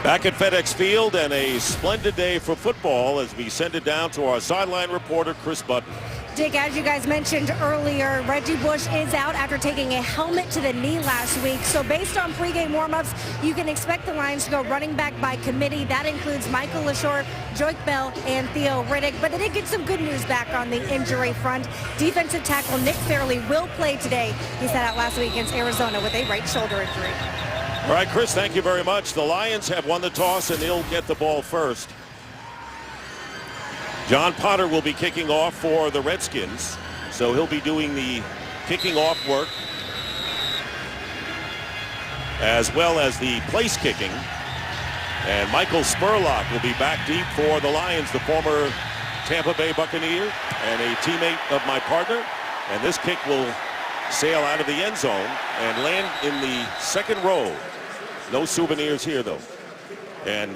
Back at FedEx Field, and a splendid day for football as we send it down to our sideline reporter, Chris Button. Dick, as you guys mentioned earlier, Reggie Bush is out after taking a helmet to the knee last week. So based on pregame warmups, you can expect the Lions to go running back by committee. That includes Michael LaShore, Joique Bell, and Theo Riddick. But they did get some good news back on the injury front. Defensive tackle Nick Fairley will play today. He sat out last week against Arizona with a right shoulder injury. All right, Chris, thank you very much. The Lions have won the toss, and they'll get the ball first. John Potter will be kicking off for the Redskins, so he'll be doing the kicking off work as well as the place kicking. And Michael Spurlock will be back deep for the Lions, the former Tampa Bay Buccaneer and a teammate of my partner. And this kick will sail out of the end zone and land in the second row. No souvenirs here, though. And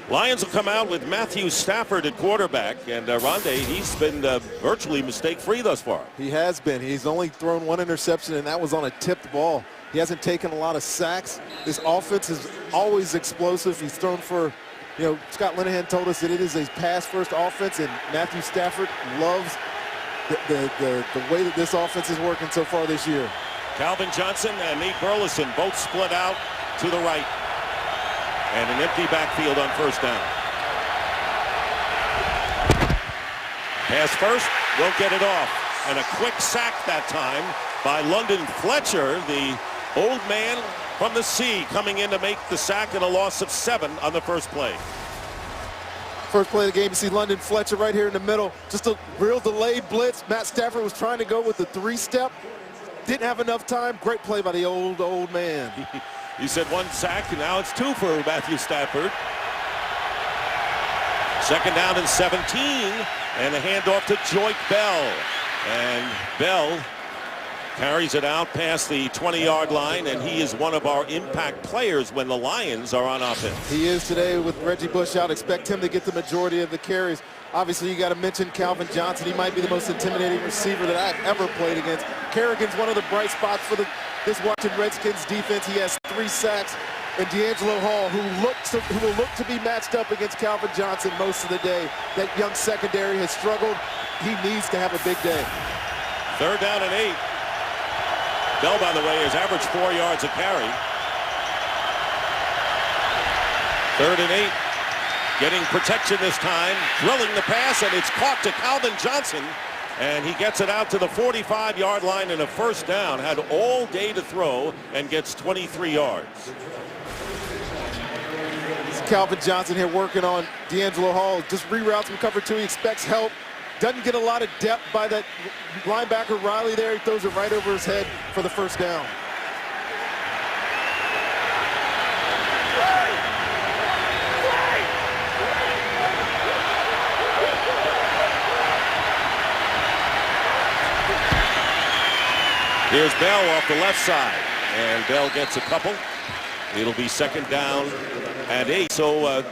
Lions will come out with Matthew Stafford at quarterback, and Rondé, he's been virtually mistake-free thus far. He has been. He's only thrown one interception, and that was on a tipped ball. He hasn't taken a lot of sacks. This offense is always explosive. He's thrown for, Scott Linehan told us that it is a pass-first offense, and Matthew Stafford loves the way that this offense is working so far this year. Calvin Johnson and Nate Burleson both split out to the right. And an empty backfield on first down. Pass first, won't get it off. And a quick sack that time by London Fletcher, the old man from the sea, coming in to make the sack, and a loss of 7 on the first play. First play of the game, you see London Fletcher right here in the middle. Just a real delayed blitz. Matt Stafford was trying to go with the 3-step. Didn't have enough time. Great play by the old man. You said 1 sack, and now it's 2 for Matthew Stafford. Second down and 17, and a handoff to Joique Bell. And Bell carries it out past the 20-yard line, and he is one of our impact players when the Lions are on offense. He is today with Reggie Bush out. Expect him to get the majority of the carries. Obviously, you got to mention Calvin Johnson. He might be the most intimidating receiver that I've ever played against. Kerrigan's one of the bright spots for this Washington Redskins defense. He has 3 sacks. And D'Angelo Hall, who will look to be matched up against Calvin Johnson most of the day. That young secondary has struggled. He needs to have a big day. Third down and 8. Bell, by the way, has averaged 4 yards a carry. Third and 8. Getting protection this time, drilling the pass, and it's caught to Calvin Johnson. And he gets it out to the 45-yard line and a first down. Had all day to throw and gets 23 yards. It's Calvin Johnson here working on D'Angelo Hall. Just reroutes from cover 2. He expects help. Doesn't get a lot of depth by that linebacker Riley there. He throws it right over his head for the first down. Here's Bell off the left side, and Bell gets a couple. It'll be second down and 8. So,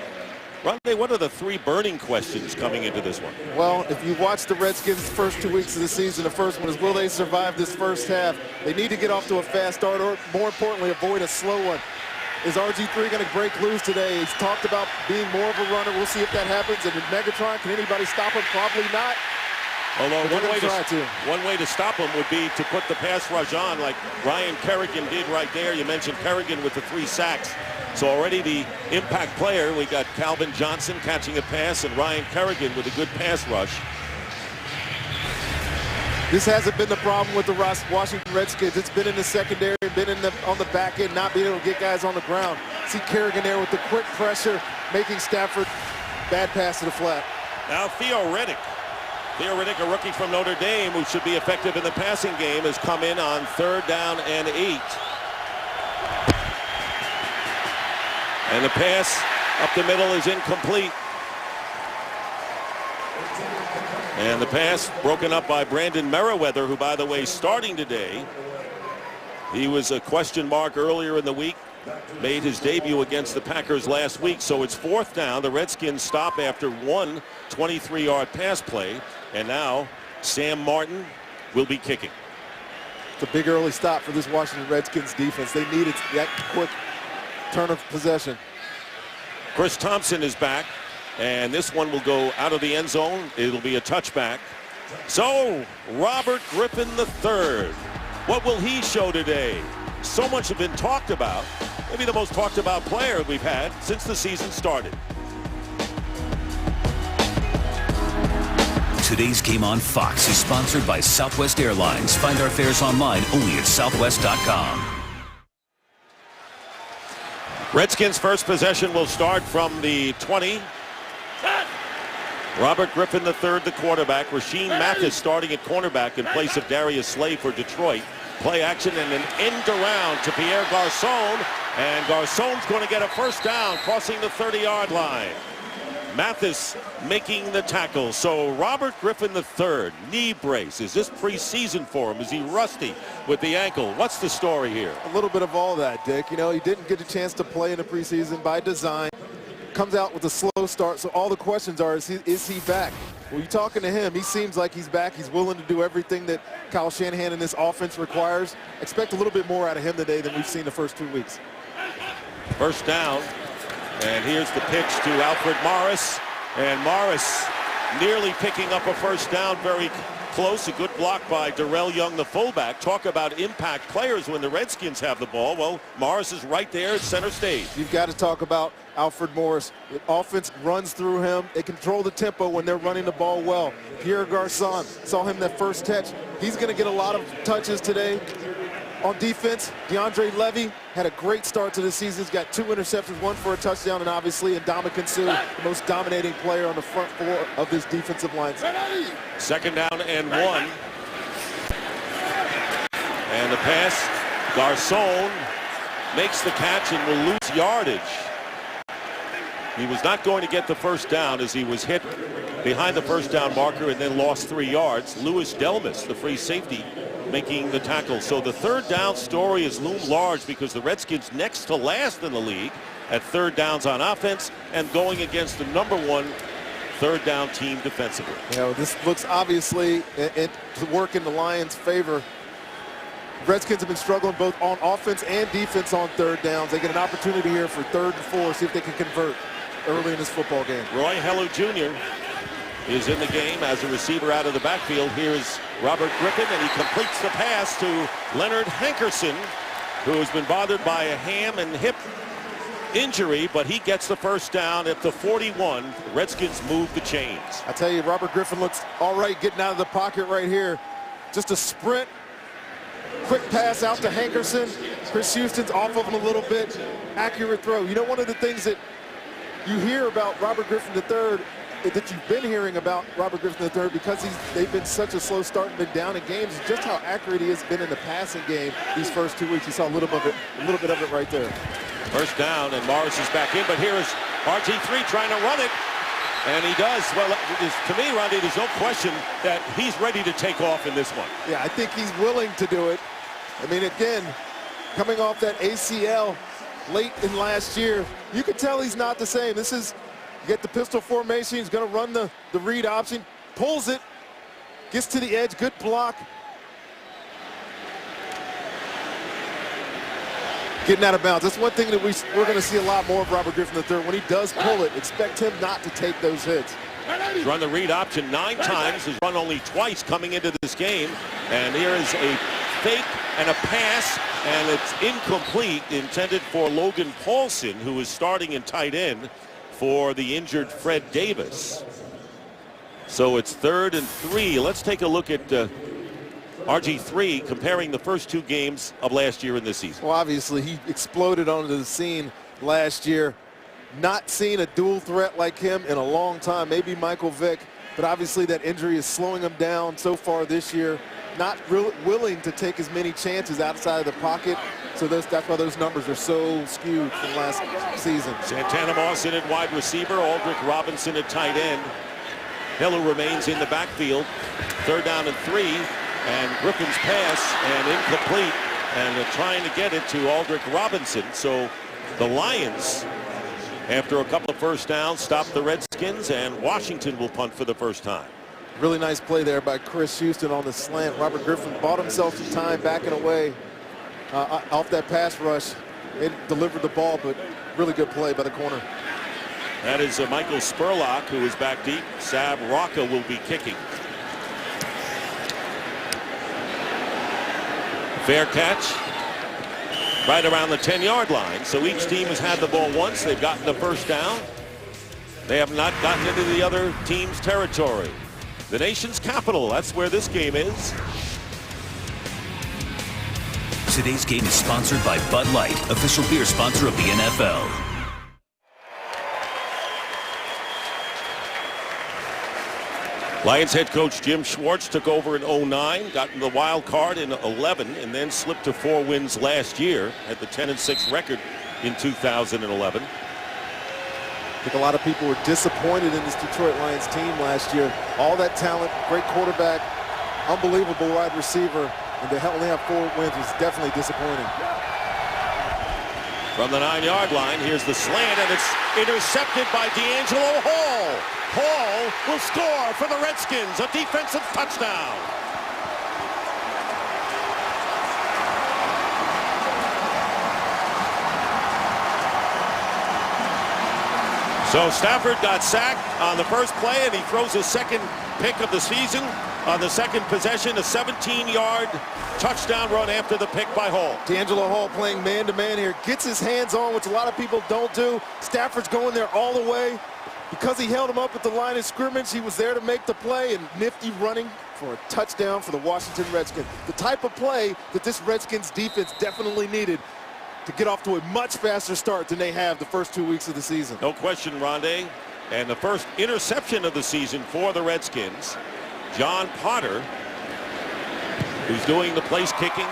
Rondé, what are the 3 burning questions coming into this one? Well, if you watch the Redskins' first 2 weeks of the season, the first one is, will they survive this first half? They need to get off to a fast start, or more importantly, avoid a slow one. Is RG3 going to break loose today? He's talked about being more of a runner. We'll see if that happens. And in Megatron, can anybody stop him? Probably not. Although one way to stop him would be to put the pass rush on like Ryan Kerrigan did right there. You mentioned Kerrigan with the 3 sacks. So already the impact player, we got Calvin Johnson catching a pass and Ryan Kerrigan with a good pass rush. This hasn't been the problem with the Washington Redskins. It's been in the secondary, been on the back end, not being able to get guys on the ground. See Kerrigan there with the quick pressure, making Stafford bad pass to the flat. Now Theo Riddick. Theo Riddick, a rookie from Notre Dame who should be effective in the passing game, has come in on third down and 8. And the pass up the middle is incomplete. And the pass broken up by Brandon Merriweather, who, by the way, starting today. He was a question mark earlier in the week, made his debut against the Packers last week. So it's fourth down. The Redskins stop after one 23-yard pass play. And now Sam Martin will be kicking. It's a big early stop for this Washington Redskins defense. They needed that quick turn of possession. Chris Thompson is back, and this one will go out of the end zone. It'll be a touchback. So, Robert Griffin III, what will he show today? So much has been talked about. Maybe the most talked about player we've had since the season started. Today's game on Fox is sponsored by Southwest Airlines. Find our fares online only at southwest.com. Redskins' first possession will start from the 20. Robert Griffin III, the quarterback. Rasheem Mathis starting at cornerback in place of Darius Slay for Detroit. Play action and an end around to Pierre Garçon. And Garçon's going to get a first down crossing the 30-yard line. Mathis making the tackle. So Robert Griffin III, knee brace. Is this preseason for him? Is he rusty with the ankle? What's the story here? A little bit of all that, Dick. You know, he didn't get a chance to play in the preseason by design. Comes out with a slow start, so all the questions are, is he back? Well, you're talking to him. He seems like he's back. He's willing to do everything that Kyle Shanahan and this offense requires. Expect a little bit more out of him today than we've seen the first 2 weeks. First down. And here's the pitch to Alfred Morris. And Morris nearly picking up a first down, very close. A good block by Darrell Young, the fullback. Talk about impact players when the Redskins have the ball. Well, Morris is right there at center stage. You've got to talk about Alfred Morris. The offense runs through him. They control the tempo when they're running the ball well. Pierre Garçon, saw him that first catch. He's going to get a lot of touches today. On defense, DeAndre Levy had a great start to the season. He's got 2 interceptions, 1 for a touchdown, and obviously Ndamukong Suh, the most dominating player on the front 4 of this defensive line. Second down and 1. And the pass, Garçon makes the catch and will lose yardage. He was not going to get the first down as he was hit behind the first down marker and then lost 3 yards. Louis Delmas, the free safety, making the tackle. So the third down story is loomed large because the Redskins next to last in the league at third downs on offense and going against the #1 third down team defensively. You know, this looks obviously to work in the Lions' favor. Redskins have been struggling both on offense and defense on third downs. They get an opportunity here for 3rd and 4, see if they can convert early in this football game. Roy Hellu Jr. is in the game as a receiver out of the backfield. Here's Robert Griffin, and he completes the pass to Leonard Hankerson, who has been bothered by a ham and hip injury, but he gets the first down at the 41. The Redskins move the chains. I tell you, Robert Griffin looks all right getting out of the pocket right here. Just a sprint, quick pass out to Hankerson. Chris Houston's off of him a little bit. Accurate throw. You know, one of the things that you hear about Robert Griffin III, that you've been hearing about Robert Griffin III, because they've been such a slow start and been down in games, just how accurate he has been in the passing game these first 2 weeks. You saw a little bit of it right there. First down, and Morris is back in, but here is RG3 trying to run it, and he does. Well, to me, Randy, there's no question that he's ready to take off in this one. Yeah, I think he's willing to do it. I mean, again, coming off that ACL late in last year, you could tell he's not the same. This is, you get the pistol formation, he's going to run the read option, pulls it, gets to the edge, good block. Getting out of bounds. That's one thing that we're going to see a lot more of Robert Griffin III. When he does pull it, expect him not to take those hits. He's run the read option 9 times, has run only twice coming into this game, and here is a fake and a pass, and it's incomplete, intended for Logan Paulson, who is starting in tight end for the injured Fred Davis. So it's 3rd and 3. Let's take a look at RG3 comparing the first 2 games of last year and this season. Well, obviously he exploded onto the scene last year. Not seen a dual threat like him in a long time, maybe Michael Vick, but obviously that injury is slowing him down so far this year. Not really willing to take as many chances outside of the pocket, so that's why those numbers are so skewed from last season. Santana Moss in at wide receiver, Aldrick Robinson at tight end. Hellu remains in the backfield. 3rd down and 3, and Griffin's pass and incomplete, and they're trying to get it to Aldrick Robinson. So the Lions, after a couple of first downs, stop the Redskins, and Washington will punt for the first time. Really nice play there by Chris Houston on the slant. Robert Griffin bought himself some time backing away off that pass rush. It delivered the ball, but really good play by the corner. That is Michael Spurlock, who is back deep. Sab Rocca will be kicking. Fair catch right around the 10-yard line. So each team has had the ball once. They've gotten the first down. They have not gotten into the other team's territory. The nation's capital, that's where this game is. Today's game is sponsored by Bud Light, official beer sponsor of the NFL. Lions head coach Jim Schwartz took over in 09, got in the wild card in 11, and then slipped to 4 wins last year. Had the 10-6 record in 2011. I think a lot of people were disappointed in this Detroit Lions team last year. All that talent, great quarterback, unbelievable wide receiver, and to only have 4 wins was definitely disappointing. From the 9-yard line, here's the slant, and it's intercepted by D'Angelo Hall. Hall will score for the Redskins, a defensive touchdown. So Stafford got sacked on the first play, and he throws his second pick of the season. On the second possession, a 17-yard touchdown run after the pick by Hall. D'Angelo Hall playing man-to-man here. Gets his hands on, which a lot of people don't do. Stafford's going there all the way. Because he held him up at the line of scrimmage, he was there to make the play, and nifty running for a touchdown for the Washington Redskins. The type of play that this Redskins defense definitely needed to get off to a much faster start than they have the first 2 weeks of the season. No question, Rondé. And the first interception of the season for the Redskins. John Potter, who's doing the place kicking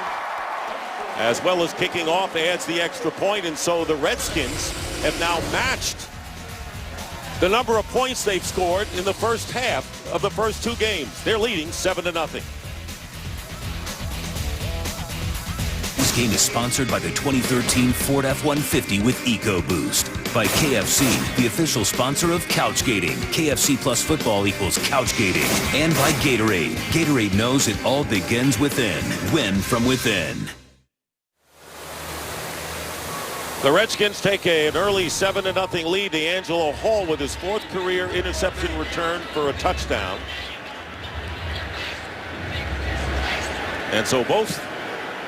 as well as kicking off, adds the extra point, and so the Redskins have now matched the number of points they've scored in the first half of the first 2 games. They're leading 7-0. This game is sponsored by the 2013 Ford F-150 with EcoBoost. By KFC, the official sponsor of Couchgating. KFC plus football equals Couchgating. And by Gatorade. Gatorade knows it all begins within. Win from within. The Redskins take an early 7-0 lead. D'Angelo Hall with his 4th career interception return for a touchdown. And so both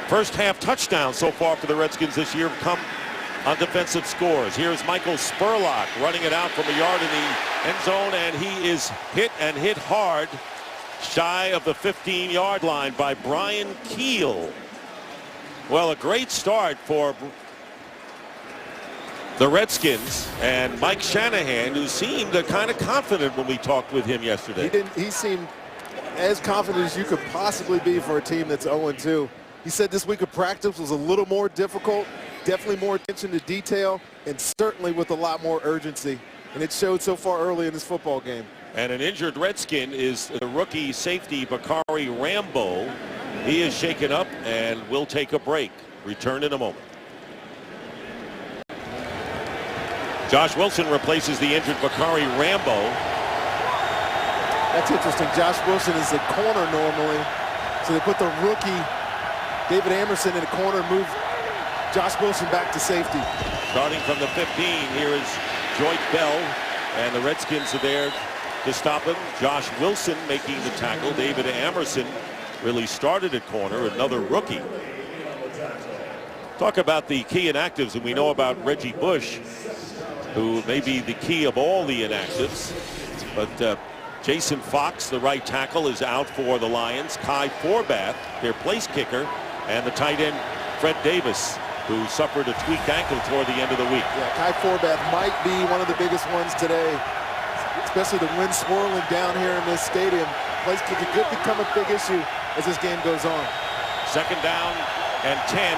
first half touchdowns so far for the Redskins this year have come on defensive scores. Here's Michael Spurlock running it out from a yard in the end zone, and he is hit and hit hard shy of the 15-yard line by Brian Keel. Well, a great start for the Redskins, and Mike Shanahan, who seemed kind of confident when we talked with him yesterday. He seemed as confident as you could possibly be for a team that's 0-2. He said this week of practice was a little more difficult, definitely more attention to detail, and certainly with a lot more urgency. And it showed so far early in this football game. And an injured Redskin is the rookie safety Bakari Rambo. He is shaken up and will take a break. Return in a moment. Josh Wilson replaces the injured Bakari Rambo. That's interesting. Josh Wilson is a corner normally. So they put the rookie David Amerson in a corner and move Josh Wilson back to safety. Starting from the 15, here is Joyce Bell, and the Redskins are there to stop him. Josh Wilson making the tackle. David Amerson really started at corner, another rookie. Talk about the key inactives, and we know about Reggie Bush, who may be the key of all the inactives. But Jason Fox, the right tackle, is out for the Lions. Kai Forbath, their place kicker, and the tight end Fred Davis, who suffered a tweaked ankle toward the end of the week. Yeah, Kai Forbath might be one of the biggest ones today, especially the wind swirling down here in this stadium. Place kicking could become a big issue as this game goes on. 2nd down and 10.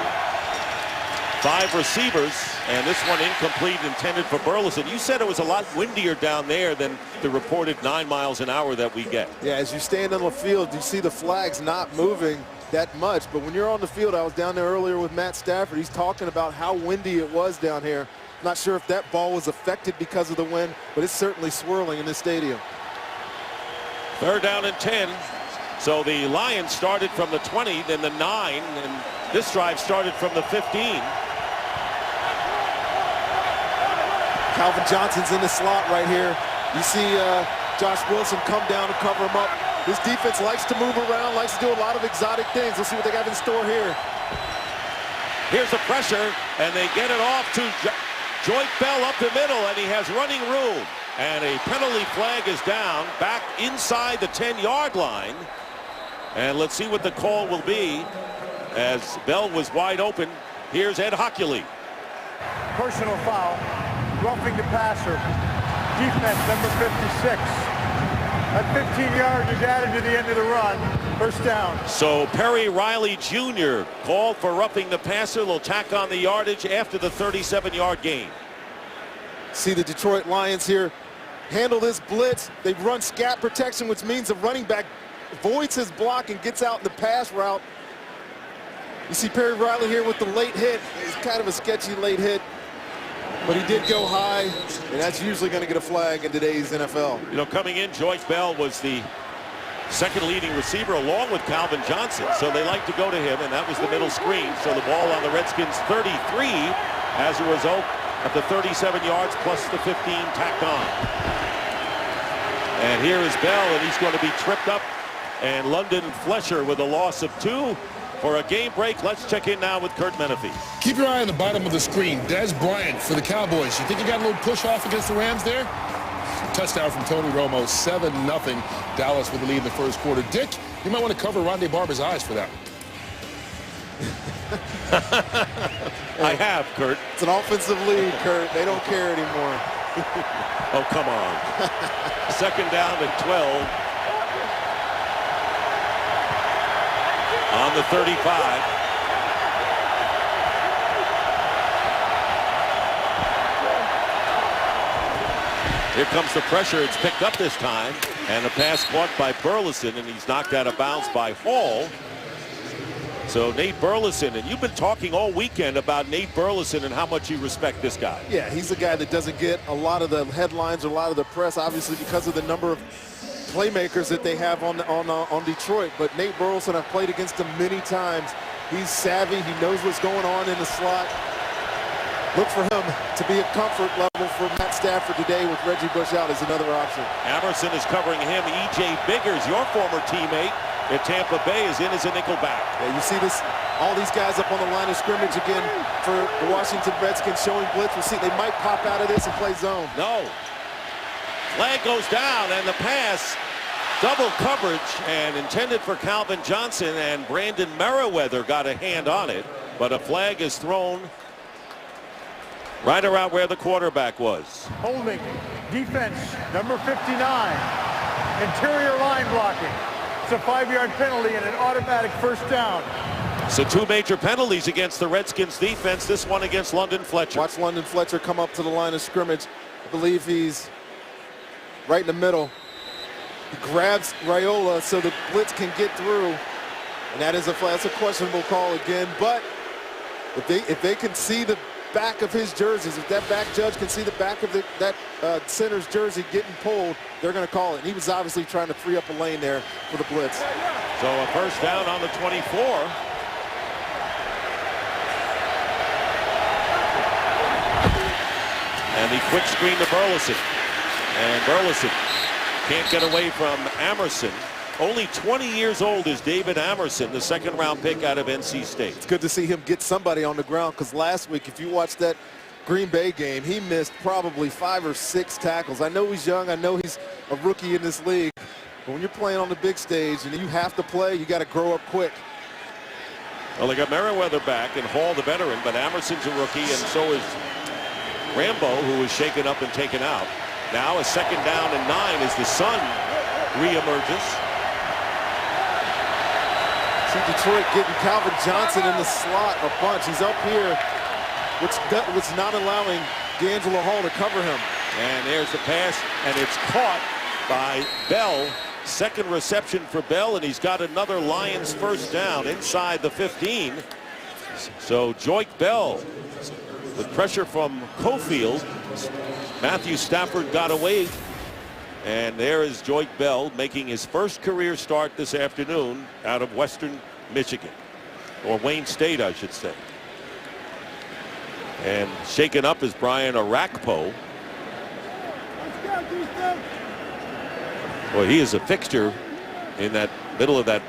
5 receivers, and this one incomplete, intended for Burleson. You said it was a lot windier down there than the reported 9 miles an hour that we get. Yeah, as you stand on the field, you see the flags not moving that much. But when you're on the field, I was down there earlier with Matt Stafford. He's talking about how windy it was down here. Not sure if that ball was affected because of the wind, but it's certainly swirling in this stadium. 3rd down and 10. So the Lions started from the 20, then the 9, and this drive started from the 15. Calvin Johnson's in the slot right here. You see Josh Wilson come down and cover him up. This defense likes to move around, likes to do a lot of exotic things. Let's see what they got in store here. Here's the pressure, and they get it off to Joyke Bell up the middle, and he has running room. And a penalty flag is down, back inside the 10-yard line. And let's see what the call will be, as Bell was wide open. Here's Ed Hockley. Personal foul, roughing the passer. Defense, number 56. At 15 yards is added to the end of the run. First down. So Perry Riley Jr. called for roughing the passer. They'll tack on the yardage after the 37-yard gain. See the Detroit Lions here handle this blitz. They run scat protection, which means the running back avoids his block and gets out in the pass route. You see Perry Riley here with the late hit. It's kind of a sketchy late hit, but he did go high, and that's usually going to get a flag in today's NFL. You know, coming in, Joyke Bell was the second leading receiver along with Calvin Johnson, so they like to go to him, and that was the middle screen. So the ball on the Redskins 33 as a result of the 37 yards plus the 15 tacked on. And here is Bell, and he's going to be tripped up, and London Fletcher with a loss of 2. For a game break, let's check in now with Kurt Menefee. Keep your eye on the bottom of the screen. Des Bryant for the Cowboys. You think he got a little push off against the Rams there? Touchdown from Tony Romo, 7-0. Dallas with the lead in the first quarter. Dick, you might want to cover Rondé Barber's eyes for that. I have, Kurt. It's an offensive lead, Kurt. They don't care anymore. Oh, come on. Second down and 12. On the 35. Here comes the pressure. It's picked up this time. And a pass caught by Burleson, and he's knocked out of bounds by Hall. So Nate Burleson, and you've been talking all weekend about Nate Burleson and how much you respect this guy. Yeah, he's a guy that doesn't get a lot of the headlines or a lot of the press, obviously because of the number of playmakers that they have on Detroit. But Nate Burleson, I've played against him many times. He's savvy. He knows what's going on in the slot. Look for him to be a comfort level for Matt Stafford today with Reggie Bush out as another option. Emerson is covering him. E.J. Biggers, your former teammate at Tampa Bay, is in as a nickel back. Yeah, you see this, all these guys up on the line of scrimmage again for the Washington Redskins showing blitz. We'll see, they might pop out of this and play zone. No. Flag goes down, and the pass, double coverage, and intended for Calvin Johnson, and Brandon Merriweather got a hand on it, but a flag is thrown right around where the quarterback was. Holding. Defense, number 59. Interior line blocking. It's a 5-yard penalty and an automatic first down. So 2 major penalties against the Redskins defense, this one against London Fletcher. Watch London Fletcher come up to the line of scrimmage. I believe he's right in the middle. He grabs Raiola so the blitz can get through. And that's a questionable call again. But if they can see the back of his jerseys, if that back judge can see the back of that center's jersey getting pulled, they're going to call it. And he was obviously trying to free up a lane there for the blitz. So a first down on the 24. And the quick screen to Burleson. And Burleson can't get away from Amerson. Only 20 years old is David Amerson, the second-round pick out of NC State. It's good to see him get somebody on the ground, because last week, if you watched that Green Bay game, he missed probably 5 or 6 tackles. I know he's young. I know he's a rookie in this league. But when you're playing on the big stage and you have to play, you got to grow up quick. Well, they got Merriweather back and Hall the veteran, but Amerson's a rookie, and so is Rambo, who was shaken up and taken out. Now a second down and 9 as the sun reemerges. See Detroit getting Calvin Johnson in the slot a bunch. He's up here, which not allowing D'Angelo Hall to cover him. And there's the pass, and it's caught by Bell. Second reception for Bell, and he's got another Lions first down inside the 15. So Joyke Bell with pressure from Cofield. Matthew Stafford got away. And there is Joyke Bell making his first career start this afternoon out of Western Michigan, or Wayne State, I should say. And shaken up is Brian Arakpo. Well, he is a fixture in that middle of that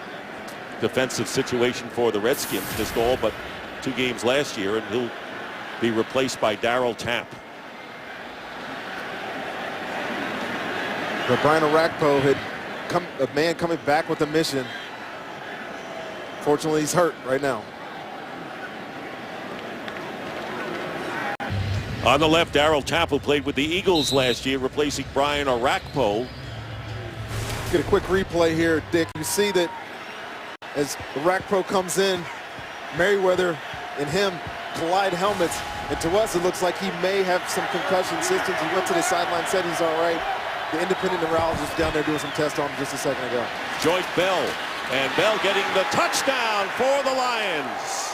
defensive situation for the Redskins. Missed all but 2 games last year, and he'll be replaced by Darryl Tapp. But Brian Orakpo had a man coming back with a mission. Fortunately, he's hurt right now. On the left, Darryl Tapp, who played with the Eagles last year, replacing Brian Orakpo. Get a quick replay here, Dick. You see that as Orakpo comes in, Merriweather and him collide helmets, and to us it looks like he may have some concussion symptoms. He went to the sideline, said he's all right. The independent neurologist down there doing some tests on him just a second ago. Joyce Bell, and Bell getting the touchdown for the Lions.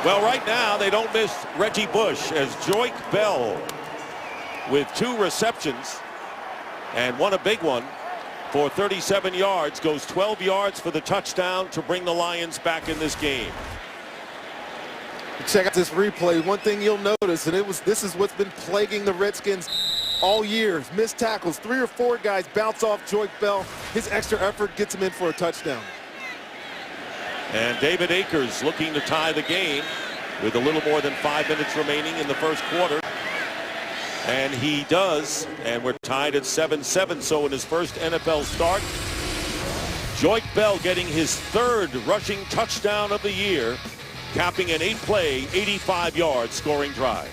Well, right now they don't miss Reggie Bush, as Joyce Bell with 2 receptions and one a big one for 37 yards, goes 12 yards for the touchdown to bring the Lions back in this game. Check out this replay. One thing you'll notice, and this is what's been plaguing the Redskins all year. Missed tackles. 3 or 4 guys bounce off Joyce Bell. His extra effort gets him in for a touchdown. And David Akers looking to tie the game with a little more than 5 minutes remaining in the first quarter. And he does, and we're tied at 7-7. So in his first NFL start, Joyce Bell getting his 3rd rushing touchdown of the year, capping an 8-play, 85-yard scoring drive.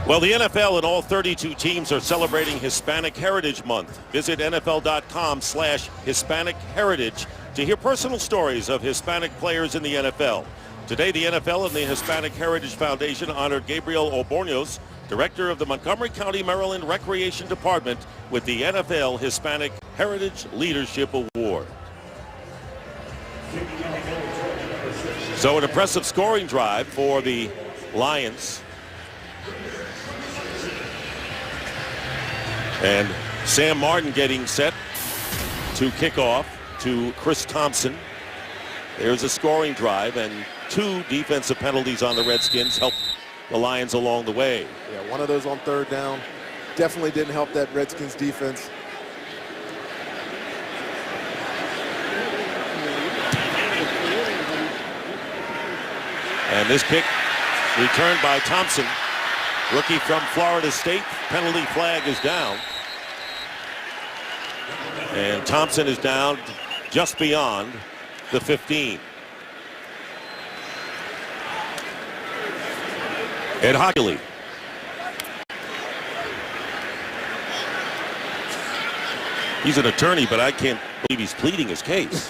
Well, the NFL and all 32 teams are celebrating Hispanic Heritage Month. Visit NFL.com/Hispanic Heritage to hear personal stories of Hispanic players in the NFL. Today, the NFL and the Hispanic Heritage Foundation honored Gabriel Albornoz, director of the Montgomery County, Maryland Recreation Department, with the NFL Hispanic Heritage Leadership Award. So an impressive scoring drive for the Lions. And Sam Martin getting set to kick off to Chris Thompson. There's a scoring drive, and 2 defensive penalties on the Redskins helped the Lions along the way. Yeah, one of those on 3rd down definitely didn't help that Redskins defense. And this kick returned by Thompson, rookie from Florida State. Penalty flag is down. And Thompson is down just beyond the 15. Ed Hockley. He's an attorney, but I can't believe he's pleading his case.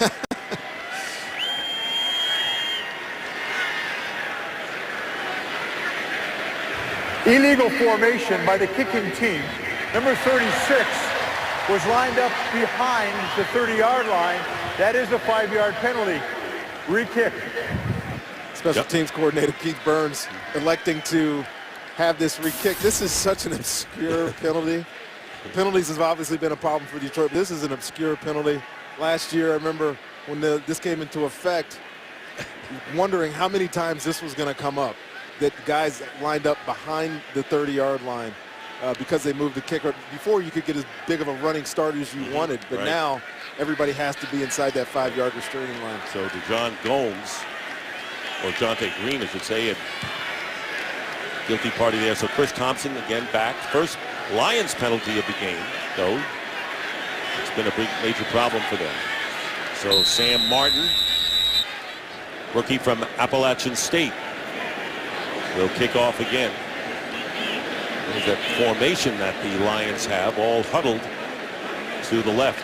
Illegal formation by the kicking team. Number 36 was lined up behind the 30-yard line. That is a 5-yard penalty. Re-kick. Special teams coordinator Keith Burns electing to have this re-kick. This is such an obscure penalty. Penalties have obviously been a problem for Detroit, but this is an obscure penalty. Last year, I remember when this came into effect, wondering how many times this was going to come up, that guys lined up behind the 30-yard line because they moved the kicker. Before, you could get as big of a running start as you wanted, but right. Now everybody has to be inside that 5-yard restraining line. So DeJon Gomes, or Jonte Green, I should say, a guilty party there. So Chris Thompson again back. First Lions penalty of the game, though. It's been a big, major problem for them. So Sam Martin, rookie from Appalachian State, will kick off again. There's that formation that the Lions have, all huddled to the left.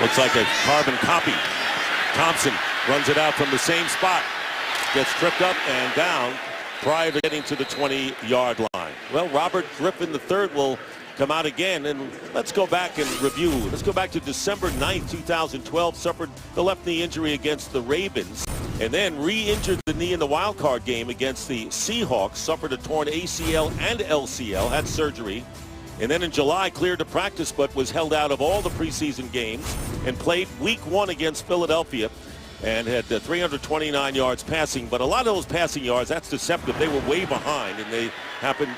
Looks like a carbon copy. Thompson runs it out from the same spot. Gets tripped up and down prior to getting to the 20-yard line. Well, Robert Griffin III will come out again, and let's go back and review. Let's go back to December 9th, 2012. Suffered the left knee injury against the Ravens, and then re-injured the knee in the wild card game against the Seahawks. Suffered a torn ACL and LCL, had surgery, and then in July cleared to practice but was held out of all the preseason games and played week 1 against Philadelphia. and had 329 yards passing. But a lot of those passing yards, that's deceptive. They were way behind, and they happened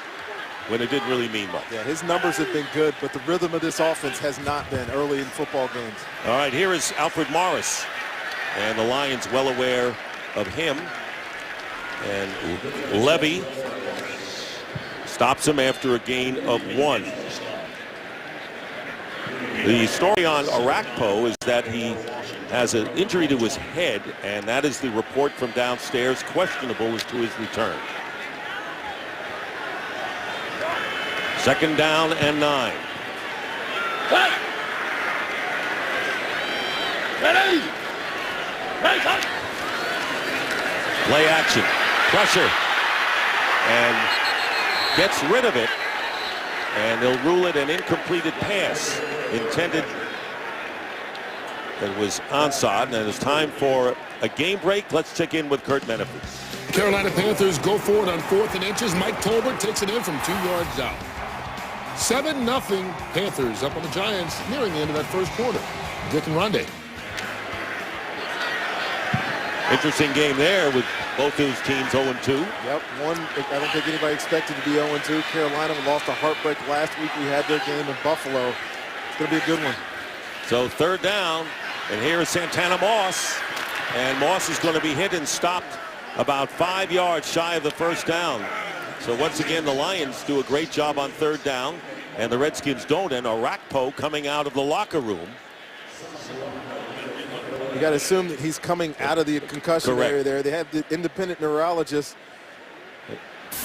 when it didn't really mean much. Yeah, his numbers have been good, but the rhythm of this offense has not been early in football games. All right, here is Alfred Morris, and the Lions well aware of him. And Levy stops him after a gain of 1. The story on Arakpo is that he has an injury to his head, and that is the report from downstairs. Questionable as to his return. 2nd down and 9. Play action. Pressure. And gets rid of it. And they'll rule it an incompleted pass. Intended. That was onside. And it's time for a game break. Let's check in with Kurt Menefee. Carolina Panthers go for it on 4th and inches. Mike Tolbert takes it in from 2 yards out. 7-0 Panthers up on the Giants nearing the end of that first quarter. Dick and Rondé. Interesting game there with both those teams 0-2. Yep, I don't think anybody expected to be 0-2. Carolina lost a heartbreak last week. We had their game in Buffalo. It's going to be a good one. So 3rd down, and here is Santana Moss. And Moss is going to be hit and stopped about 5 yards shy of the 1st down. So once again, the Lions do a great job on 3rd down, and the Redskins don't. And Arakpo coming out of the locker room. You got to assume that he's coming out of the concussion area there. They have the independent neurologist.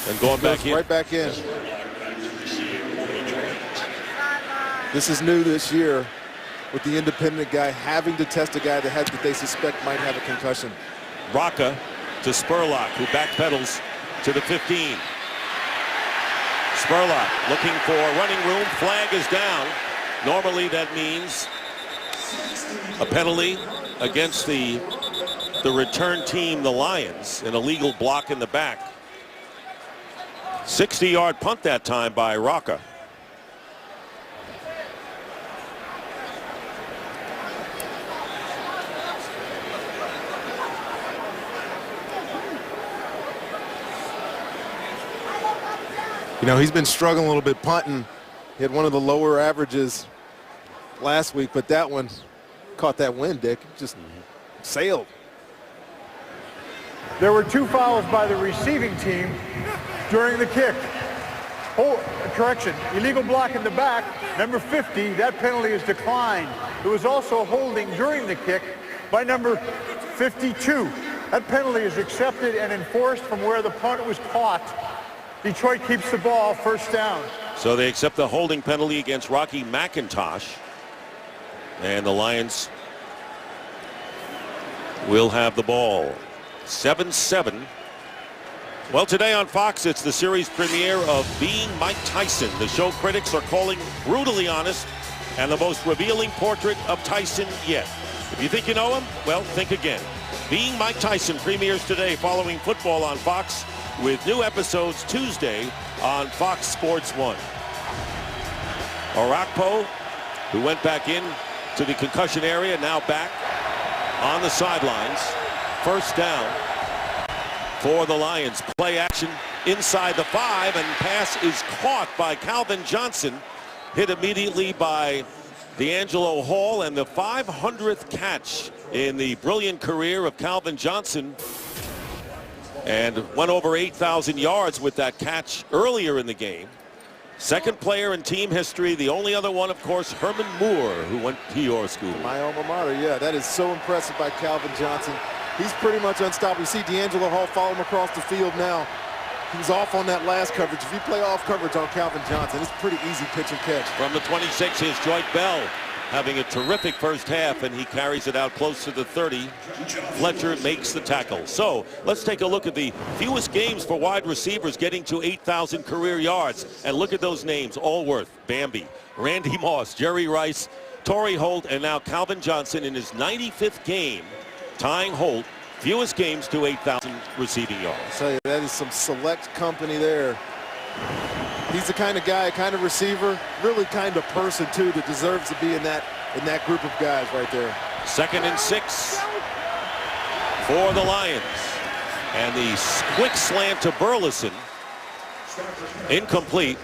And going back in. Right back in. This is new this year with the independent guy having to test a guy that they suspect might have a concussion. Rocca to Spurlock, who backpedals to the 15. Spurlock looking for running room. Flag is down. Normally that means a penalty against the return team, the Lions, an illegal block in the back. 60-yard punt that time by Rocca. You know, he's been struggling a little bit punting. He had one of the lower averages last week, but that one caught that wind, Dick. Just sailed. There were 2 fouls by the receiving team during the kick. Oh, correction, illegal block in the back, number 50, that penalty is declined. There was also holding during the kick by number 52. That penalty is accepted and enforced from where the punt was caught. Detroit keeps the ball, 1st down. So they accept the holding penalty against Rocky McIntosh. And the Lions will have the ball. 7-7. Well, today on Fox, it's the series premiere of Being Mike Tyson. The show critics are calling brutally honest and the most revealing portrait of Tyson yet. If you think you know him, well, think again. Being Mike Tyson premieres today following football on Fox, with new episodes Tuesday on Fox Sports 1. Arakpo, who went back in to the concussion area, now back on the sidelines. 1st down for the Lions. Play action inside the 5, and pass is caught by Calvin Johnson. Hit immediately by D'Angelo Hall, and the 500th catch in the brilliant career of Calvin Johnson. And went over 8,000 yards with that catch earlier in the game. 2nd player in team history. The only other one, of course, Herman Moore, who went to your school. My alma mater, yeah. That is so impressive by Calvin Johnson. He's pretty much unstoppable. You see D'Angelo Hall follow him across the field now. He's off on that last coverage. If you play off coverage on Calvin Johnson, it's pretty easy pitch and catch. From the 26, here's Joyce Bell, having a terrific 1st half, and he carries it out close to the 30. Fletcher makes the tackle. So let's take a look at the fewest games for wide receivers getting to 8,000 career yards. And look at those names: Allworth, Bambi, Randy Moss, Jerry Rice, Torrey Holt, and now Calvin Johnson in his 95th game, tying Holt. Fewest games to 8,000 receiving yards. I'll tell you, that is some select company there. He's the kind of guy, kind of receiver, really kind of person too, that deserves to be in that group of guys right there. 2nd and 6. for the Lions. And the quick slant to Burleson, incomplete.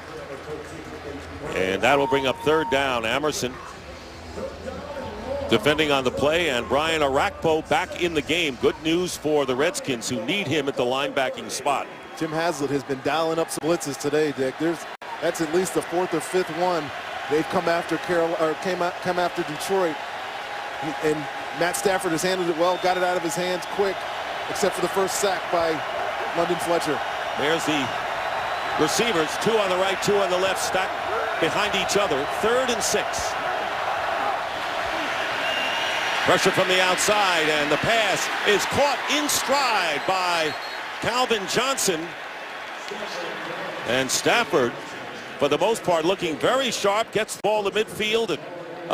And that will bring up third down. Emerson defending on the play, and Brian Arakpo back in the game. Good news for the Redskins, who need him at the linebacking spot. Jim Haslett has been dialing up some blitzes today, Dick. That's at least the fourth or fifth one. They've come after come after Detroit, and Matt Stafford has handled it well, got it out of his hands quick, except for the first sack by London Fletcher. There's the receivers, two on the right, two on the left, stacked behind each other. 3rd and 6. Pressure from the outside, and the pass is caught in stride by Calvin Johnson. And Stafford, for the most part, looking very sharp, gets the ball to midfield.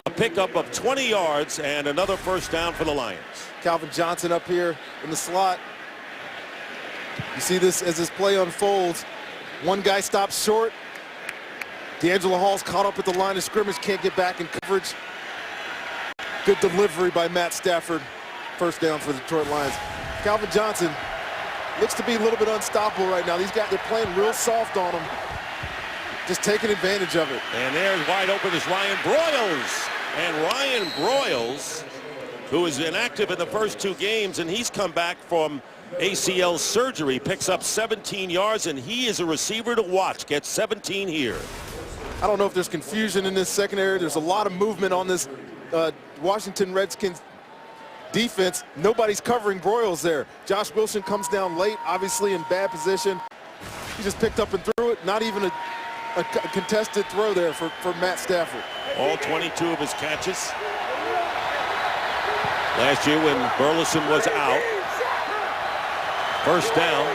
A pickup of 20 yards and another first down for the Lions. Calvin Johnson up here in the slot. You see this as this play unfolds. One guy stops short. D'Angelo Hall's caught up at the line of scrimmage, can't get back in coverage. Good delivery by Matt Stafford. First down for the Detroit Lions. Calvin Johnson looks to be a little bit unstoppable right now. These guys, they're playing real soft on him. Just taking advantage of it. And there's wide open is Ryan Broyles. And Ryan Broyles, who is inactive in the first 2 games, and he's come back from ACL surgery, picks up 17 yards, and he is a receiver to watch. Gets 17 here. I don't know if there's confusion in this secondary. There's a lot of movement on this Washington Redskins defense. Nobody's covering Broyles there. Josh Wilson comes down late, obviously in bad position. He just picked up and threw it. Not even a contested throw there for Matt Stafford. All 22 of his catches. Last year when Burleson was out. First down.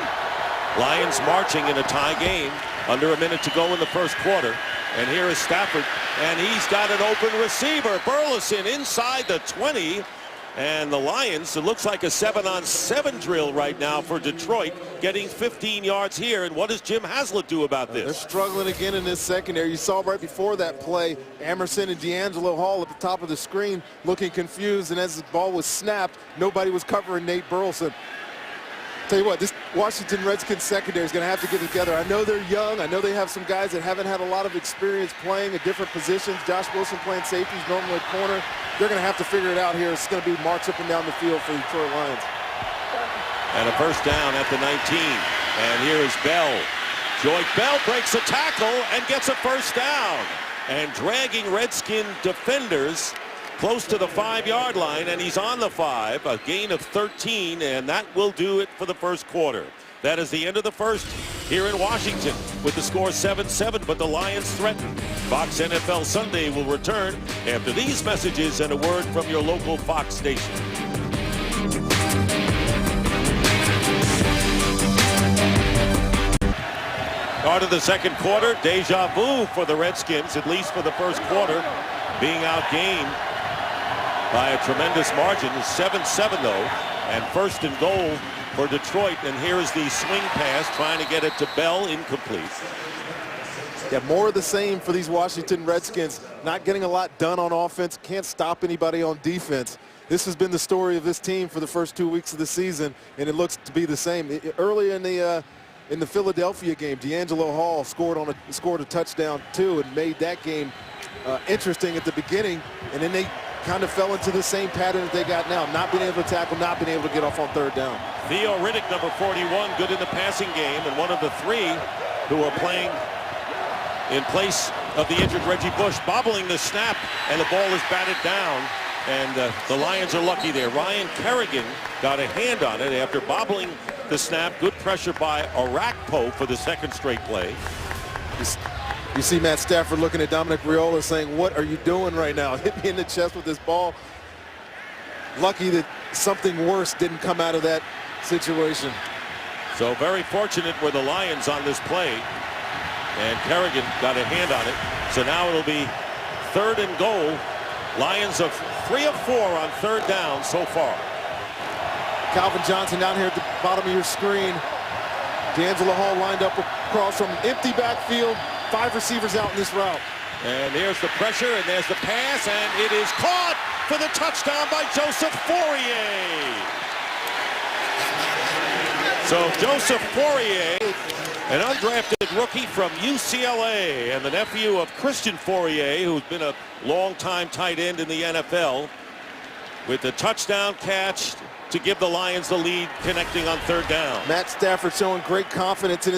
Lions marching in a tie game. Under a minute to go in the first quarter. And here is Stafford, and he's got an open receiver. Burleson inside the 20. And the Lions, it looks like a 7-on-7 drill right now for Detroit, getting 15 yards here. And what does Jim Haslett do about this? They're struggling again in this secondary. You saw right before that play, Emerson and D'Angelo Hall at the top of the screen looking confused. And as the ball was snapped, nobody was covering Nate Burleson. Tell you what, this Washington Redskins secondary is going to have to get together. I know they're young. I know they have some guys that haven't had a lot of experience playing at different positions. Josh Wilson playing safety, normally corner. They're going to have to figure it out here. It's going to be march up and down the field for the Detroit Lions. And a first down at the 19. And here is Bell. Joy Bell breaks a tackle and gets a first down. And dragging Redskin defenders close to the 5-yard line, and he's on the 5, a gain of 13, and that will do it for the first quarter. That is the end of the first here in Washington with the score 7-7, but the Lions threaten. Fox NFL Sunday will return after these messages and a word from your local Fox station. Start of the second quarter, deja vu for the Redskins, at least for the first quarter, being outgained by a tremendous margin. 7-7 though, and first and goal for Detroit. And here is the swing pass, trying to get it to Bell, incomplete. Yeah, more of the same for these Washington Redskins. Not getting a lot done on offense, can't stop anybody on defense. This has been the story of this team for the first 2 weeks of the season, and it looks to be the same. Early in the Philadelphia game, D'Angelo Hall scored a touchdown too, and made that game interesting at the beginning, and then they kind of fell into the same pattern that they got now, not being able to tackle, not being able to get off on third down. Theo Riddick, number 41, good in the passing game, and one of the 3 who are playing in place of the injured Reggie Bush, bobbling the snap, and the ball is batted down. And the Lions are lucky there. Ryan Kerrigan got a hand on it after bobbling the snap. Good pressure by Arakpo for the second straight play. You see Matt Stafford looking at Dominic Riola saying, "What are you doing right now? Hit me in the chest with this ball." Lucky that something worse didn't come out of that situation. So very fortunate were the Lions on this play. And Kerrigan got a hand on it. So now it'll be third and goal. Lions of 3 of 4 on third down so far. Calvin Johnson down here at the bottom of your screen. D'Angelo Hall lined up across from empty backfield. 5 receivers out in this route. And there's the pressure, and there's the pass, and it is caught for the touchdown by Joseph Fourier. So Joseph Fourier, an undrafted rookie from UCLA and the nephew of Christian Fourier, who's been a long-time tight end in the NFL, with the touchdown catch to give the Lions the lead, connecting on third down. Matt Stafford showing great confidence in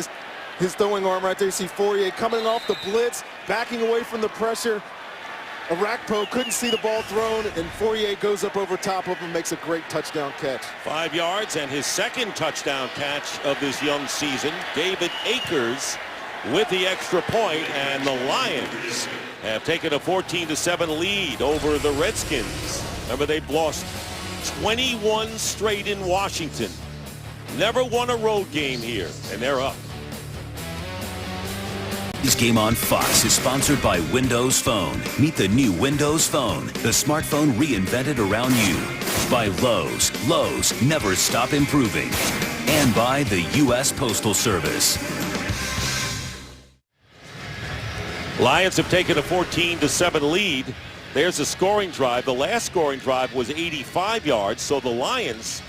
his throwing arm right there. You see Fourier coming off the blitz, backing away from the pressure. Arakpo couldn't see the ball thrown, and Fourier goes up over top of him, makes a great touchdown catch. 5 yards, and his second touchdown catch of this young season. David Akers with the extra point, and the Lions have taken a 14-7 lead over the Redskins. Remember, they've lost 21 straight in Washington. Never won a road game here, and they're up. This game on Fox is sponsored by Windows Phone. Meet the new Windows Phone, the smartphone reinvented around you. By Lowe's. Lowe's, never stop improving. And by the U.S. Postal Service. Lions have taken a 14-7 lead. There's a scoring drive. The last scoring drive was 85 yards, so the Lions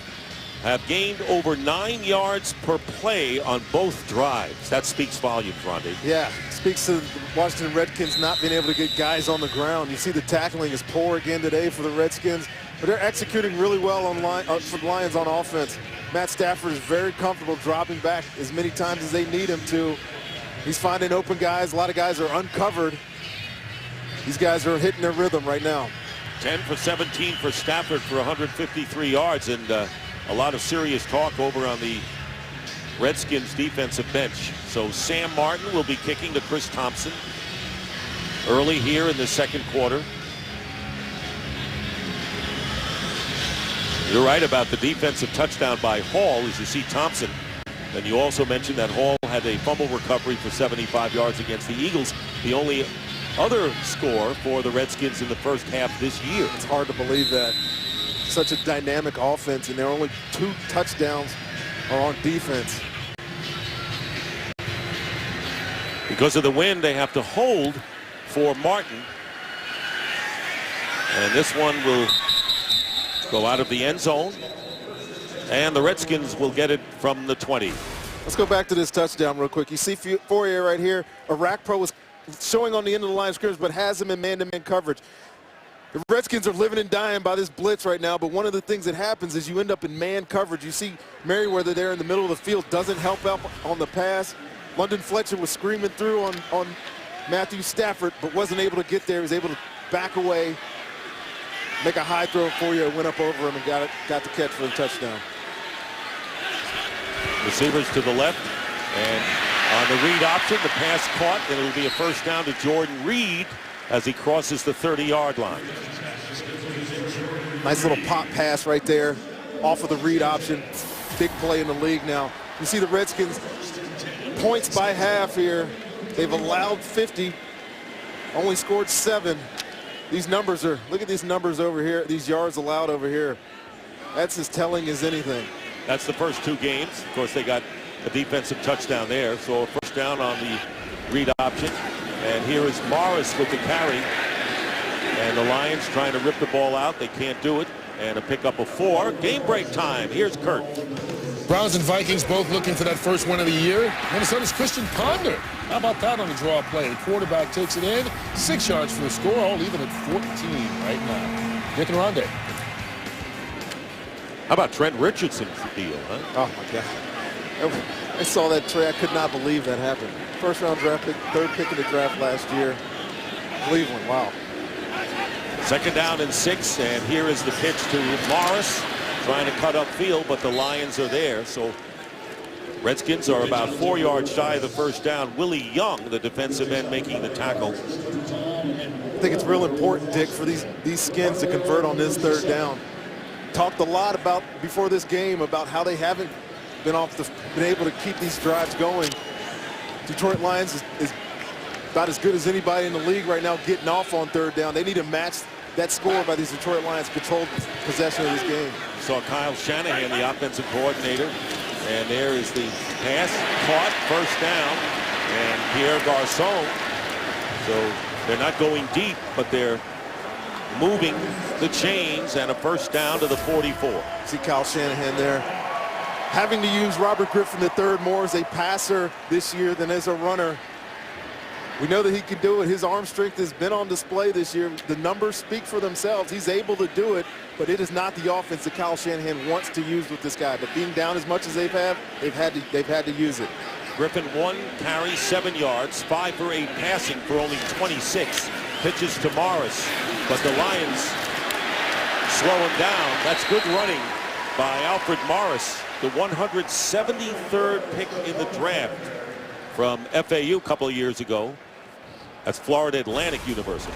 have gained over 9 yards per play on both drives. That speaks volumes, Rondé. Yeah, speaks to the Washington Redskins not being able to get guys on the ground. You see the tackling is poor again today for the Redskins, but they're executing really well for the Lions on offense. Matt Stafford is very comfortable dropping back as many times as they need him to. He's finding open guys. A lot of guys are uncovered. These guys are hitting their rhythm right now. 10 for 17 for Stafford for 153 yards, and a lot of serious talk over on the Redskins defensive bench. So Sam Martin will be kicking to Chris Thompson early here in the second quarter. You're right about the defensive touchdown by Hall, as you see Thompson. And you also mentioned that Hall had a fumble recovery for 75 yards against the Eagles. The only other score for the Redskins in the first half this year. It's hard to believe that. Such a dynamic offense, and there are only 2 touchdowns are on defense. Because of the wind, they have to hold for Martin. And this one will go out of the end zone. And the Redskins will get it from the 20. Let's go back to this touchdown real quick. You see Fourier right here. Arakpo was showing on the end of the line of scrimmage, but has him in man-to-man coverage. The Redskins are living and dying by this blitz right now, but one of the things that happens is you end up in man coverage. You see Merriweather there in the middle of the field doesn't help out on the pass. London Fletcher was screaming through on Matthew Stafford, but wasn't able to get there. He was able to back away, make a high throw. Fourier went up over him and got the catch for the touchdown. Receivers to the left, and on the read option, the pass caught, and it'll be a first down to Jordan Reed as he crosses the 30-yard line. Nice little pop pass right there off of the read option. Big play in the league now. You see the Redskins points by half here. They've allowed 50, only scored 7. These numbers are, look at these numbers over here, these yards allowed over here. That's as telling as anything. That's the first 2 games. Of course, they got a defensive touchdown there. So a first down on the read option. And here is Morris with the carry. And the Lions trying to rip the ball out. They can't do it. And a pickup of 4. Game break time. Here's Kurt. Browns and Vikings both looking for that first win of the year. Minnesota's Christian Ponder. How about that on the draw play? The quarterback takes it in. 6 yards for the score, all even at 14 right now. Dick and Rondé. How about Trent Richardson's deal, huh? Oh, my God. I saw that trade. I could not believe that happened. First round draft pick, 3rd pick in the draft last year. Cleveland, wow. Second down and 6, and here is the pitch to Morris, trying to cut upfield, but the Lions are there. So Redskins are about 4 yards shy of the first down. Willie Young, the defensive end, making the tackle. I think it's real important, Dick, for these Skins to convert on this 3rd down. Talked a lot about before this game about how they haven't been able to keep these drives going. Detroit Lions is about as good as anybody in the league right now getting off on 3rd down. They need to match that score by these Detroit Lions controlled possession of this game. Saw Kyle Shanahan, the offensive coordinator, and there is the pass caught, first down, and Pierre Garçon. So they're not going deep, but they're moving the chains, and a first down to the 44. See Kyle Shanahan there having to use Robert Griffin III more as a passer this year than as a runner. We know that he can do it. His arm strength has been on display this year. The numbers speak for themselves. He's able to do it, but it is not the offense that Kyle Shanahan wants to use with this guy. But being down as much as they've had to use it. Griffin 1 carry, 7 yards, 5 for 8 passing for only 26. Pitches to Morris, but the Lions slow him down. That's good running by Alfred Morris, the 173rd pick in the draft from FAU a couple of years ago. That's Florida Atlantic University.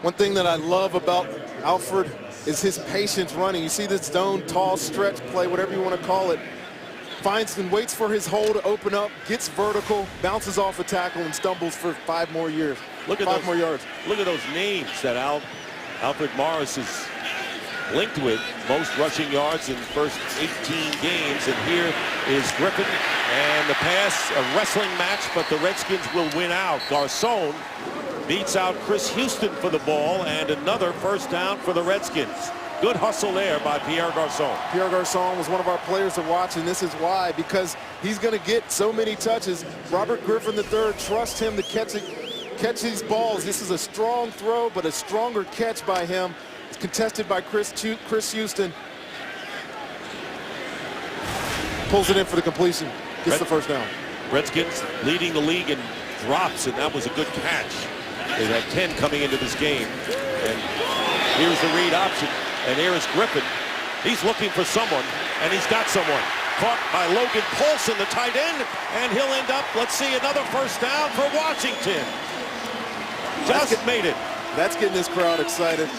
One thing that I love about Alfred is his patience running. You see this zone, tall stretch play, whatever you want to call it. Finds and waits for his hole to open up, gets vertical, bounces off a tackle, and stumbles for 5 more years. Look at 5 more yards. Look at those names that Alfred Morris is linked with. Most rushing yards in the first 18 games. And here is Griffin. And the pass, a wrestling match, but the Redskins will win out. Garcon beats out Chris Houston for the ball, and another first down for the Redskins. Good hustle there by Pierre Garcon. Pierre Garcon was one of our players to watch, and this is why, because he's going to get so many touches. Robert Griffin III trusts him to catch these balls. This is a strong throw, but a stronger catch by him. It's contested by Chris Houston. Pulls it in for the completion. Gets the first down. Redskins leading the league in drops, and that was a good catch. They had 10 coming into this game. And here's the read option. And here is Griffin. He's looking for someone, and he's got someone. Caught by Logan Paulson, the tight end, and he'll end up, let's see, another first down for Washington. Just made it. That's getting this crowd excited.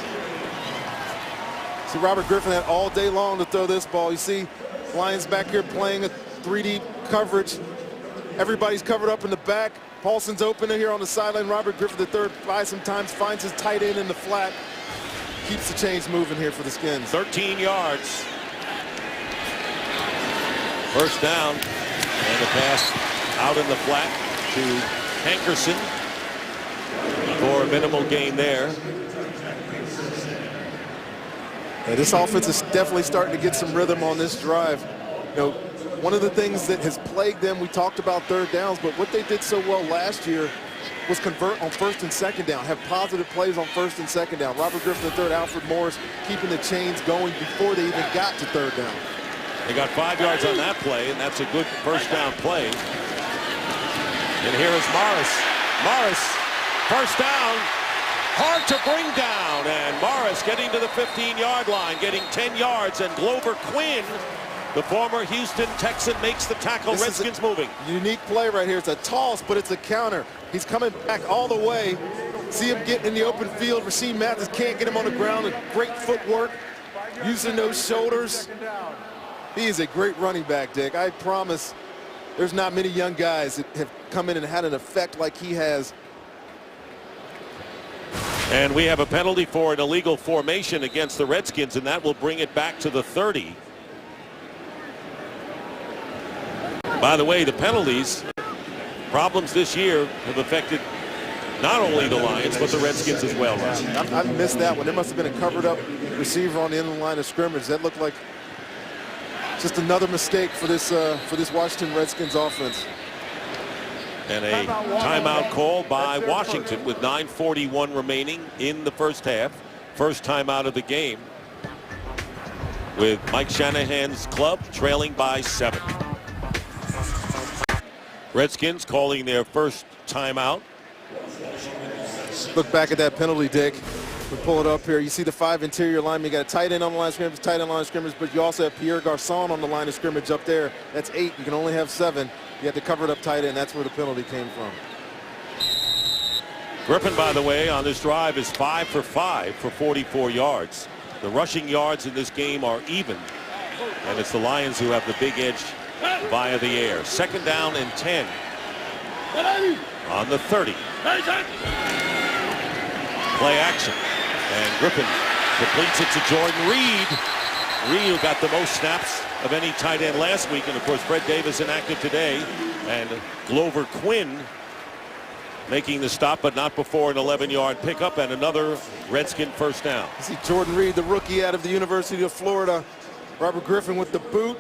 See, Robert Griffin had all day long to throw this ball. You see Lions back here playing a 3D coverage. Everybody's covered up in the back. Paulson's open here on the sideline. Robert Griffin III buys some time, finds his tight end in the flat. Keeps the chains moving here for the Skins. 13 yards. First down. And the pass out in the flat to Hankerson for a minimal gain there. Yeah, this offense is definitely starting to get some rhythm on this drive. You know, one of the things that has plagued them, we talked about third downs, but what they did so well last year was convert on first and second down, have positive plays on first and second down. Robert Griffin III, Alfred Morris keeping the chains going before they even got to third down. They got 5 yards on that play, and that's a good first down play. And here is Morris. Morris, first down, hard to bring down, and Morris getting to the 15-yard line, getting 10 yards, and Glover Quinn, the former Houston Texan, makes the tackle. This Redskins moving. Unique play right here. It's a toss, but it's a counter. He's coming back all the way. See him getting in the open field. Rasheed Mathis can't get him on the ground. Great footwork, using those shoulders. He is a great running back, Dick. I promise there's not many young guys that have come in and had an effect like he has. And we have a penalty for an illegal formation against the Redskins, and that will bring it back to the 30. By the way, the penalties, problems this year have affected not only the Lions, but the Redskins as well. I missed that one. There must have been a covered up receiver on the end line of scrimmage. That looked like just another mistake for this Washington Redskins offense. And a timeout call by Washington with 9:41 remaining in the first half. First timeout of the game, with Mike Shanahan's club trailing by 7. Redskins calling their first timeout. Look back at that penalty, Dick. We pull it up here. You see the 5 interior linemen. You got a tight end on the line of scrimmage, tight end line of scrimmage, but you also have Pierre Garcon on the line of scrimmage up there. That's 8. You can only have 7. You have to cover it up tight end. That's where the penalty came from. Griffin, by the way, on this drive is 5 for 5 for 44 yards. The rushing yards in this game are even, and it's the Lions who have the big edge via the air. Second down and 10 on the 30. Play action, and Griffin completes it to Jordan Reed. Reed, who got the most snaps of any tight end last week, and of course Fred Davis inactive today, and Glover Quinn making the stop, but not before an 11-yard pickup and another Redskin first down. You see Jordan Reed, the rookie out of the University of Florida. Robert Griffin with the boot.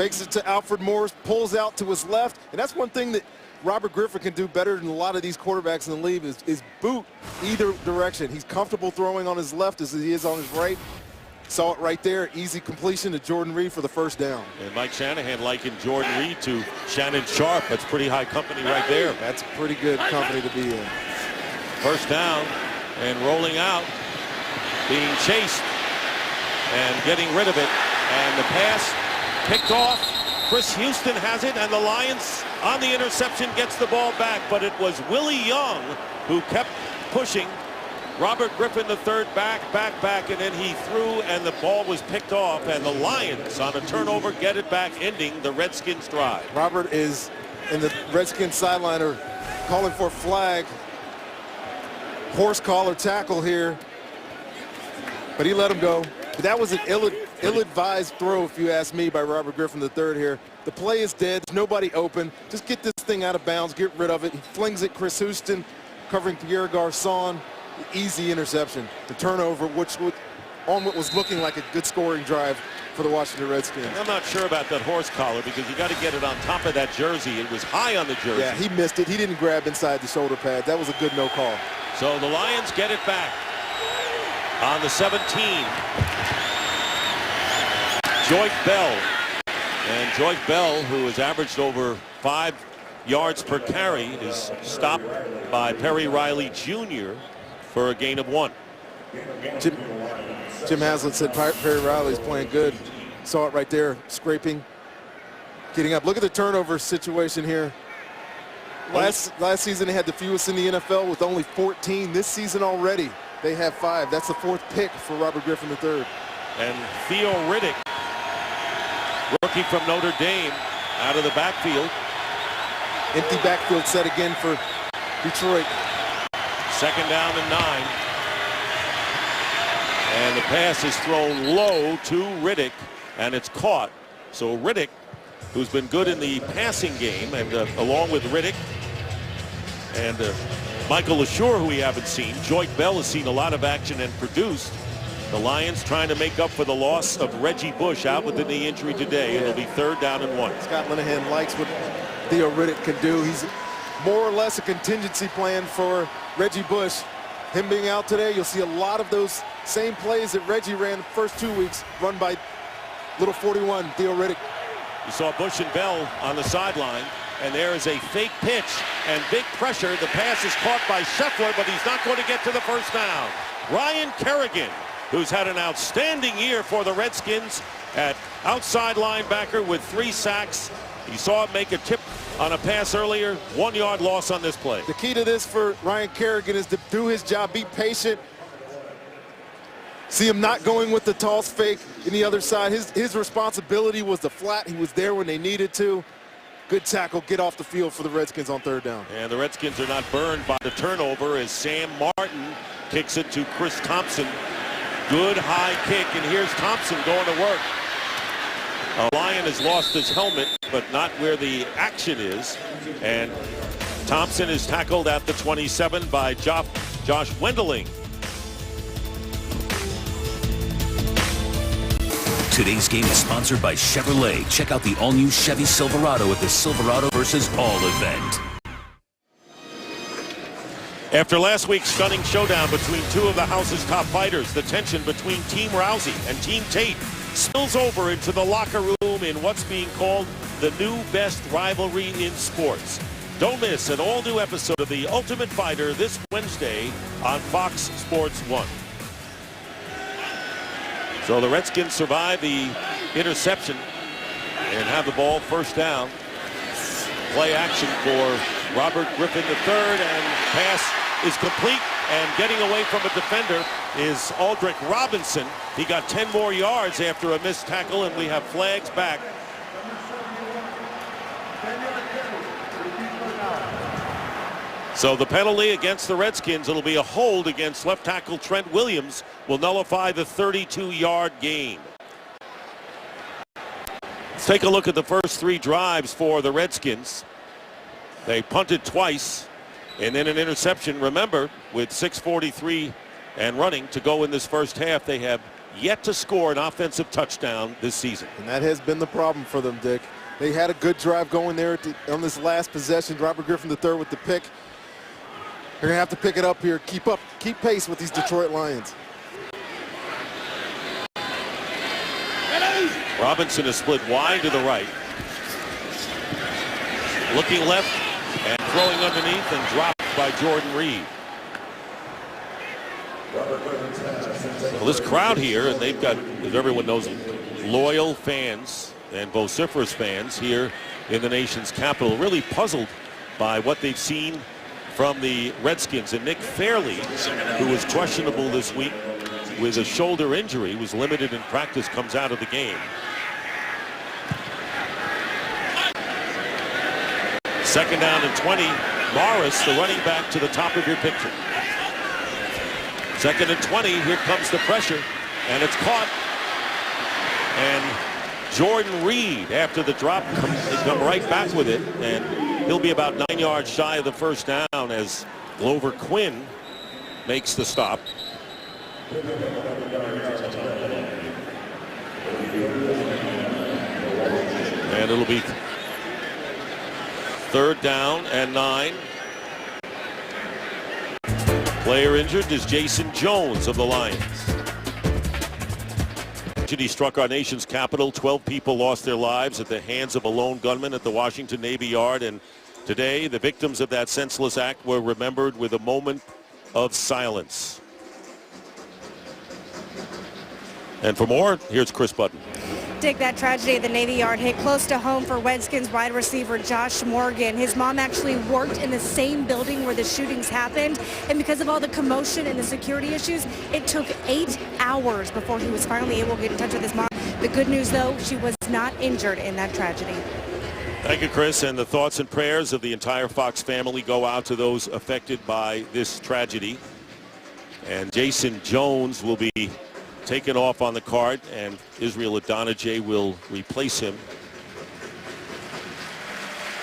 fakes it to Alfred Morris, pulls out to his left, and that's one thing that Robert Griffin can do better than a lot of these quarterbacks in the league is boot either direction. He's comfortable throwing on his left as he is on his right. Saw it right there, easy completion to Jordan Reed for the first down. And Mike Shanahan likened Jordan Reed to Shannon Sharp. That's pretty high company right there. That's pretty good company to be in. First down and rolling out, being chased and getting rid of it. And the pass picked off. Chris Houston has it, and the Lions on the interception gets the ball back. But it was Willie Young who kept pushing. Robert Griffin III back, and then he threw, and the ball was picked off, and the Lions on a turnover get it back, ending the Redskins drive. Robert is in the Redskins sideline are calling for a flag. Horse collar tackle here, but he let him go. But that was an ill-advised throw, if you ask me, by Robert Griffin III here. The play is dead. There's nobody open. Just get this thing out of bounds. Get rid of it. He flings it. Chris Houston covering Pierre Garçon. Easy interception. The turnover, which on what was looking like a good scoring drive for the Washington Redskins. I'm not sure about that horse collar because you got to get it on top of that jersey. It was high on the jersey. Yeah, he missed it. He didn't grab inside the shoulder pad. That was a good no call. So the Lions get it back on the 17. Joyce Bell. And Joyce Bell, who has averaged over 5 yards per carry, is stopped by Perry Riley Jr. for a gain of 1. Jim Haslett said Perry Riley's playing good. Saw it right there, scraping, getting up. Look at the turnover situation here. Last season they had the fewest in the NFL with only 14. This season already they have 5. That's the 4th pick for Robert Griffin III. And Theo Riddick, rookie from Notre Dame, out of the backfield. Empty backfield set again for Detroit. Second down and 9. And the pass is thrown low to Riddick, and it's caught. So Riddick, who's been good in the passing game, and along with Riddick and Michael LaSure, who we haven't seen, Joyce Bell has seen a lot of action and produced. The Lions trying to make up for the loss of Reggie Bush out with the knee injury today. It'll be 3rd down and 1. Scott Linehan likes what Theo Riddick can do. He's more or less a contingency plan for Reggie Bush. Him being out today, you'll see a lot of those same plays that Reggie ran the first 2 weeks run by little 41, Theo Riddick. You saw Bush and Bell on the sideline, and there is a fake pitch and big pressure. The pass is caught by Scheffler, but he's not going to get to the first down. Ryan Kerrigan, who's had an outstanding year for the Redskins at outside linebacker with 3 sacks. You saw him make a tip on a pass earlier. 1-yard loss on this play. The key to this for Ryan Kerrigan is to do his job, be patient. See him not going with the toss fake in the other side. His responsibility was the flat. He was there when they needed to. Good tackle, get off the field for the Redskins on 3rd down. And the Redskins are not burned by the turnover as Sam Martin kicks it to Chris Thompson. Good high kick, and here's Thompson going to work. A Lion has lost his helmet, but not where the action is. And Thompson is tackled at the 27 by Josh Wendeling. Today's game is sponsored by Chevrolet. Check out the all-new Chevy Silverado at the Silverado versus All event. After last week's stunning showdown between 2 of the house's top fighters, the tension between Team Rousey and Team Tate spills over into the locker room in what's being called the new best rivalry in sports. Don't miss an all-new episode of The Ultimate Fighter this Wednesday on Fox Sports 1. So the Redskins survive the interception and have the ball 1st down. Play action for Robert Griffin III, and pass is complete, and getting away from a defender is Aldrick Robinson. He got 10 more yards after a missed tackle, and we have flags back. So the penalty against the Redskins, it'll be a hold against left tackle Trent Williams, will nullify the 32-yard gain. Let's take a look at the first 3 drives for the Redskins. They punted twice and then an interception. Remember, with 6:43 and running to go in this first half, they have yet to score an offensive touchdown this season. And that has been the problem for them, Dick. They had a good drive going there on this last possession. Robert Griffin III with the pick. They're going to have to pick it up here, keep pace with these Detroit Lions. Robinson is split wide to the right. Looking left and throwing underneath and dropped by Jordan Reed. Well, this crowd here, and they've got, as everyone knows, loyal fans and vociferous fans here in the nation's capital, really puzzled by what they've seen from the Redskins. And Nick Fairley, who was questionable this week with a shoulder injury, was limited in practice, comes out of the game. Second down and 20. Morris, the running back, to the top of your picture. Second and 20. Here comes the pressure, and it's caught. And Jordan Reed, after the drop, come right back with it, and he'll be about 9 yards shy of the first down as Glover Quinn makes the stop. And it'll be third down and 9. Player injured is Jason Jones of the Lions. Tragedy struck our nation's capital. 12 people lost their lives at the hands of a lone gunman at the Washington Navy Yard. And today, the victims of that senseless act were remembered with a moment of silence. And for more, here's Chris Button. Dick, that tragedy at the Navy Yard hit close to home for Redskins wide receiver Josh Morgan. His mom actually worked in the same building where the shootings happened, and because of all the commotion and the security issues, it took 8 hours before he was finally able to get in touch with his mom. The good news, though, she was not injured in that tragedy. Thank you, Chris. And the thoughts and prayers of the entire Fox family go out to those affected by this tragedy. And Jason Jones will be taken off on the cart, and Israel Adonijah will replace him.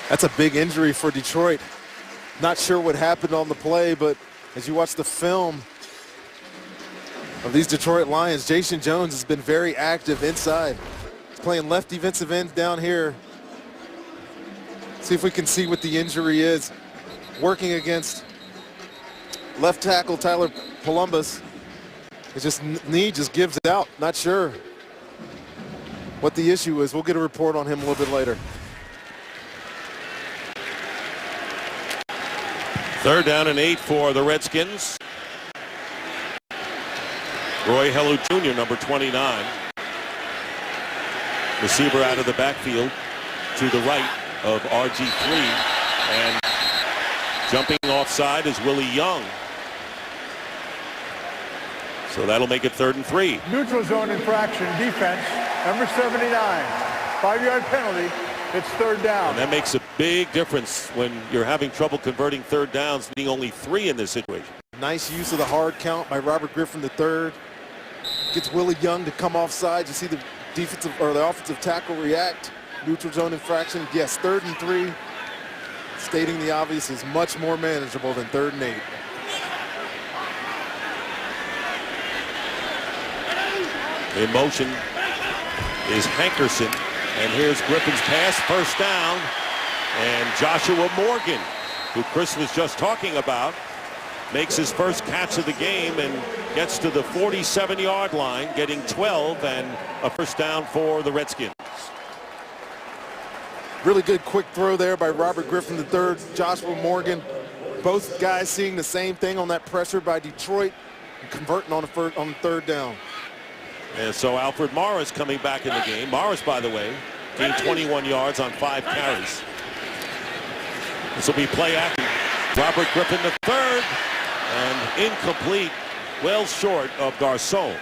That's a big injury for Detroit. Not sure what happened on the play, but as you watch the film of these Detroit Lions, Jason Jones has been very active inside. He's playing left defensive end down here. See if we can see what the injury is. Working against left tackle Tyler Columbus. It's just knee just gives it out. Not sure what the issue is. We'll get a report on him a little bit later. Third down and 8 for the Redskins. Roy Hello Jr., number 29. Receiver out of the backfield to the right of RG3. And jumping offside is Willie Young. So that'll make it 3rd and 3. Neutral zone infraction, defense, number 79. 5-yard penalty. It's third down. And that makes a big difference when you're having trouble converting third downs, needing only 3 in this situation. Nice use of the hard count by Robert Griffin III. Gets Willie Young to come offside. You see the defensive or the offensive tackle react. Neutral zone infraction. Yes, 3rd and 3. Stating the obvious is much more manageable than 3rd and 8. In motion is Hankerson, and here's Griffin's pass, first down, and Joshua Morgan, who Chris was just talking about, makes his first catch of the game and gets to the 47-yard line, getting 12 and a first down for the Redskins. Really good quick throw there by Robert Griffin III, Joshua Morgan. Both guys seeing the same thing on that pressure by Detroit and converting on the 3rd down. And so Alfred Morris coming back in the game. Morris, by the way, gained 21 yards on 5 carries. This will be play action. Robert Griffin III, and incomplete, well short of Garcon.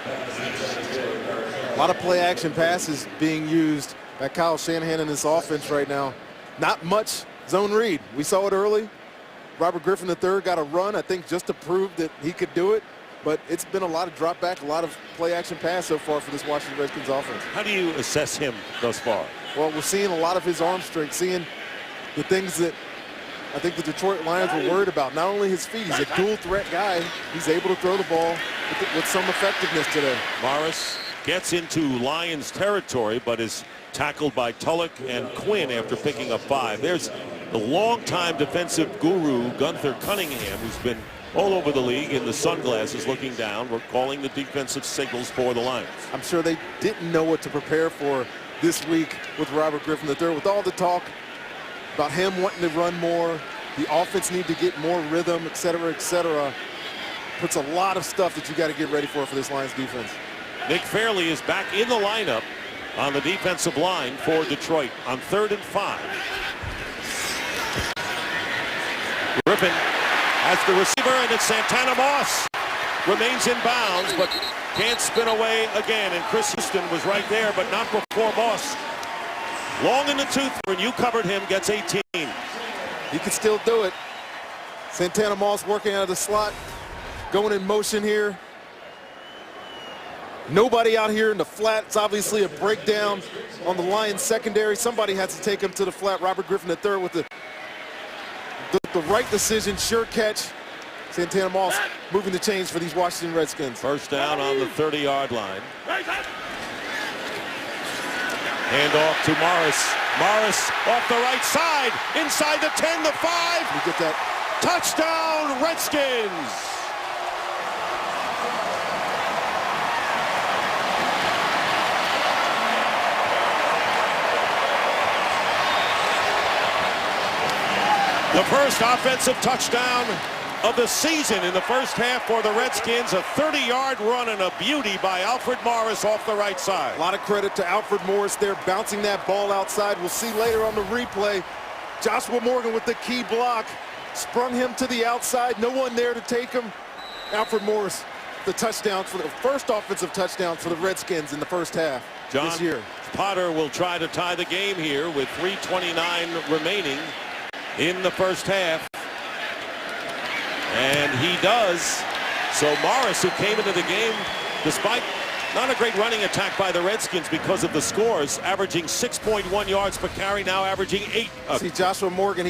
A lot of play action passes being used by Kyle Shanahan in this offense right now. Not much zone read. We saw it early. Robert Griffin III got a run, I think, just to prove that he could do it. But it's been a lot of drop back, a lot of play action pass so far for this Washington Redskins offense. How do you assess him thus far? Well, we're seeing a lot of his arm strength, seeing the things that I think the Detroit Lions were worried about. Not only his feet, he's a dual threat guy. He's able to throw the ball with some effectiveness today. Morris gets into Lions territory, but is tackled by Tulloch and Quinn after picking up 5. There's the longtime defensive guru, Gunther Cunningham, who's been all over the league in the sunglasses looking down. We're calling the defensive signals for the Lions. I'm sure they didn't know what to prepare for this week with Robert Griffin III. With all the talk about him wanting to run more, the offense need to get more rhythm, et cetera, puts a lot of stuff that you got to get ready for this Lions defense. Nick Fairley is back in the lineup on the defensive line for Detroit on 3rd and 5. Griffin has the receiver, and it's Santana Moss. Remains in bounds, but can't spin away again. And Chris Houston was right there, but not before Moss. Long in the tooth, when you covered him, gets 18. He can still do it. Santana Moss working out of the slot, going in motion here. Nobody out here in the flat. It's obviously a breakdown on the Lions secondary. Somebody has to take him to the flat. Robert Griffin III with the right decision, sure catch. Santana Moss moving the chains for these Washington Redskins. First down on the 30-yard line. Hand off to Morris. Morris off the right side, inside the 10, the 5. You get that. Touchdown, Redskins. The first offensive touchdown of the season in the first half for the Redskins. A 30-yard run and a beauty by Alfred Morris off the right side. A lot of credit to Alfred Morris there, bouncing that ball outside. We'll see later on the replay. Joshua Morgan with the key block. Sprung him to the outside. No one there to take him. Alfred Morris, the touchdown for the first offensive touchdown for the Redskins in the first half this year. Potter will try to tie the game here with 3:29 remaining in the first half. And he does. So Morris, who came into the game despite not a great running attack by the Redskins because of the scores, averaging 6.1 yards per carry, now averaging 8. See Joshua Morgan,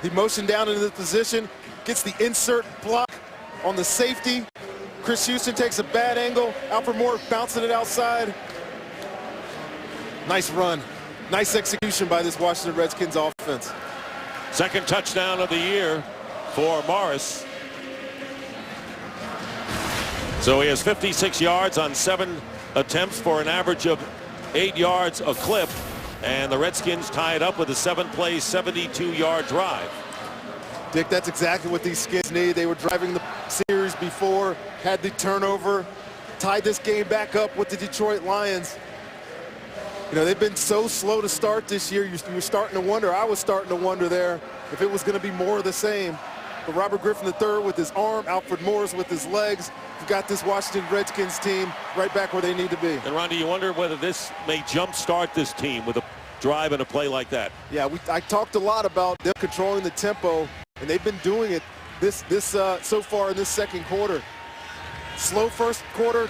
he motioned down into the position, gets the insert block on the safety. Chris Houston takes a bad angle. Alfred Morris bouncing it outside. Nice run. Nice execution by this Washington Redskins offense. Second touchdown of the year for Morris. So he has 56 yards on 7 attempts for an average of 8 yards a clip. And the Redskins tie it up with a 7-play, 72-yard drive. Dick, that's exactly what these Skins need. They were driving the series before, had the turnover, tied this game back up with the Detroit Lions. You know, they've been so slow to start this year. You were starting to wonder, I was starting to wonder there, if it was going to be more of the same. But Robert Griffin III with his arm, Alfred Morris with his legs, you've got this Washington Redskins team right back where they need to be. And Ronnie, you wonder whether this may jumpstart this team with a drive and a play like that. Yeah, I talked a lot about them controlling the tempo, and they've been doing it so far in this second quarter. Slow first quarter,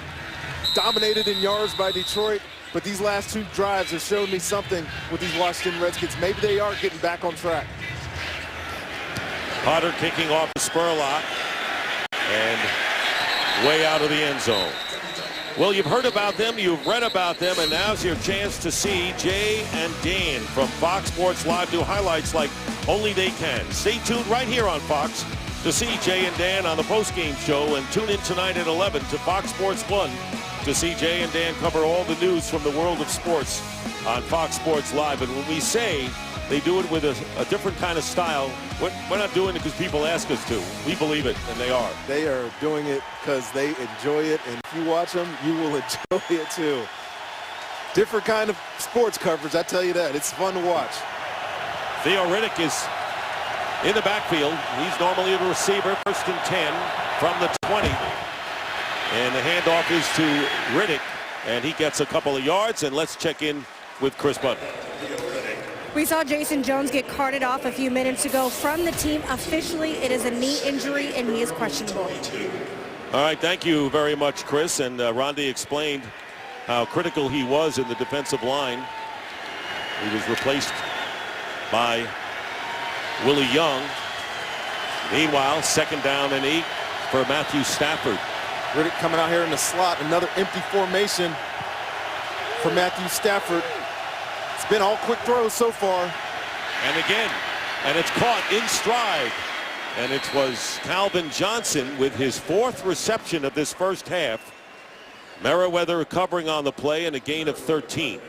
dominated in yards by Detroit. But these last 2 drives have shown me something with these Washington Redskins. Maybe they are getting back on track. Potter kicking off the Spurlock and way out of the end zone. Well, you've heard about them, you've read about them, and now's your chance to see Jay and Dan from Fox Sports Live do highlights like only they can. Stay tuned right here on Fox to see Jay and Dan on the postgame show, and tune in tonight at 11 to Fox Sports 1 to see Jay and Dan cover all the news from the world of sports on Fox Sports Live. And when we say they do it with a different kind of style, we're not doing it because people ask us to. We believe it, and they are. They are doing it because they enjoy it, and if you watch them, you will enjoy it too. Different kind of sports coverage, I tell you that. It's fun to watch. Theo Riddick is in the backfield. He's normally a receiver, 1st and 10 from the 20. And the handoff is to Riddick, and he gets a couple of yards. And let's check in with Chris Butler. We saw Jason Jones get carted off a few minutes ago from the team. Officially, it is a knee injury, and he is questionable. All right, thank you very much, Chris. And Rondi explained how critical he was in the defensive line. He was replaced by Willie Young. Meanwhile, 2nd down and 8 for Matthew Stafford. Riddick coming out here in the slot. Another empty formation for Matthew Stafford. It's been all quick throws so far. And again, and it's caught in stride. And it was Calvin Johnson with his 4th reception of this first half. Merriweather recovering on the play and a gain of 13.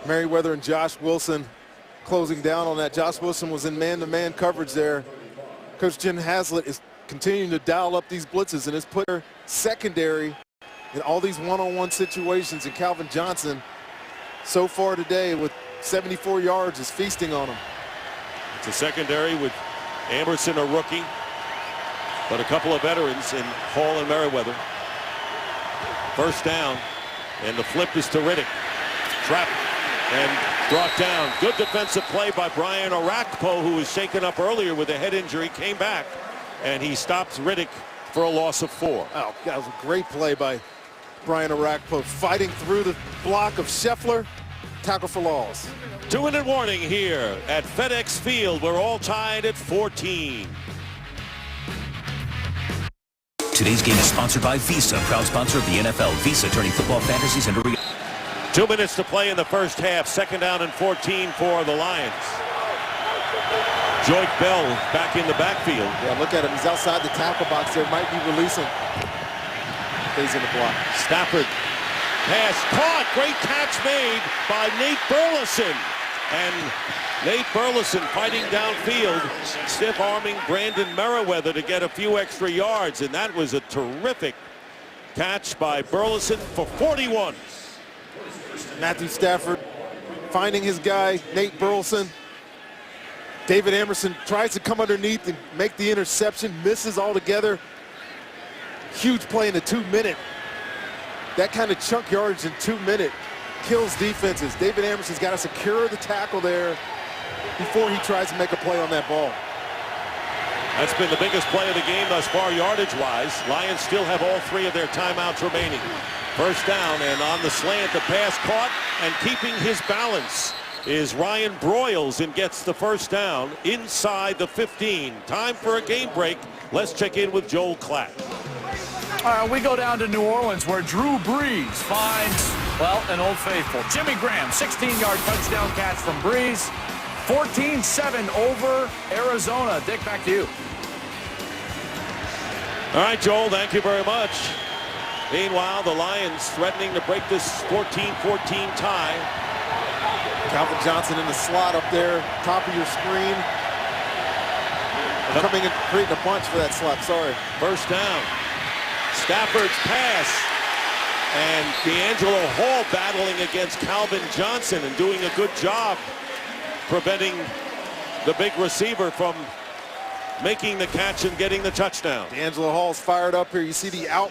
Merriweather and Josh Wilson closing down on that. Josh Wilson was in man-to-man coverage there. Coach Jen Haslett is continuing to dial up these blitzes and has put their secondary in all these one-on-one situations. And Calvin Johnson, so far today with 74 yards, is feasting on them. It's a secondary with Amberson, a rookie, but a couple of veterans in Hall and Merriweather. First down, and the flip is to Riddick. Trapped and brought down. Good defensive play by Brian Arakpo, who was shaken up earlier with a head injury, came back, and he stops Riddick for a loss of 4. Oh, that was a great play by Brian Arakpo, fighting through the block of Scheffler. Tackle for loss. 2-minute warning here at FedEx Field. We're all tied at 14. Today's game is sponsored by Visa, proud sponsor of the NFL. Visa, turning football fantasies into reality. 2 minutes to play in the first half. 2nd down and 14 for the Lions. Joyke Bell back in the backfield. Yeah, look at him. He's outside the tackle box there. Might be releasing. Stays in the block. Stafford. Pass caught. Great catch made by Nate Burleson. And Nate Burleson fighting downfield, stiff arming Brandon Merriweather to get a few extra yards. And that was a terrific catch by Burleson for 41. Matthew Stafford finding his guy, Nate Burleson. David Emerson tries to come underneath and make the interception, misses altogether. Huge play in the 2-minute. That kind of chunk yardage in 2-minute kills defenses. David Emerson's got to secure the tackle there before he tries to make a play on that ball. That's been the biggest play of the game thus far, yardage-wise. Lions still have all 3 of their timeouts remaining. First down, and on the slant, the pass caught, and keeping his balance is Ryan Broyles, and gets the first down inside the 15. Time for a game break. Let's check in with Joel Klatt. All right, we go down to New Orleans, where Drew Brees finds, well, an old faithful. Jimmy Graham, 16-yard touchdown catch from Brees. 14-7 over Arizona. Dick, back to you. All right, Joel, thank you very much. Meanwhile, the Lions threatening to break this 14-14 tie. Calvin Johnson in the slot up there, top of your screen. They're coming and creating a bunch for that slot, sorry. First down. Stafford's pass. And D'Angelo Hall battling against Calvin Johnson and doing a good job preventing the big receiver from making the catch and getting the touchdown. D'Angelo Hall's fired up here. You see the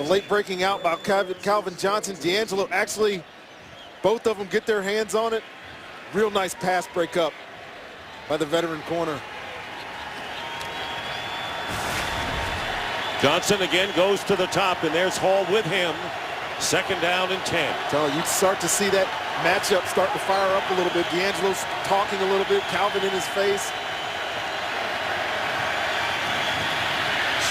late breaking out by Calvin Johnson. D'Angelo actually, both of them get their hands on it. Real nice pass break up by the veteran corner. Johnson again goes to the top, and there's Hall with him. 2nd down and 10. So you start to see that matchup start to fire up a little bit. D'Angelo's talking a little bit, Calvin in his face.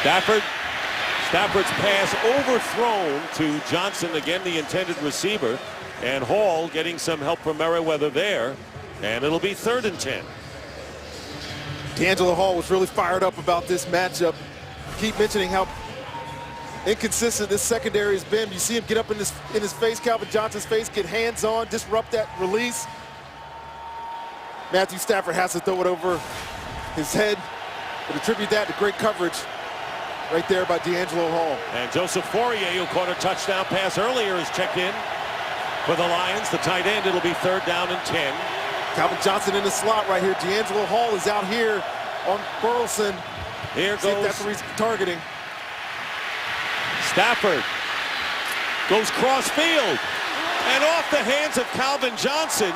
Stafford's pass overthrown to Johnson, again the intended receiver, and Hall getting some help from Merriweather there, and it'll be 3rd and 10. D'Angelo Hall was really fired up about this matchup. Keep mentioning how inconsistent this secondary has been. You see him get up in his face, Calvin Johnson's face, get hands on, disrupt that release. Matthew Stafford has to throw it over his head, but attribute that to great coverage right there by D'Angelo Hall. And Joseph Fourier, who caught a touchdown pass earlier, is checked in for the Lions. The tight end, it'll be 3rd down and 10. Calvin Johnson in the slot right here. D'Angelo Hall is out here on Burleson. Here goes. That's the reason targeting. Stafford goes cross field and off the hands of Calvin Johnson.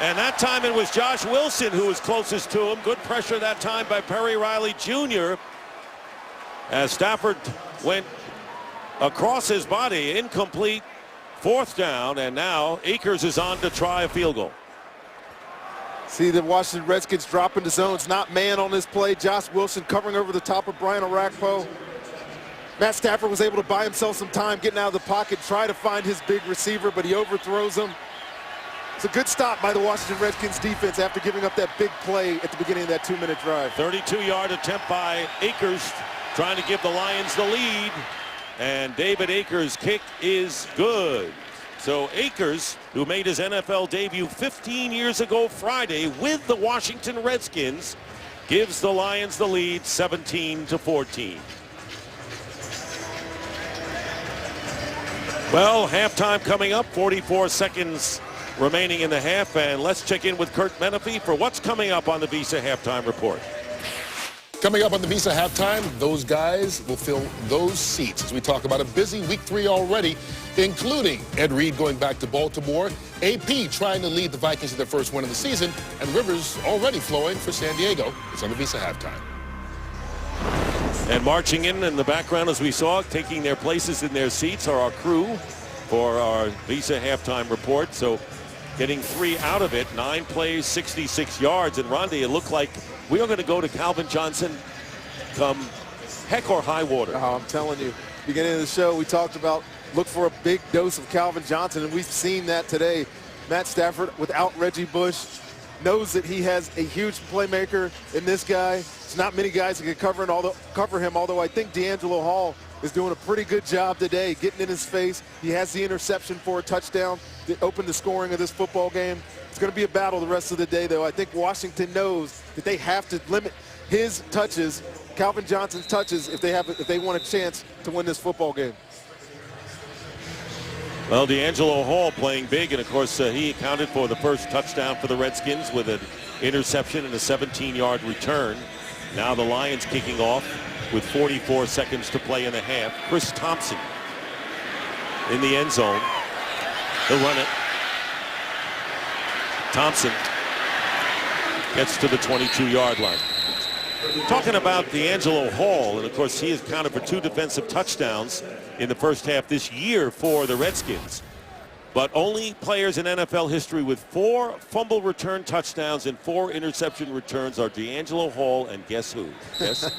And that time it was Josh Wilson who was closest to him. Good pressure that time by Perry Riley Jr. as Stafford went across his body, incomplete. 4th down, and now Akers is on to try a field goal. See the Washington Redskins drop into zones, not man on this play. Josh Wilson covering over the top of Brian Arakpo. Matt Stafford was able to buy himself some time getting out of the pocket, try to find his big receiver, but he overthrows him. It's a good stop by the Washington Redskins defense after giving up that big play at the beginning of that 2-minute drive. 32-yard attempt by Akers, trying to give the Lions the lead. And David Akers' kick is good. So Akers, who made his NFL debut 15 years ago Friday with the Washington Redskins, gives the Lions the lead 17-14. Well, halftime coming up, 44 seconds remaining in the half, and let's check in with Kurt Menefee for what's coming up on the Visa Halftime Report. Coming up on the Visa Halftime, those guys will fill those seats as we talk about a busy week 3 already, including Ed Reed going back to Baltimore, AP trying to lead the Vikings to their first win of the season, and Rivers already flowing for San Diego. It's on the Visa Halftime. And marching in the background, as we saw, taking their places in their seats are our crew for our Visa Halftime Report. So getting 3 out of it, 9 plays, 66 yards. And Ronde, it looked like we are going to go to Calvin Johnson come heck or high water. Oh, I'm telling you, beginning of the show, we talked about look for a big dose of Calvin Johnson, and we've seen that today. Matt Stafford, without Reggie Bush, knows that he has a huge playmaker in this guy. There's not many guys that can cover him, although I think D'Angelo Hall is doing a pretty good job today, getting in his face. He has the interception for a touchdown that opened the scoring of this football game. It's going to be a battle the rest of the day, though. I think Washington knows that they have to limit his touches, Calvin Johnson's touches, if they want a chance to win this football game. Well, D'Angelo Hall playing big, and of course he accounted for the first touchdown for the Redskins with an interception and a 17-yard return. Now the Lions kicking off with 44 seconds to play in the half. Chris Thompson in the end zone. He'll run it. Thompson gets to the 22-yard line. Talking about D'Angelo Hall, and of course he has accounted for 2 defensive touchdowns in the first half this year for the Redskins. But only players in NFL history with 4 fumble return touchdowns and 4 interception returns are D'Angelo Hall and guess who? Yes?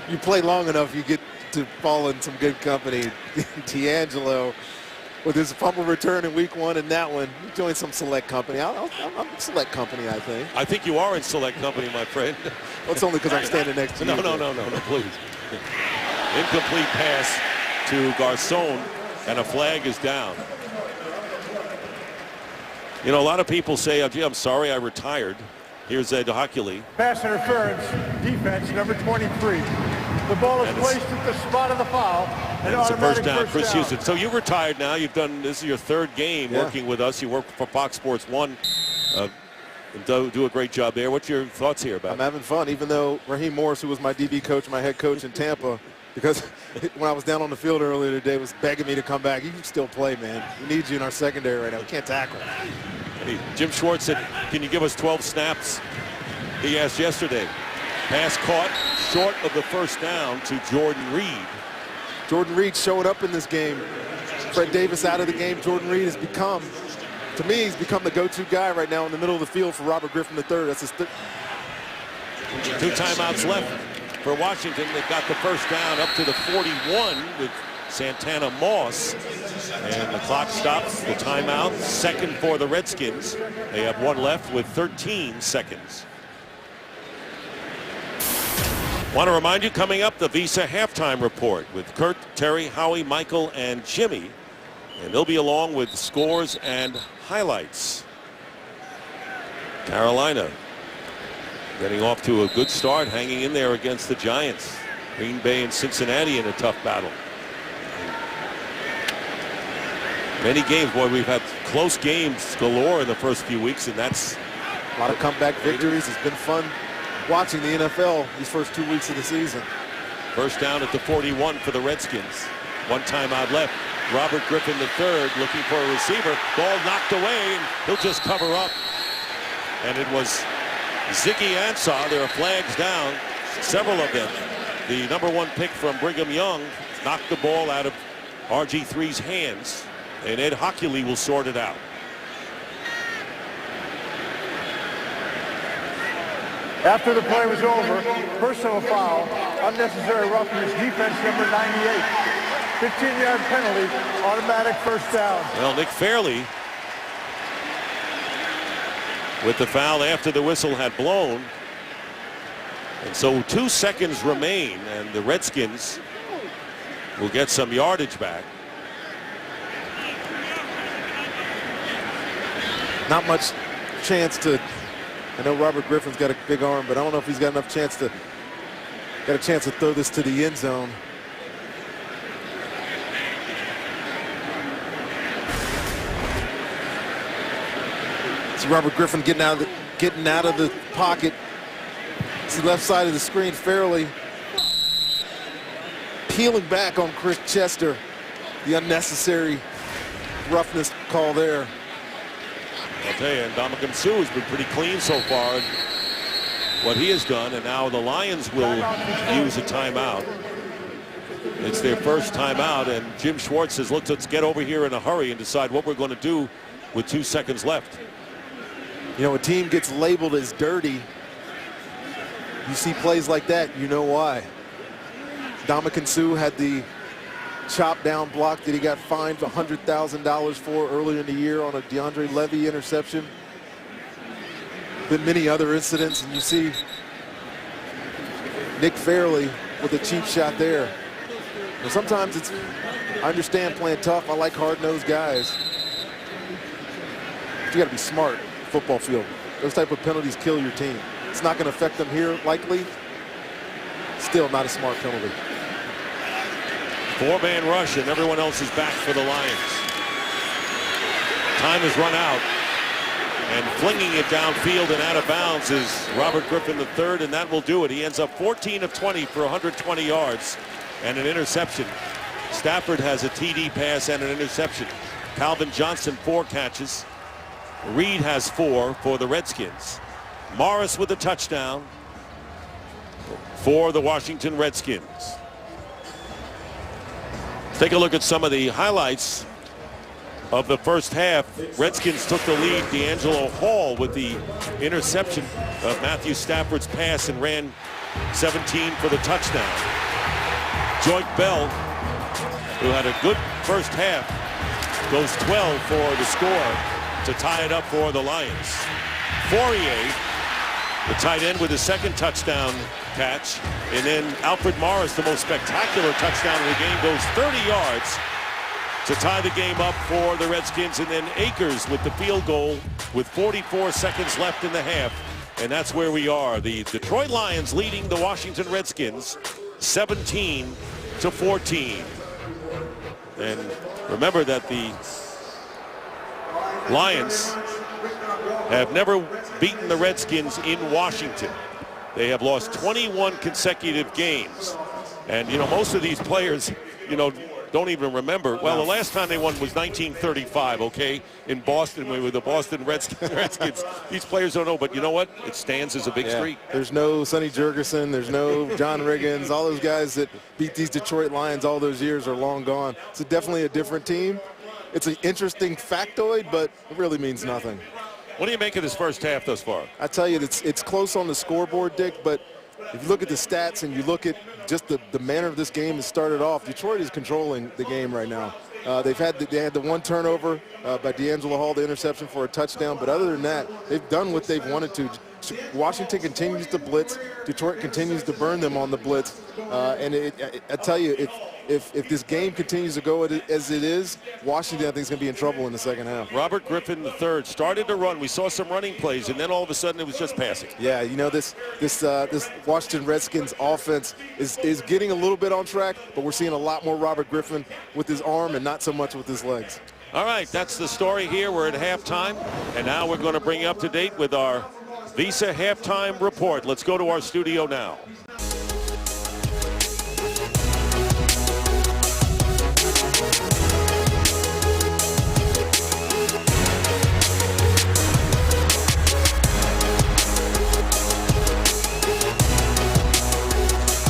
You play long enough, you get to fall in some good company. D'Angelo with his fumble return in week 1 and that one, you join some select company. I'm select company, I think. I think you are in select company, my friend. Well, it's only because I'm standing next to you. No, please. Incomplete pass to Garcon, and a flag is down. You know, a lot of people say, oh, gee, I'm sorry I retired. Here's Ed Hockley. Pass interference, defense, number 23. The ball is placed at the spot of the foul. And it's a first down, Chris Houston. So you retired now. You've done, this is your 3rd game working with us. You work for Fox Sports 1. Do a great job there. What's your thoughts here about it? I'm having fun, even though Raheem Morris, who was my DB coach, my head coach in Tampa, because when I was down on the field earlier today, was begging me to come back. You can still play, man. We need you in our secondary right now. We can't tackle. Hey, Jim Schwartz said, can you give us 12 snaps? He asked yesterday. Pass caught short of the first down to Jordan Reed. Jordan Reed showing up in this game. Fred Davis out of the game. Jordan Reed has become, to me, he's become the go-to guy right now in the middle of the field for Robert Griffin III. That's his 2 timeouts left for Washington. They've got the first down up to the 41 with Santana Moss. And the clock stops. The timeout. 2nd for the Redskins. They have 1 left with 13 seconds. Want to remind you, coming up, the Visa Halftime Report with Kurt, Terry, Howie, Michael, and Jimmy. And they'll be along with scores and highlights. Carolina getting off to a good start, hanging in there against the Giants. Green Bay and Cincinnati in a tough battle. Many games, boy, we've had close games galore in the first few weeks, and that's a lot of comeback victories. It's been fun watching the NFL these first 2 weeks of the season. First down at the 41 for the Redskins. 1 timeout left. Robert Griffin III looking for a receiver. Ball knocked away, and he'll just cover up. And it was Ziggy Ansah. There are flags down, several of them. The number 1 pick from Brigham Young knocked the ball out of RG3's hands, and Ed Hockley will sort it out. After the play was over, personal foul, unnecessary roughness, defense number 98. 15-yard penalty, automatic first down. Well, Nick Fairley with the foul after the whistle had blown. And so 2 seconds remain, and the Redskins will get some yardage back. Not much chance to, I know Robert Griffin's got a big arm, but I don't know if he's got enough chance to, throw this to the end zone. See Robert Griffin getting out of the pocket. See left side of the screen, Fairley peeling back on Chris Chester. The unnecessary roughness call there. I'll tell you, and Ndamukong Suh has been pretty clean so far in what he has done, and now the Lions will use a timeout. It's their first timeout, and Jim Schwartz says, look, let's get over here in a hurry and decide what we're going to do with 2 seconds left. You know, a team gets labeled as dirty. You see plays like that, you know why. Ndamukong Suh had the chop down block that he got fined $100,000 for earlier in the year on a DeAndre Levy interception. Been many other incidents, and you see Nick Fairley with a cheap shot there. Now, sometimes it's, I understand playing tough. I like hard-nosed guys. But you got to be smart. Football field. Those type of penalties kill your team. It's not going to affect them here, likely. Still not a smart penalty. 4-man rush, and everyone else is back for the Lions. Time has run out, and flinging it downfield and out of bounds is Robert Griffin III, and that will do it. He ends up 14 of 20 for 120 yards and an interception. Stafford has a TD pass and an interception. Calvin Johnson 4 catches. Reed has 4 for the Redskins. Morris with a touchdown for the Washington Redskins. Let's take a look at some of the highlights of the first half. Redskins took the lead. D'Angelo Hall with the interception of Matthew Stafford's pass and ran 17 for the touchdown. Joyke Bell, who had a good first half, goes 12 for the score to tie it up for the Lions. Fourier, the tight end, with his second touchdown catch. And then Alfred Morris, the most spectacular touchdown of the game, goes 30 yards to tie the game up for the Redskins. And then Akers with the field goal with 44 seconds left in the half. And that's where we are. The Detroit Lions leading the Washington Redskins 17-14. And remember that the Lions have never beaten the Redskins in Washington. They have lost 21 consecutive games. And, you know, most of these players, you know, don't even remember. Well, the last time they won was 1935, okay, in Boston with the Boston Redskins. These players don't know, but you know what? It stands as a big streak. There's no Sonny Jurgensen. There's no John Riggins. All those guys that beat these Detroit Lions all those years are long gone. It's definitely a different team. It's an interesting factoid, but it really means nothing. What do you make of this first half thus far? I tell you, it's close on the scoreboard, Dick, but if you look at the stats and you look at just the manner of this game has started off, Detroit is controlling the game right now. They had the one turnover by D'Angelo Hall, the interception for a touchdown, but other than that, they've done what they've wanted to. Washington continues to blitz. Detroit continues to burn them on the blitz. And I tell you, if this game continues to go as it is, Washington, I think, is going to be in trouble in the second half. Robert Griffin III started to run. We saw some running plays, and then all of a sudden it was just passing. Yeah, you know, this Washington Redskins offense is getting a little bit on track, but we're seeing a lot more Robert Griffin with his arm and not so much with his legs. All right, that's the story here. We're at halftime, and now we're going to bring you up to date with our Visa halftime report. Let's go to our studio now.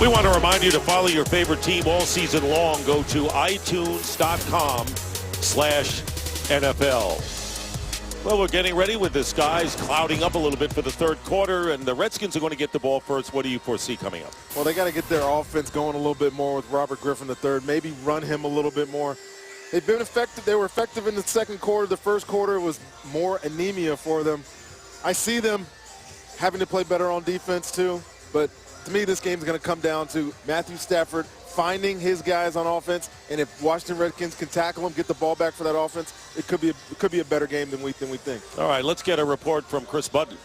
We want to remind you to follow your favorite team all season long. Go to iTunes.com/NFL. Well, we're getting ready with the skies clouding up a little bit for the third quarter, and the Redskins are going to get the ball first. What do you foresee coming up? Well, they got to get their offense going a little bit more with Robert Griffin III. Maybe run him a little bit more. They've been effective. They were effective in the second quarter. The first quarter was more anemia for them. I see them having to play better on defense too, but to me this game's going to come down to Matthew Stafford finding his guys on offense, and if Washington Redskins can tackle him, get the ball back for that offense, it could be a better game than we think. All right, let's get a report from Chris Button.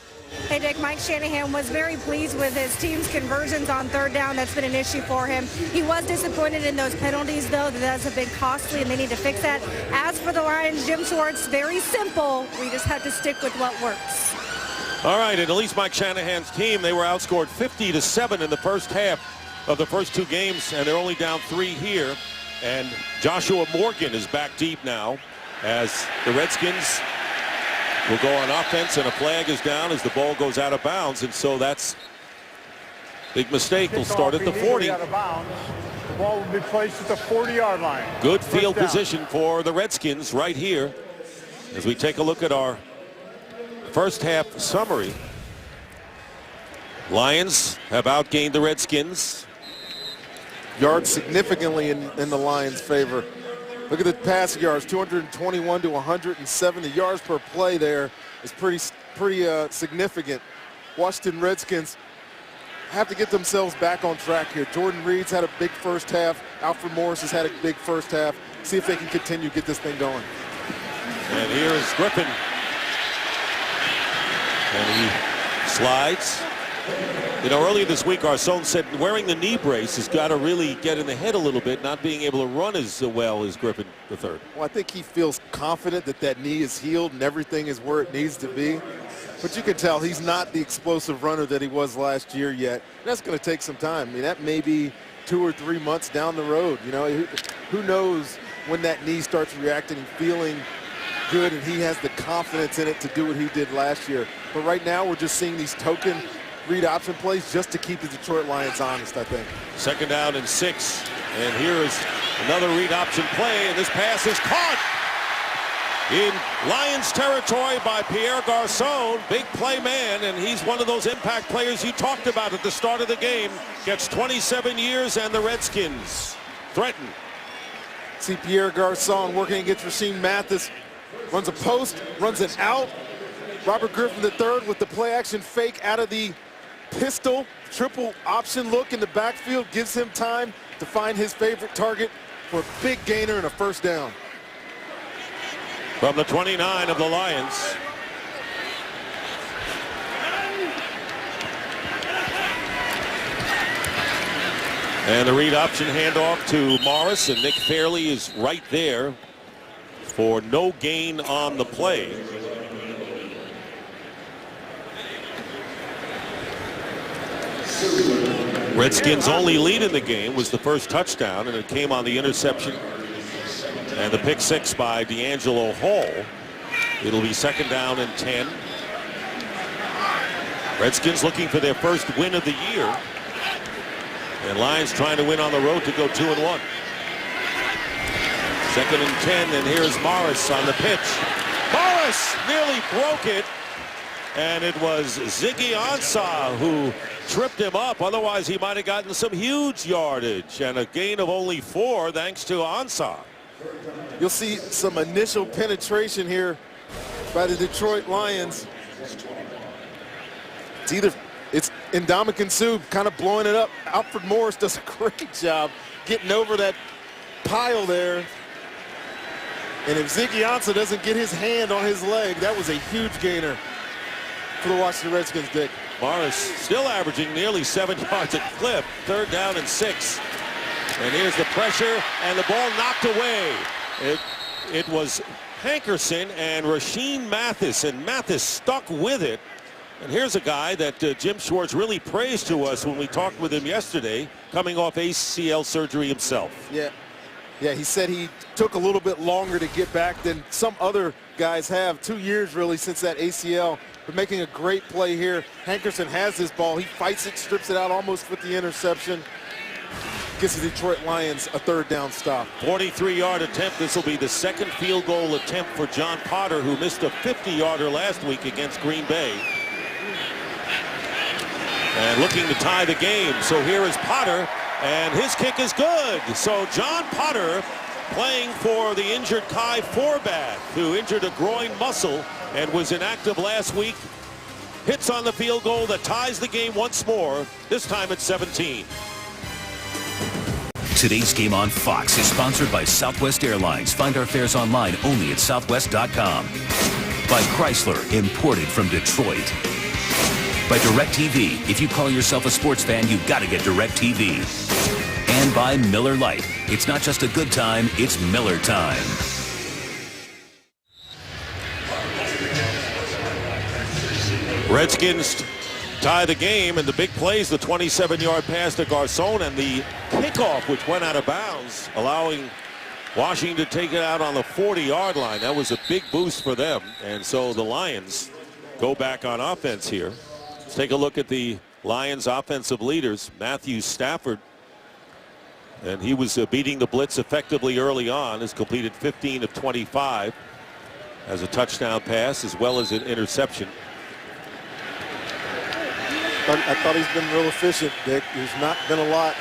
Hey, Dick, Mike Shanahan was very pleased with his team's conversions on third down. That's been an issue for him. He was disappointed in those penalties, though. That's a bit costly, and they need to fix that. As for the Lions, Jim Schwartz, very simple. We just have to stick with what works. All right, and at least Mike Shanahan's team, they were outscored 50-7 in the first half of the first two games, and they're only down 3 here. And Joshua Morgan is back deep now as the Redskins will go on offense, and a flag is down as the ball goes out of bounds, and so that's a big mistake. They'll start at the 40. Out of bounds. The ball will be placed at the 40-yard line. Good field position for the Redskins right here as we take a look at our first half summary. Lions have outgained the Redskins. Yards significantly in the Lions' favor. Look at the passing yards, 221 to 107. The yards per play there is pretty significant. Washington Redskins have to get themselves back on track here. Jordan Reed's had a big first half. Alfred Morris has had a big first half. See if they can continue to get this thing going. And here is Griffin. And he slides. You know, earlier this week, Arcone said wearing the knee brace has got to really get in the head a little bit, not being able to run as well as Griffin III. Well, I think he feels confident that that knee is healed and everything is where it needs to be. But you can tell he's not the explosive runner that he was last year yet. That's going to take some time. I mean, that may be 2 or 3 months down the road. You know, who knows when that knee starts reacting and feeling good and he has the confidence in it to do what he did last year. But right now, we're just seeing these token read option plays just to keep the Detroit Lions honest, I think. 2nd down and 6. And here is another read option play, and this pass is caught in Lions territory by Pierre Garçon. Big play man, and he's one of those impact players you talked about at the start of the game. Gets 27 years, and the Redskins threaten. See Pierre Garçon working against Rasheem Mathis. Runs a post, runs an out. Robert Griffin III with the play action fake out of the pistol. Triple option look in the backfield gives him time to find his favorite target for a big gainer and a first down. From the 29 of the Lions. And the read option handoff to Morris, and Nick Fairley is right there for no gain on the play. Redskins' only lead in the game was the first touchdown, and it came on the interception and the pick 6 by D'Angelo Hall. It'll be 2nd down and 10. Redskins looking for their first win of the year, and Lions trying to win on the road to go 2-1. 2nd and 10, and here's Morris on the pitch. Morris nearly broke it, and it was Ziggy Ansah who tripped him up. Otherwise, he might have gotten some huge yardage, and a gain of only 4 thanks to Ansah. You'll see some initial penetration here by the Detroit Lions. It's Ndamukong Suh kind of blowing it up. Alfred Morris does a great job getting over that pile there. And if Ziggy Ansah doesn't get his hand on his leg, that was a huge gainer for the Washington Redskins, Dick. Morris still averaging nearly 7 yards a clip. 3rd down and 6. And here's the pressure, and the ball knocked away. It was Hankerson and Rasheem Mathis, and Mathis stuck with it. And here's a guy that Jim Schwartz really praised to us when we talked with him yesterday, coming off ACL surgery himself. Yeah, he said he took a little bit longer to get back than some other guys have. 2 years really since that ACL. But making a great play here. Hankerson has this ball. He fights it, strips it out almost with the interception. gets the Detroit Lions a third down stop. 43-yard attempt. This will be the second field goal attempt for John Potter, who missed a 50-yarder last week against Green Bay. And looking to tie the game. So here is Potter, and his kick is good. So John Potter playing for the injured Kai Forbath, who injured a groin muscle and was inactive last week, hits on the field goal that ties the game once more, this time at 17. Today's game on Fox is sponsored by Southwest Airlines. Find our fares online only at southwest.com. By Chrysler, imported from Detroit. By DirecTV. If you call yourself a sports fan, you've got to get DirecTV. And by Miller Lite. It's not just a good time, it's Miller time. Redskins tie the game, and the big plays, the 27-yard pass to Garcon and the kickoff, which went out of bounds, allowing Washington to take it out on the 40-yard line. That was a big boost for them, and so the Lions go back on offense here. Let's take a look at the Lions offensive leaders. Matthew Stafford, and he was beating the blitz effectively early on, has completed 15 of 25 as a touchdown pass as well as an interception. I thought he's been real efficient, Dick. There's not been a lot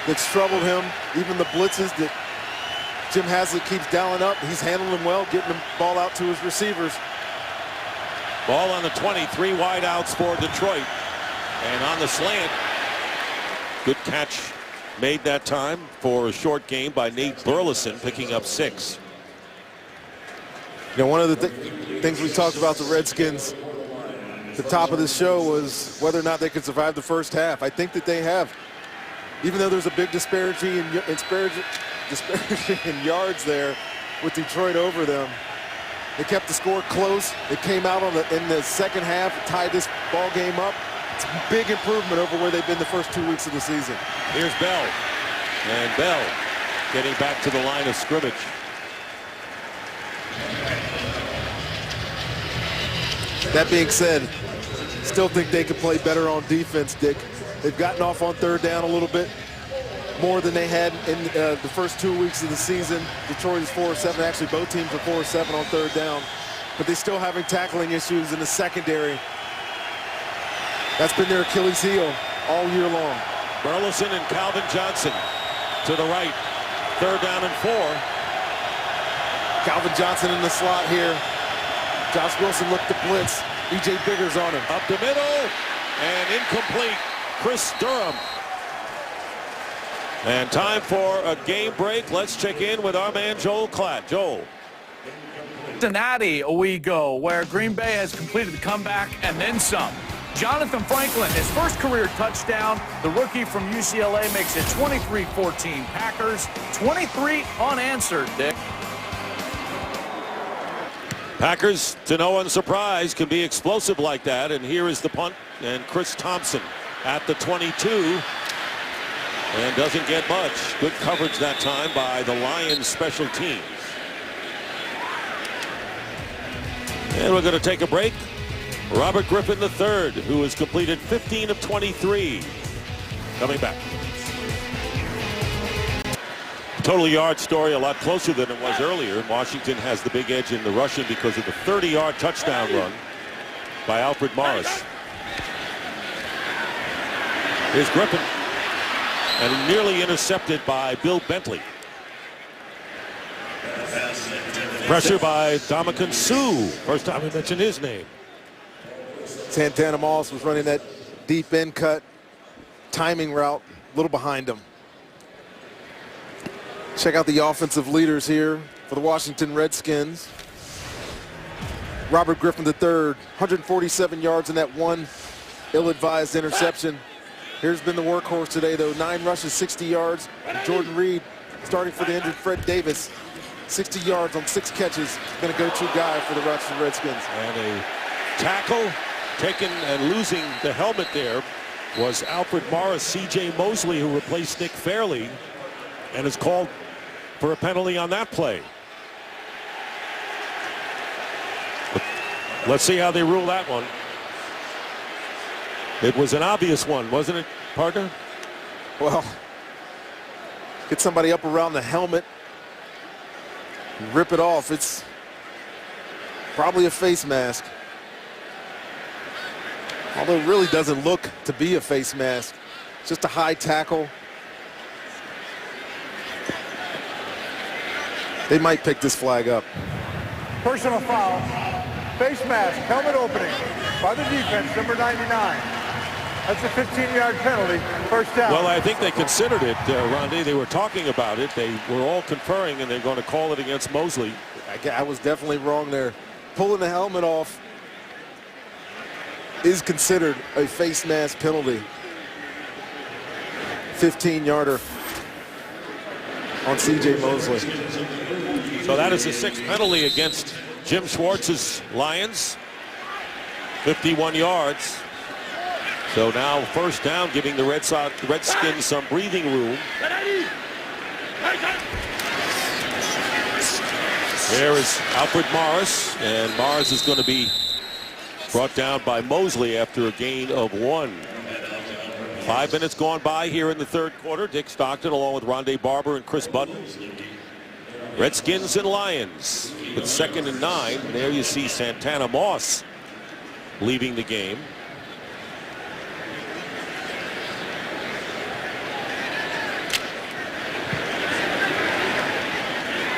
that's troubled him. Even the blitzes that Jim Haslett keeps dialing up, he's handling them well, getting the ball out to his receivers. Ball on the 23, wide outs for Detroit. And on the slant, good catch made that time for a short gain by Nate Burleson, picking up 6. You know, one of the things we talked about the Redskins at the top of the show was whether or not they could survive the first half. I think that they have. Even though there's a big disparity in yards there with Detroit over them, they kept the score close. It came out in the second half, tied this ball game up. It's a big improvement over where they've been the first 2 weeks of the season. Here's Bell. And Bell getting back to the line of scrimmage. That being said, still think they could play better on defense, Dick. They've gotten off on third down a little bit more than they had in the first 2 weeks of the season. Detroit is 4-7. Actually, both teams are 4-7 on third down. But they're still having tackling issues in the secondary. That's been their Achilles heel all year long. Burleson and Calvin Johnson to the right. Third down and 4. Calvin Johnson in the slot here. Josh Wilson looked to blitz. E.J. Biggers on him. Up the middle and incomplete. Chris Durham. And time for a game break. Let's check in with our man Joel Klatt. Joel. Cincinnati we go, where Green Bay has completed the comeback and then some. Jonathan Franklin, his first career touchdown. The rookie from UCLA makes it 23-14 Packers. 23 unanswered, Dick. Packers, to no one's surprise, can be explosive like that. And here is the punt. And Chris Thompson at the 22. And doesn't get much. Good coverage that time by the Lions special teams. And we're going to take a break. Robert Griffin III, who has completed 15 of 23. Coming back. Total yard story a lot closer than it was earlier. Washington has the big edge in the rushing because of the 30-yard touchdown run by Alfred Morris. Here's Griffin. And nearly intercepted by Bill Bentley. Pressure by Dominican Sue. First time we mentioned his name. Santana Moss was running that deep end cut timing route, a little behind him. Check out the offensive leaders here for the Washington Redskins. Robert Griffin III, 147 yards in that one ill-advised interception. Here's been the workhorse today, though. 9 rushes, 60 yards. Jordan Reed starting for the injured Fred Davis. 60 yards on 6 catches. Been a go-to guy for the Washington Redskins. And a tackle taken and losing the helmet there was Alfred Morris. C.J. Mosley, who replaced Nick Fairley, and is called for a penalty on that play. But let's see how they rule that one. It was an obvious one, wasn't it, partner? Well, Get somebody up around the helmet and rip it off. It's probably a face mask. Although it really doesn't look to be a face mask. It's just a high tackle. They might pick this flag up. Personal foul, face mask, helmet opening by the defense, number 99. That's a 15-yard penalty, first down. Well, I think they considered it, Rondi. They were talking about it. They were all conferring, and they're going to call it against Mosley. I was definitely wrong there. Pulling the helmet off is considered a face mask penalty. 15-yarder on C.J. Mosley. So that is the 6th penalty against Jim Schwartz's Lions. 51 yards. So now first down, giving the Redskins some breathing room. There is Alfred Morris, and Morris is going to be brought down by Mosley after a gain of 1. 5 minutes gone by here in the third quarter. Dick Stockton along with Rondé Barber and Chris Button. Redskins and Lions with 2nd and 9. There you see Santana Moss leaving the game.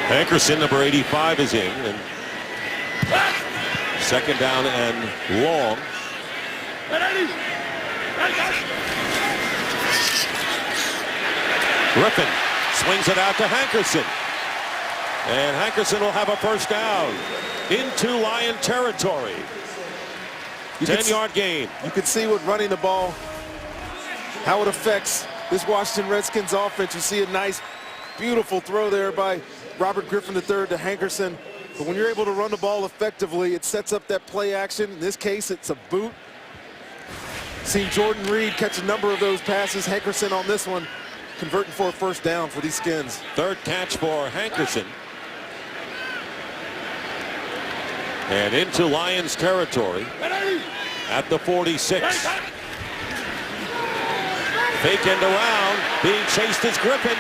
Hankerson, number 85, is in. And 2nd down and long. Griffin swings it out to Hankerson. And Hankerson will have a first down into Lion territory. 10-yard gain. You can see with running the ball how it affects this Washington Redskins offense. You see a nice, beautiful throw there by Robert Griffin III to Hankerson. But when you're able to run the ball effectively, it sets up that play action. In this case, it's a boot. Seen Jordan Reed catch a number of those passes. Hankerson on this one, converting for a first down for these Skins. 3rd catch for Hankerson. And into Lions territory at the 46. Fake end around, being chased is Griffin.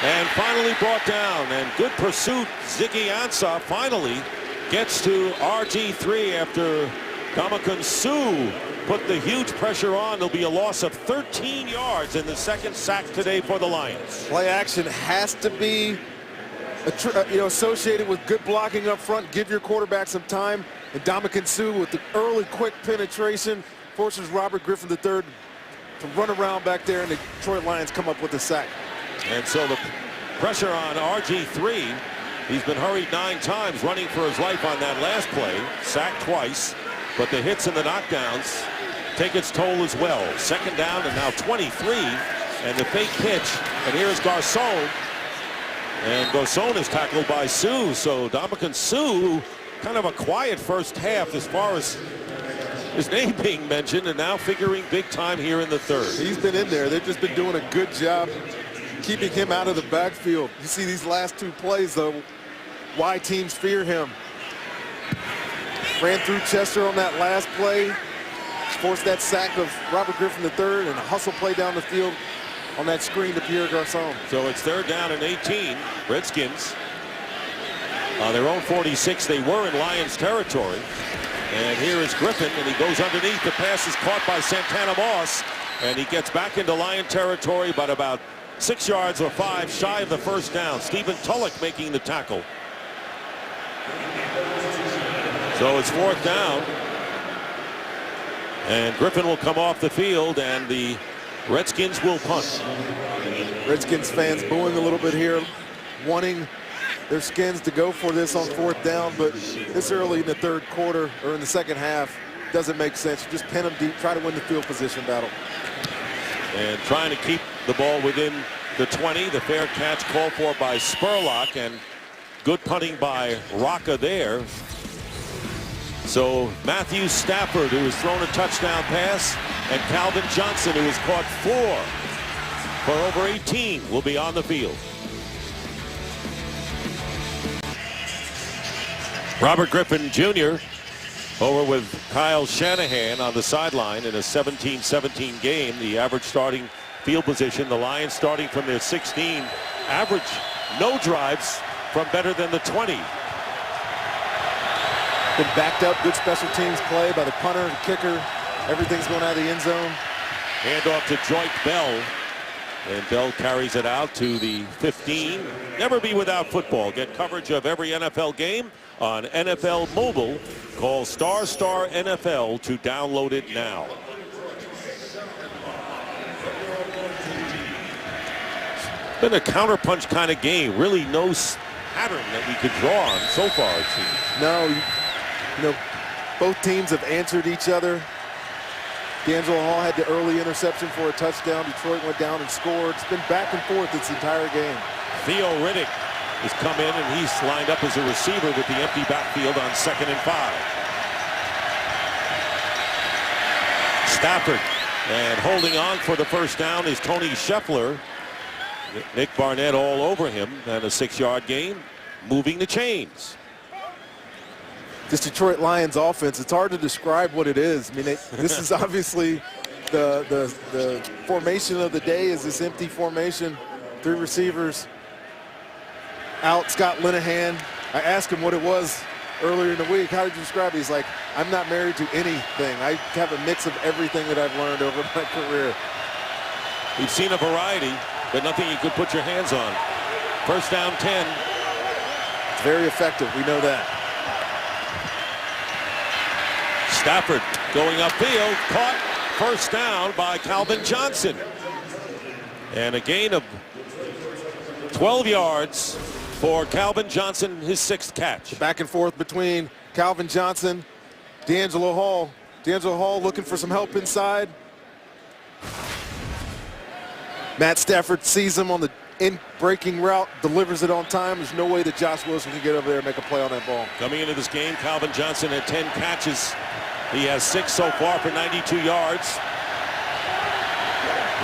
And finally brought down, and good pursuit. Ziggy Ansah finally gets to RG3 after Ndamukong Suh put the huge pressure on. There'll be a loss of 13 yards in the 2nd sack today for the Lions. Play action has to be associated with good blocking up front. Give your quarterback some time. And Ndamukong Suh with the early quick penetration forces Robert Griffin III to run around back there, and the Detroit Lions come up with the sack. And so the pressure on RG3. He's been hurried 9 times, running for his life on that last play. Sacked twice, but the hits and the knockdowns take its toll as well. 2nd down and now 23, and the fake pitch. And here's Garcon. And Garcon is tackled by Suh. So Ndamukong Suh, kind of a quiet first half as far as his name being mentioned, and now figuring big time here in the 3rd. He's been in there. They've just been doing a good job keeping him out of the backfield. You see these last 2 plays, though, why teams fear him. Ran through Chester on that last play, forced that sack of Robert Griffin III, and a hustle play down the field on that screen to Pierre Garcon. So it's 3rd down and 18. Redskins on their own 46. They were in Lions territory. And here is Griffin, and he goes underneath. The pass is caught by Santana Moss, and he gets back into Lion territory, but about 6 yards or 5 shy of the first down. Stephen Tulloch making the tackle. So it's 4th down. And Griffin will come off the field, and the Redskins will punt. Redskins fans booing a little bit here, wanting their Skins to go for this on 4th down, but this early in the 3rd quarter or in the 2nd half doesn't make sense. You just pin them deep, try to win the field position battle. And trying to keep the ball within the 20. The fair catch called for by Spurlock, and good punting by Rocca there. So Matthew Stafford, who has thrown a touchdown pass, and Calvin Johnson, who has caught 4 for over 18, will be on the field. Robert Griffin Jr. over with Kyle Shanahan on the sideline in a 17-17 game. The average starting field position. The Lions starting from their 16, average no drives from better than the 20. Been backed up, good special teams play by the punter, the kicker. Everything's going out of the end zone. Handoff to Joyke Bell. And Bell carries it out to the 15. Never be without football. Get coverage of every NFL game on NFL Mobile. Call ** NFL to download it now. It's been a counterpunch kind of game. Really no pattern that we could draw on so far, it seems. No, you know, both teams have answered each other. D'Angelo Hall had the early interception for a touchdown. Detroit went down and scored. It's been back and forth this entire game. Theo Riddick has come in, and he's lined up as a receiver with the empty backfield on 2nd and 5. Stafford, and holding on for the first down is Tony Scheffler. Nick Barnett all over him, and a 6-yard gain, moving the chains. This Detroit Lions offense, it's hard to describe what it is. I mean, this is obviously the formation of the day is this empty formation. 3 receivers out. Scott Linehan, I asked him what it was earlier in the week. How did you describe it? He's like, I'm not married to anything. I have a mix of everything that I've learned over my career. We've seen a variety, but nothing you could put your hands on. First down 10. It's very effective. We know that. Stafford going upfield, caught, first down by Calvin Johnson. And a gain of 12 yards for Calvin Johnson, his 6th catch. Back and forth between Calvin Johnson, D'Angelo Hall. D'Angelo Hall looking for some help inside. Matt Stafford sees him on the in-breaking route, delivers it on time. There's no way that Josh Wilson can get over there and make a play on that ball. Coming into this game, Calvin Johnson had 10 catches. He has 6 so far for 92 yards.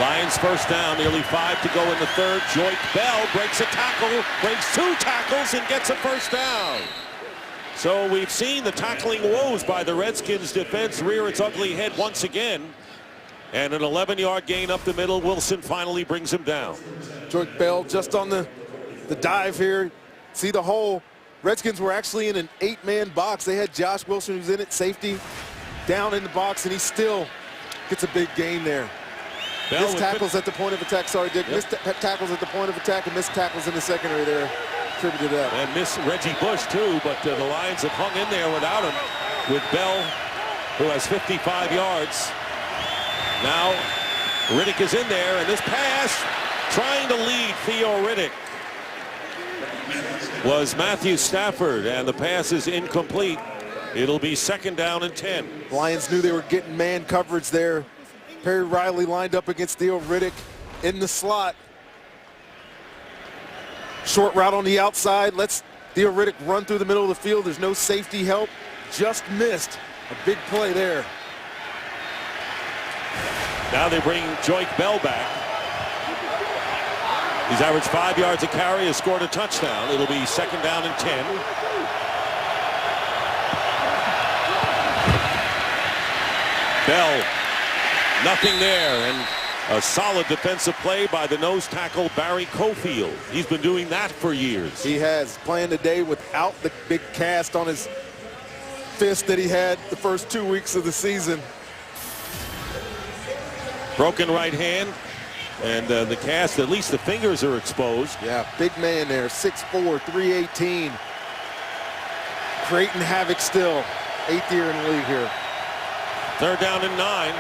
Lions first down, nearly 5 to go in the 3rd. Joyke Bell breaks a tackle, breaks 2 tackles, and gets a first down. So we've seen the tackling woes by the Redskins defense rear its ugly head once again. And an 11-yard gain up the middle. Wilson finally brings him down. Joyke Bell just on the dive here. See the hole. Redskins were actually in an 8-man box. They had Josh Wilson, who's in at safety, down in the box, and he still gets a big gain there. Missed tackles at the point of attack. Sorry, Dick. Yep. Missed tackles at the point of attack and missed tackles in the secondary there. Attributed that. And miss Reggie Bush, too, but the Lions have hung in there without him, with Bell, who has 55 yards. Now Riddick is in there, and this pass, trying to lead Theo Riddick, was Matthew Stafford, and the pass is incomplete. It'll be 2nd down and 10. Lions knew they were getting man coverage there. Perry Riley lined up against Theo Riddick in the slot. Short route on the outside. Lets Theo Riddick run through the middle of the field. There's no safety help. Just missed a big play there. Now they bring Joyke Bell back. He's averaged 5 yards a carry, has scored a touchdown. It'll be 2nd down and 10. Bell, nothing there, and a solid defensive play by the nose tackle Barry Cofield. He's been doing that for years. He has, playing today without the big cast on his fist that he had the first 2 weeks of the season. Broken right hand, and the cast, at least the fingers are exposed. Yeah, big man there, 6'4", 318. Creating havoc still. 8th year in the league here. 3rd down and 9.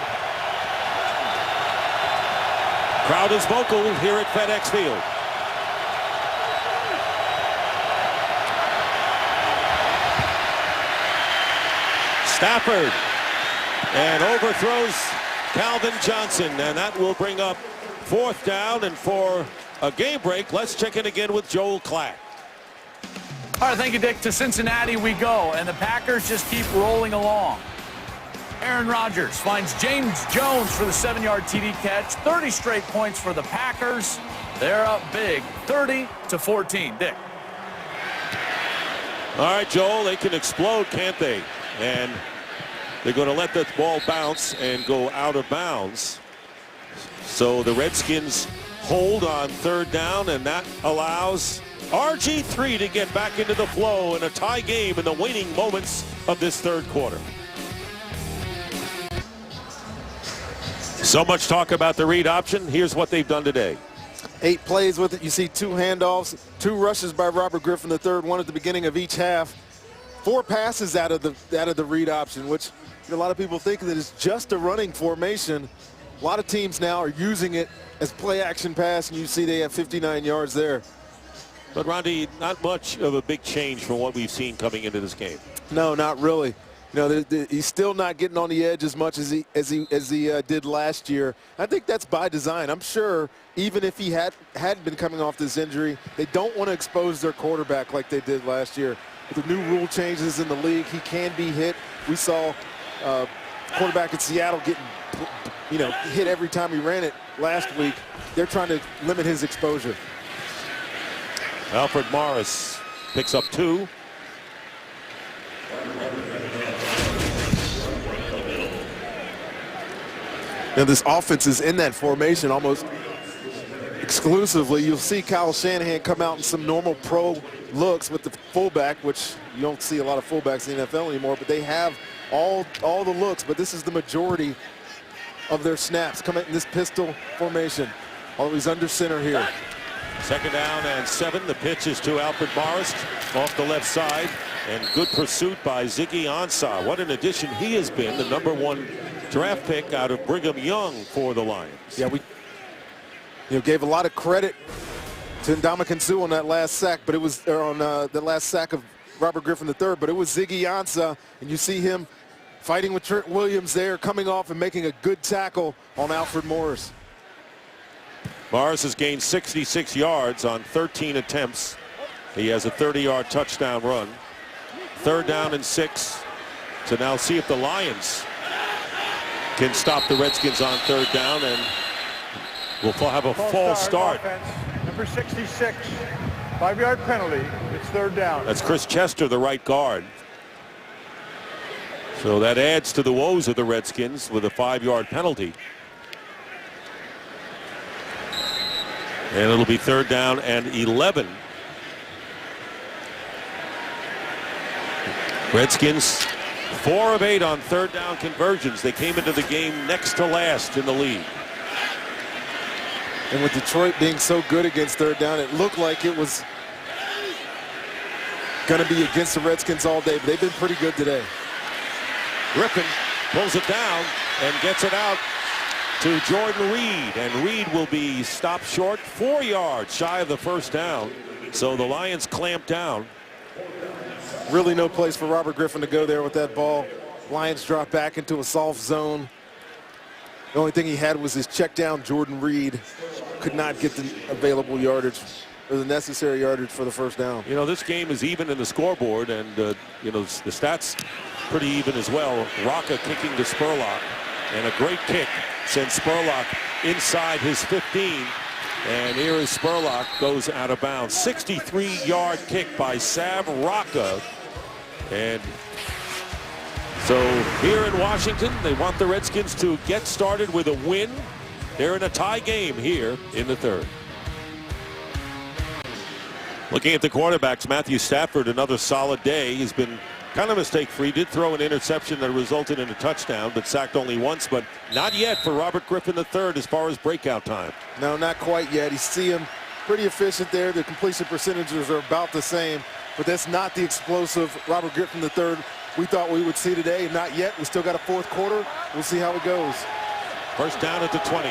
Crowd is vocal here at FedEx Field. Stafford, and overthrows Calvin Johnson, and that will bring up 4th down. And for a game break, let's check in again with Joel Klatt. All right, thank you, Dick. To Cincinnati we go, and the Packers just keep rolling along. Aaron Rodgers finds James Jones for the 7-yard TD catch. 30 straight points for the Packers. They're up big, 30-14. Dick. All right, Joel, they can explode, can't they? And they're going to let that ball bounce and go out of bounds. So the Redskins hold on third down, and that allows RG3 to get back into the flow in a tie game in the waning moments of this third quarter. So much talk about the read option. Here's what they've done today. 8 plays with it. You see 2 handoffs, 2 rushes by Robert Griffin III, one at the beginning of each half. 4 passes out of the read option, which a lot of people think that it's just a running formation. A lot of teams now are using it as play action pass, and you see they have 59 yards there. But Rondy, not much of a big change from what we've seen coming into this game. No, not really. You know, he's still not getting on the edge as much as he did last year. I think that's by design. I'm sure even if he hadn't been coming off this injury, they don't want to expose their quarterback like they did last year. With the new rule changes in the league, he can be hit. We saw quarterback in Seattle getting, hit every time he ran it last week. They're trying to limit his exposure. Alfred Morris picks up 2. Now this offense is in that formation almost exclusively. You'll see Kyle Shanahan come out in some normal pro looks with the fullback, which you don't see a lot of fullbacks in the NFL anymore, but they have all the looks, but this is the majority of their snaps coming in this pistol formation. Although he's under center here. 2nd down and 7. The pitch is to Alfred Morris off the left side, and good pursuit by Ziggy Ansah. What an addition he has been, the #1 draft pick out of Brigham Young for the Lions. Yeah, we gave a lot of credit to Ndamukong Suh on that last sack, but it was on the last sack of Robert Griffin III, but it was Ziggy Ansah, and you see him fighting with Trent Williams there, coming off and making a good tackle on Alfred Morris. Morris has gained 66 yards on 13 attempts. He has a 30-yard touchdown run. 3rd down and 6 to now see if the Lions can stop the Redskins on 3rd down, and we'll have a false start. Offense, number 66, 5-yard penalty. It's 3rd down. That's Chris Chester, the right guard. So that adds to the woes of the Redskins with a 5-yard penalty. And it'll be 3rd down and 11. Redskins 4 of 8 on 3rd down conversions. They came into the game next to last in the league. And with Detroit being so good against 3rd down, it looked like it was going to be against the Redskins all day, but they've been pretty good today. Griffin pulls it down and gets it out to Jordan Reed, and Reed will be stopped short, 4 yards shy of the 1st down. So the Lions clamp down. Really no place for Robert Griffin to go there with that ball. Lions drop back into a soft zone. The only thing he had was his check down. Jordan Reed could not get the available yardage or the necessary yardage for the 1st down. You know, this game is even in the scoreboard, and the stats pretty even as well. Rocca kicking to Spurlock, and a great kick sends Spurlock inside his 15. And here is Spurlock, goes out of bounds. 63-yard kick by Sav Rocca. And so here in Washington, they want the Redskins to get started with a win. They're in a tie game here in the 3rd. Looking at the quarterbacks, Matthew Stafford, another solid day. He's been kind of mistake-free. Did throw an interception that resulted in a touchdown, but sacked only once. But not yet for Robert Griffin III as far as breakout time. No, not quite yet. You see him pretty efficient there. The completion percentages are about the same, but that's not the explosive Robert Griffin III we thought we would see today. Not yet. We still got a 4th quarter. We'll see how it goes. 1st down at the 20.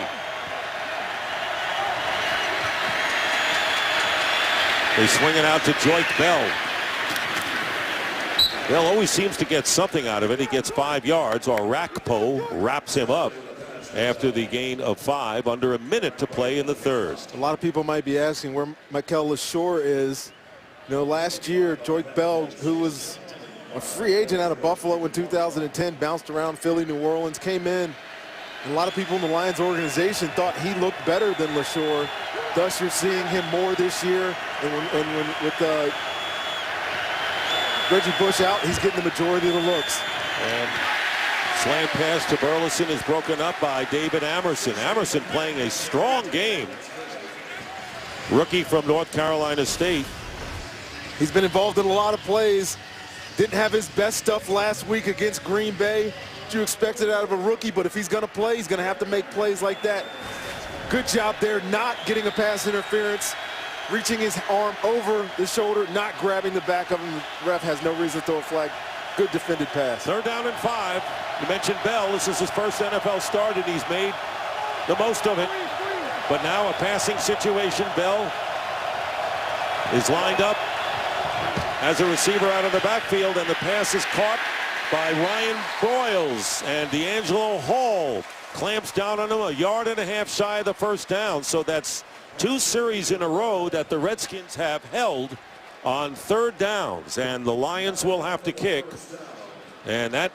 They swing it out to Joyke Bell. Bell always seems to get something out of it. He gets 5 yards, or Rakpo wraps him up after the gain of 5, under a minute to play in the 3rd. A lot of people might be asking where Mikel LaShore is. You know, last year, Joyke Bell, who was a free agent out of Buffalo in 2010, bounced around Philly, New Orleans, came in. And a lot of people in the Lions organization thought he looked better than LaShore. Thus, you're seeing him more this year. And with Reggie Bush out, he's getting the majority of the looks. And Slant pass to Burleson is broken up by David Amerson. Amerson playing a strong game. Rookie from North Carolina State. He's been involved in a lot of plays. Didn't have his best stuff last week against Green Bay. You expected out of a rookie, but if he's going to play, he's going to have to make plays like that. Good job there, not getting a pass interference, reaching his arm over the shoulder, not grabbing the back of him. The ref has no reason to throw a flag. Good defended pass. 3rd down and 5. You mentioned Bell. This is his first NFL start, and he's made the most of it. But now a passing situation. Bell is lined up as a receiver out of the backfield, and the pass is caught by Ryan Broyles, and D'Angelo Hall clamps down on him, 1.5 yards shy of the first down. So that's 2 series in a row that the Redskins have held on 3rd downs, and the Lions will have to kick, and that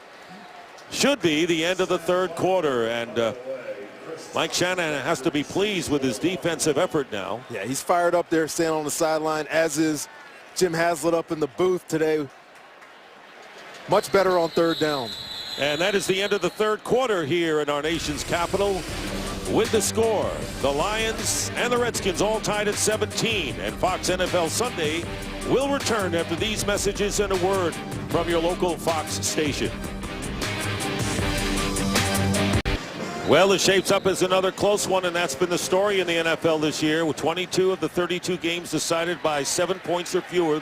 should be the end of the 3rd quarter. And Mike Shanahan has to be pleased with his defensive effort now. Yeah, he's fired up there, standing on the sideline, as is Jim Haslett up in the booth today. Much better on 3rd down. And that is the end of the 3rd quarter here in our nation's capital. With the score, the Lions and the Redskins all tied at 17. And Fox NFL Sunday will return after these messages and a word from your local Fox station. Well, it shapes up as another close one, and that's been the story in the NFL this year, with 22 of the 32 games decided by 7 points or fewer.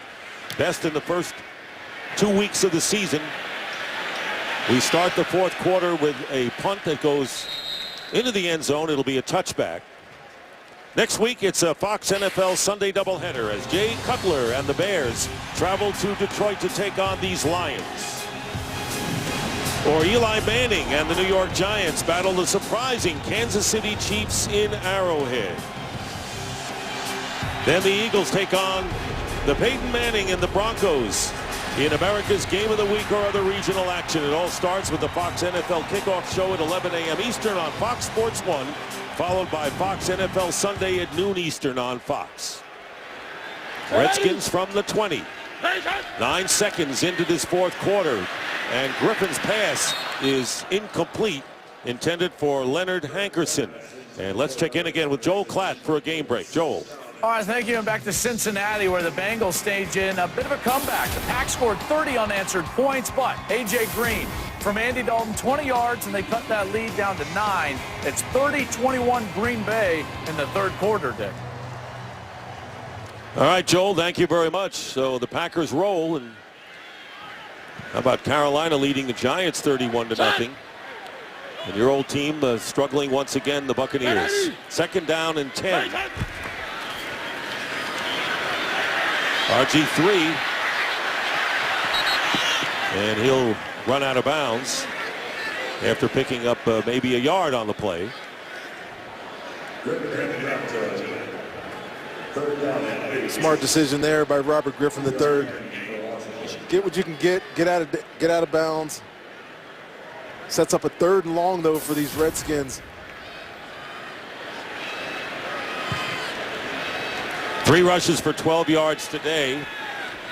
Best in the first 2 weeks of the season. We start the 4th quarter with a punt that goes into the end zone. It'll be a touchback. Next week, it's a Fox NFL Sunday doubleheader as Jay Cutler and the Bears travel to Detroit to take on these Lions. Or Eli Manning and the New York Giants battle the surprising Kansas City Chiefs in Arrowhead. Then the Eagles take on the Peyton Manning and the Broncos in America's Game of the Week or other regional action. It all starts with the Fox NFL kickoff show at 11 a.m. Eastern on Fox Sports 1, followed by Fox NFL Sunday at noon Eastern on Fox. Redskins from the 20. 9 seconds into this 4th quarter, and Griffin's pass is incomplete, intended for Leonard Hankerson. And let's check in again with Joel Klatt for a game break. Joel. All right, thank you. And back to Cincinnati, where the Bengals stage in a bit of a comeback. The Pack scored 30 unanswered points, but A.J. Green from Andy Dalton, 20 yards, and they cut that lead down to 9. It's 30-21 Green Bay in the 3rd quarter, Dick. All right, Joel, thank you very much. So the Packers roll, and how about Carolina leading the Giants 31-0? And your old team struggling once again, the Buccaneers. 2nd down and 10. RG3, and he'll run out of bounds after picking up maybe a yard on the play. Smart decision there by Robert Griffin III. Get what you can get out of bounds. Sets up a 3rd and long though for these Redskins. 3 rushes for 12 yards today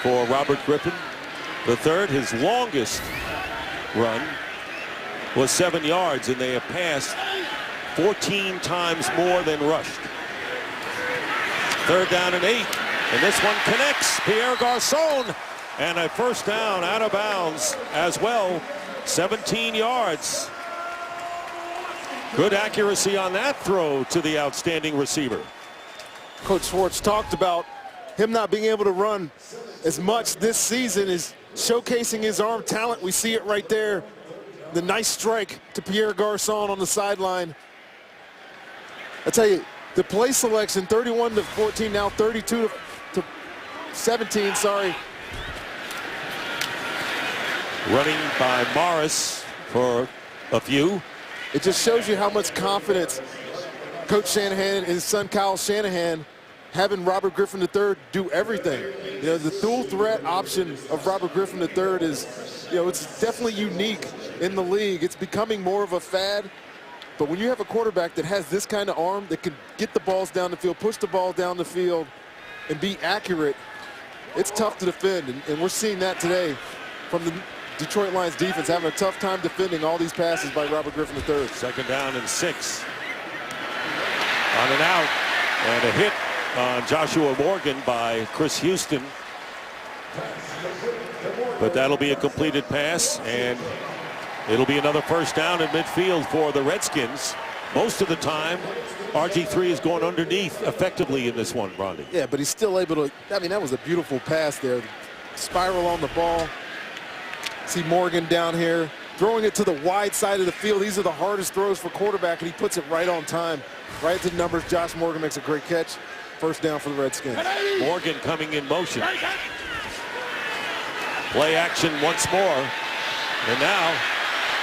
for Robert Griffin III. His longest run was 7 yards, and they have passed 14 times more than rushed. 3rd down and 8, and this one connects. Pierre Garçon, and a 1st down out of bounds as well. 17 yards. Good accuracy on that throw to the outstanding receiver. Coach Schwartz talked about him not being able to run as much this season, is showcasing his arm talent. We see it right there. The nice strike to Pierre Garçon on the sideline. I tell you, the play selection, 31-14, now 32-17, sorry. Running by Morris for a few. It just shows you how much confidence Coach Shanahan and his son Kyle Shanahan, having Robert Griffin III do everything. You know, the dual threat option of Robert Griffin III is, you know, it's definitely unique in the league. It's becoming more of a fad. But when you have a quarterback that has this kind of arm that can get the balls down the field, push the ball down the field, and be accurate, it's tough to defend. And we're seeing that today from the Detroit Lions defense having a tough time defending all these passes by Robert Griffin III. 2nd down and 6. On and out. And a hit on Joshua Morgan by Chris Houston. But that'll be a completed pass, and it'll be another 1st down in midfield for the Redskins. Most of the time, RG3 is going underneath effectively in this one, Ronnie. Yeah, but he's still able to, I mean, that was a beautiful pass there. Spiral on the ball. See Morgan down here, throwing it to the wide side of the field. These are the hardest throws for quarterback, and he puts it right on time. Right to the numbers. Josh Morgan makes a great catch. 1st down for the Redskins. Morgan coming in motion. Play action once more. And now,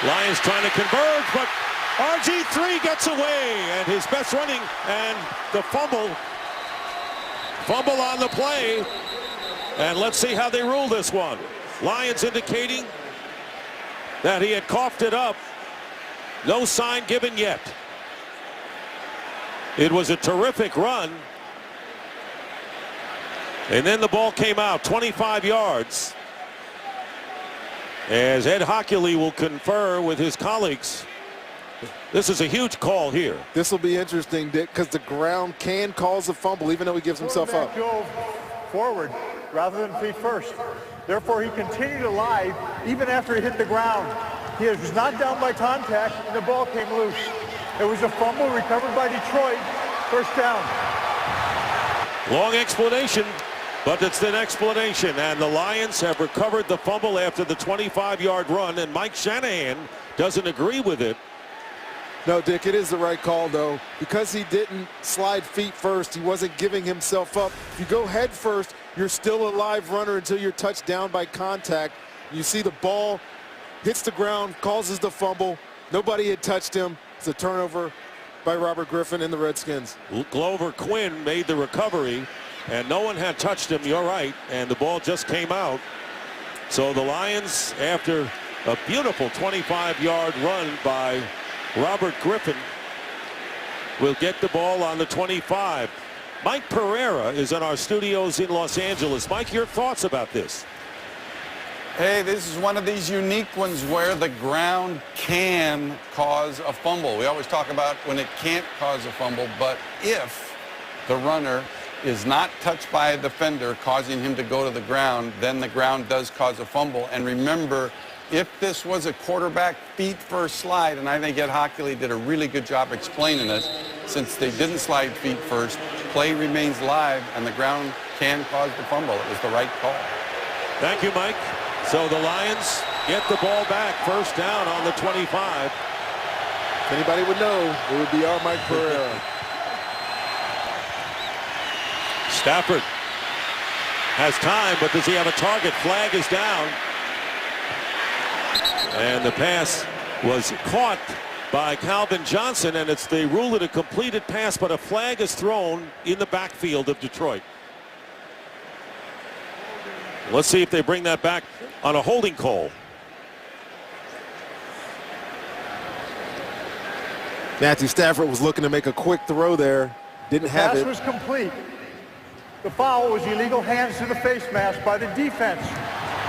Lions trying to converge, but RG3 gets away, and his best running, and the fumble on the play. And let's see how they rule this one. Lions indicating that he had coughed it up. No sign given yet. It was a terrific run. And then the ball came out 25 yards. As Ed Hockley will confer with his colleagues. This is a huge call here. This will be interesting, Dick, because the ground can cause a fumble, even though he gives himself up. Go forward rather than feet first. Therefore, he continued to lie even after he hit the ground. He was not down by contact, and the ball came loose. It was a fumble recovered by Detroit. 1st down. Long explanation, but it's an explanation. And the Lions have recovered the fumble after the 25-yard run, and Mike Shanahan doesn't agree with it. No, Dick, it is the right call, though. Because he didn't slide feet first, he wasn't giving himself up. If you go head first, you're still a live runner until you're touched down by contact. You see the ball hits the ground, causes the fumble. Nobody had touched him. It's a turnover by Robert Griffin and the Redskins. Glover Quinn made the recovery, and no one had touched him. You're right, and the ball just came out. So the Lions, after a beautiful 25-yard run by Robert Griffin, will get the ball on the 25. Mike Pereira is in our studios in Los Angeles. Mike, your thoughts about this? Hey, this is one of these unique ones where the ground can cause a fumble. We always talk about when it can't cause a fumble, but if the runner is not touched by a defender causing him to go to the ground, then the ground does cause a fumble. And remember, if this was a quarterback feet first slide, and I think Ed Hockley did a really good job explaining this, since they didn't slide feet first, play remains live, and the ground can cause the fumble. It was the right call. Thank you, Mike. So the Lions get the ball back, 1st down on the 25. If anybody would know, it would be our Mike Pereira. Stafford has time, but does he have a target? Flag is down. And the pass was caught by Calvin Johnson, and they rule it a completed pass, but a flag is thrown in the backfield of Detroit. Let's see if they bring that back on a holding call. Matthew Stafford was looking to make a quick throw there. Didn't have it. The pass was complete. The foul was illegal hands to the face mask by the defense.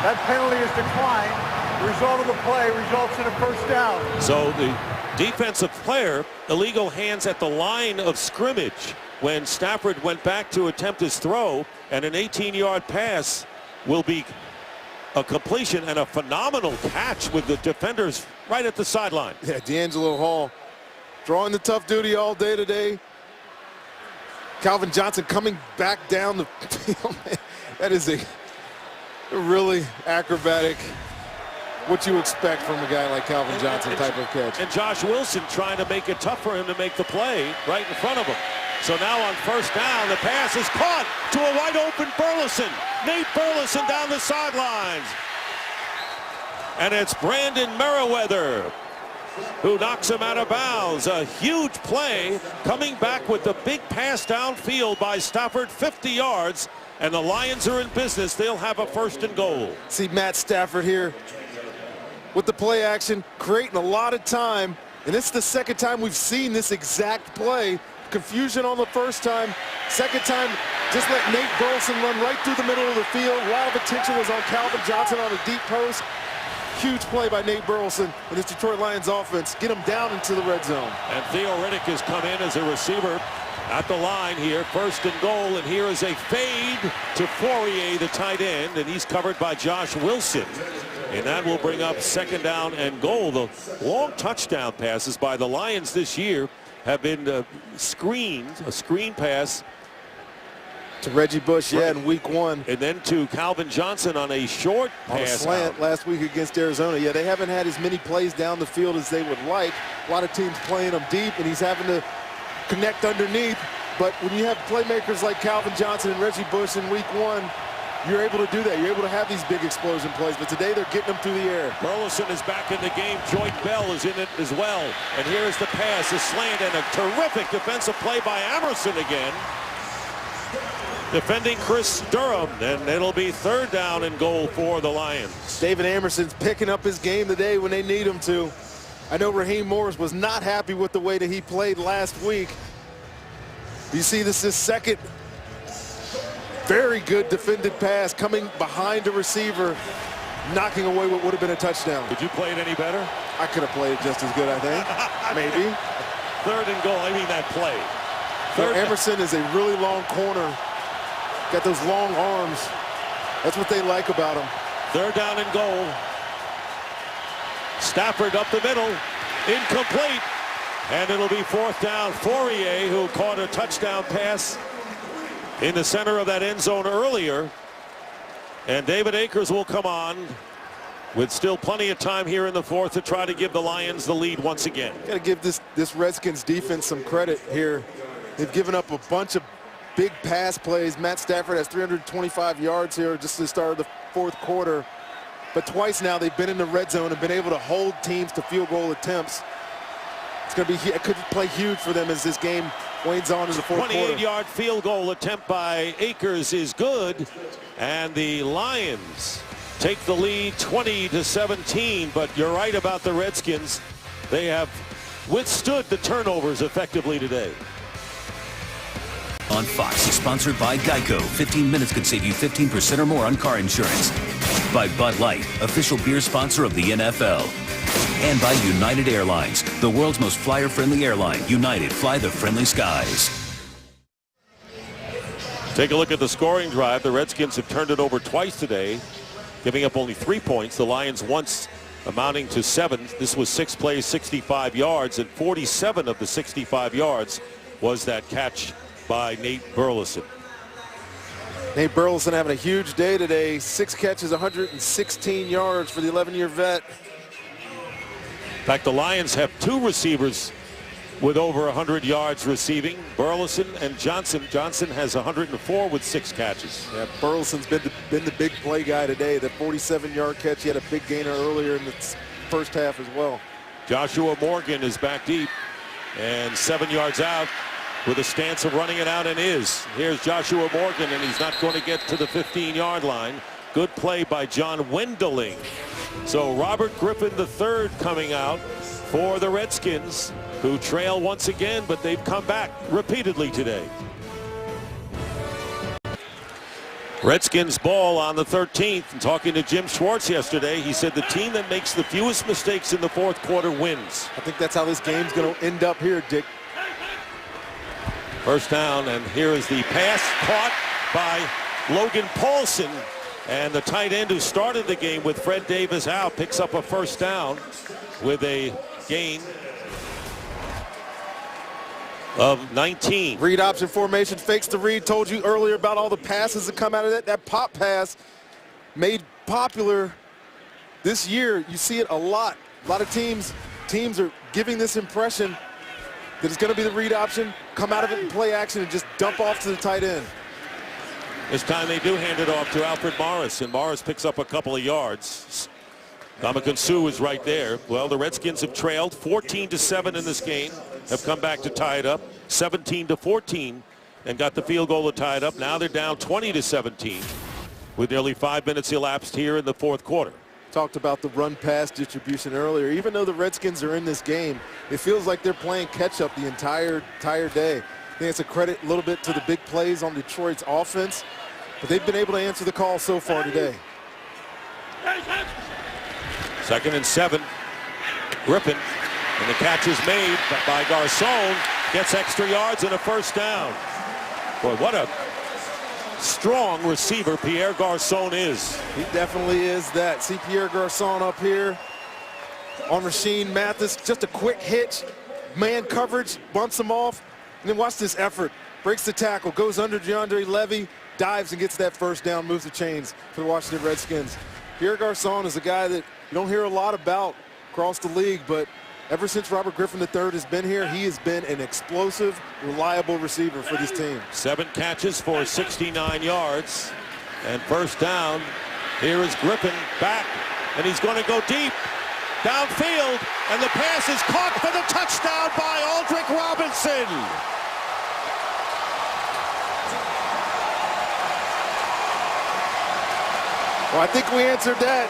That penalty is declined. The result of the play results in a 1st down. So the defensive player, illegal hands at the line of scrimmage when Stafford went back to attempt his throw, and an 18-yard pass will be a completion and a phenomenal catch with the defenders right at the sideline. Yeah, D'Angelo Hall drawing the tough duty all day today. Calvin Johnson coming back down the field. That is a really acrobatic, what you expect from a guy like Calvin Johnson type of catch. And Josh Wilson trying to make it tough for him to make the play right in front of him. So now on 1st down, the pass is caught to a wide open Burleson. Nate Burleson down the sidelines. And it's Brandon Merriweather who knocks him out of bounds. A huge play coming back with the big pass downfield by Stafford, 50 yards. And the Lions are in business. They'll have a 1st and goal. See Matt Stafford here with the play action, creating a lot of time. And this is the 2nd time we've seen this exact play. Confusion on the 1st time. 2nd time, just let Nate Burleson run right through the middle of the field. A lot of attention was on Calvin Johnson on a deep post. huge play by Nate Burleson and this Detroit Lions offense. Get him down into the red zone. And Theo Riddick has come in as a receiver at the line here. 1st and goal, and here is a fade to Fourier, the tight end, and he's covered by Josh Wilson. And that will bring up 2nd down and goal. The long touchdown passes by the Lions this year have been screened, a screen pass to Reggie Bush, in week 1. And then to Calvin Johnson on a short pass. On a slant out last week against Arizona. Yeah, they haven't had as many plays down the field as they would like. A lot of teams playing them deep, and he's having to connect underneath. But when you have playmakers like Calvin Johnson and Reggie Bush in week 1, you're able to do that. You're able to have these big explosion plays. But today they're getting them through the air. Burleson is back in the game. Joyce Bell is in it as well. And here's the pass, a slant, and a terrific defensive play by Emerson again. Defending Chris Durham, and it'll be 3rd down and goal for the Lions. David Emerson's picking up his game today when they need him to. I know Raheem Morris was not happy with the way that he played last week. You see this is 2nd very good defended pass coming behind a receiver, knocking away what would have been a touchdown. Did you play it any better? I could have played it just as good, I think. Maybe. 3rd and goal, I mean that play. Emerson is a really long corner. Got those long arms. That's what they like about him. 3rd down and goal. Stafford up the middle. Incomplete. And it'll be 4th down. Fourier, who caught a touchdown pass in the center of that end zone earlier. And David Akers will come on with still plenty of time here in the 4th to try to give the Lions the lead once again. Got to give this Redskins defense some credit here. They've given up a bunch of big pass plays. Matt Stafford has 325 yards here just at the start of the 4th quarter. But twice now they've been in the red zone and been able to hold teams to field goal attempts. It's going to be, it could play huge for them as this game wanes on in the 4th quarter. 28-yard field goal attempt by Akers is good. And the Lions take the lead 20-17. But you're right about the Redskins. They have withstood the turnovers effectively today. On Fox is sponsored by Geico. 15 minutes could save you 15% or more on car insurance. By Bud Light, official beer sponsor of the NFL. And by United Airlines, the world's most flyer-friendly airline. United, fly the friendly skies. Take a look at the scoring drive. The Redskins have turned it over twice today, giving up only 3 points. The Lions once amounting to 7. This was 6 plays, 65 yards, and 47 of the 65 yards was that catch by Nate Burleson. Nate Burleson having a huge day today. 6 catches, 116 yards for the 11-year vet. In fact, the Lions have 2 receivers with over 100 yards receiving, Burleson and Johnson. Johnson has 104 with 6 catches. Yeah, Burleson's been the big play guy today. The 47-yard catch, he had a big gainer earlier in the first half as well. Joshua Morgan is back deep and 7 yards out with a stance of running it out, and is. Here's Joshua Morgan, and he's not going to get to the 15-yard line. Good play by John Wendeling. So Robert Griffin III coming out for the Redskins, who trail once again, but they've come back repeatedly today. Redskins ball on the 13th. And talking to Jim Schwartz yesterday, he said the team that makes the fewest mistakes in the 4th quarter wins. I think that's how this game's going to end up here, Dick. 1st down, and here is the pass caught by Logan Paulson. And the tight end who started the game with Fred Davis out picks up a 1st down with a gain of 19. Read option formation, fakes the read. Told you earlier about all the passes that come out of that. That pop pass made popular this year. You see it a lot. A lot of teams are giving this impression that it's going to be the read option, come out of it in play action, and just dump off to the tight end. This time they do hand it off to Alfred Morris, and Morris picks up a couple of yards. Ndamukong Suh is right there. Well, the Redskins have trailed 14-7 in this game, have come back to tie it up 17-14, and got the field goal to tie it up. Now they're down 20-17 with nearly 5 minutes elapsed here in the 4th quarter. Talked about the run-pass distribution earlier. Even though the Redskins are in this game, it feels like they're playing catch-up the entire day. I think it's a credit a little bit to the big plays on Detroit's offense, but they've been able to answer the call so far today. 2nd and 7. Griffin, and the catch is made by Garcon. Gets extra yards and a first down. Boy, what a strong receiver Pierre Garcon is. He definitely is that. See Pierre Garcon up here on Rasheed Mathis. Just a quick hitch. Man coverage, bumps him off. And then watch this effort. Breaks the tackle, goes under DeAndre Levy, dives and gets that first down, moves the chains for the Washington Redskins. Pierre Garcon is a guy that you don't hear a lot about across the league, but ever since Robert Griffin III has been here, he has been an explosive, reliable receiver for this team. 7 catches for 69 yards. And first down. Here is Griffin back, and he's going to go deep. Downfield, and the pass is caught for the touchdown by Aldrick Robinson. Well, I think we answered that,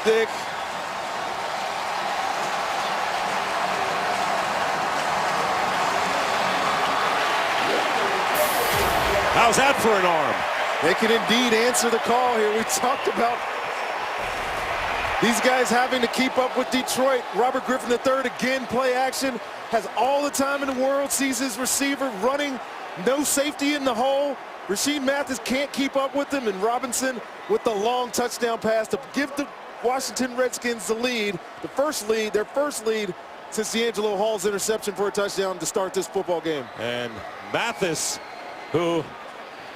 Dick. How's that for an arm? They can indeed answer the call here. We talked about these guys having to keep up with Detroit. Robert Griffin III, again, play action, has all the time in the world, sees his receiver running, no safety in the hole. Rasheed Mathis can't keep up with him, and Robinson with the long touchdown pass to give the Washington Redskins the lead, their first lead since D'Angelo Hall's interception for a touchdown to start this football game. And Mathis, who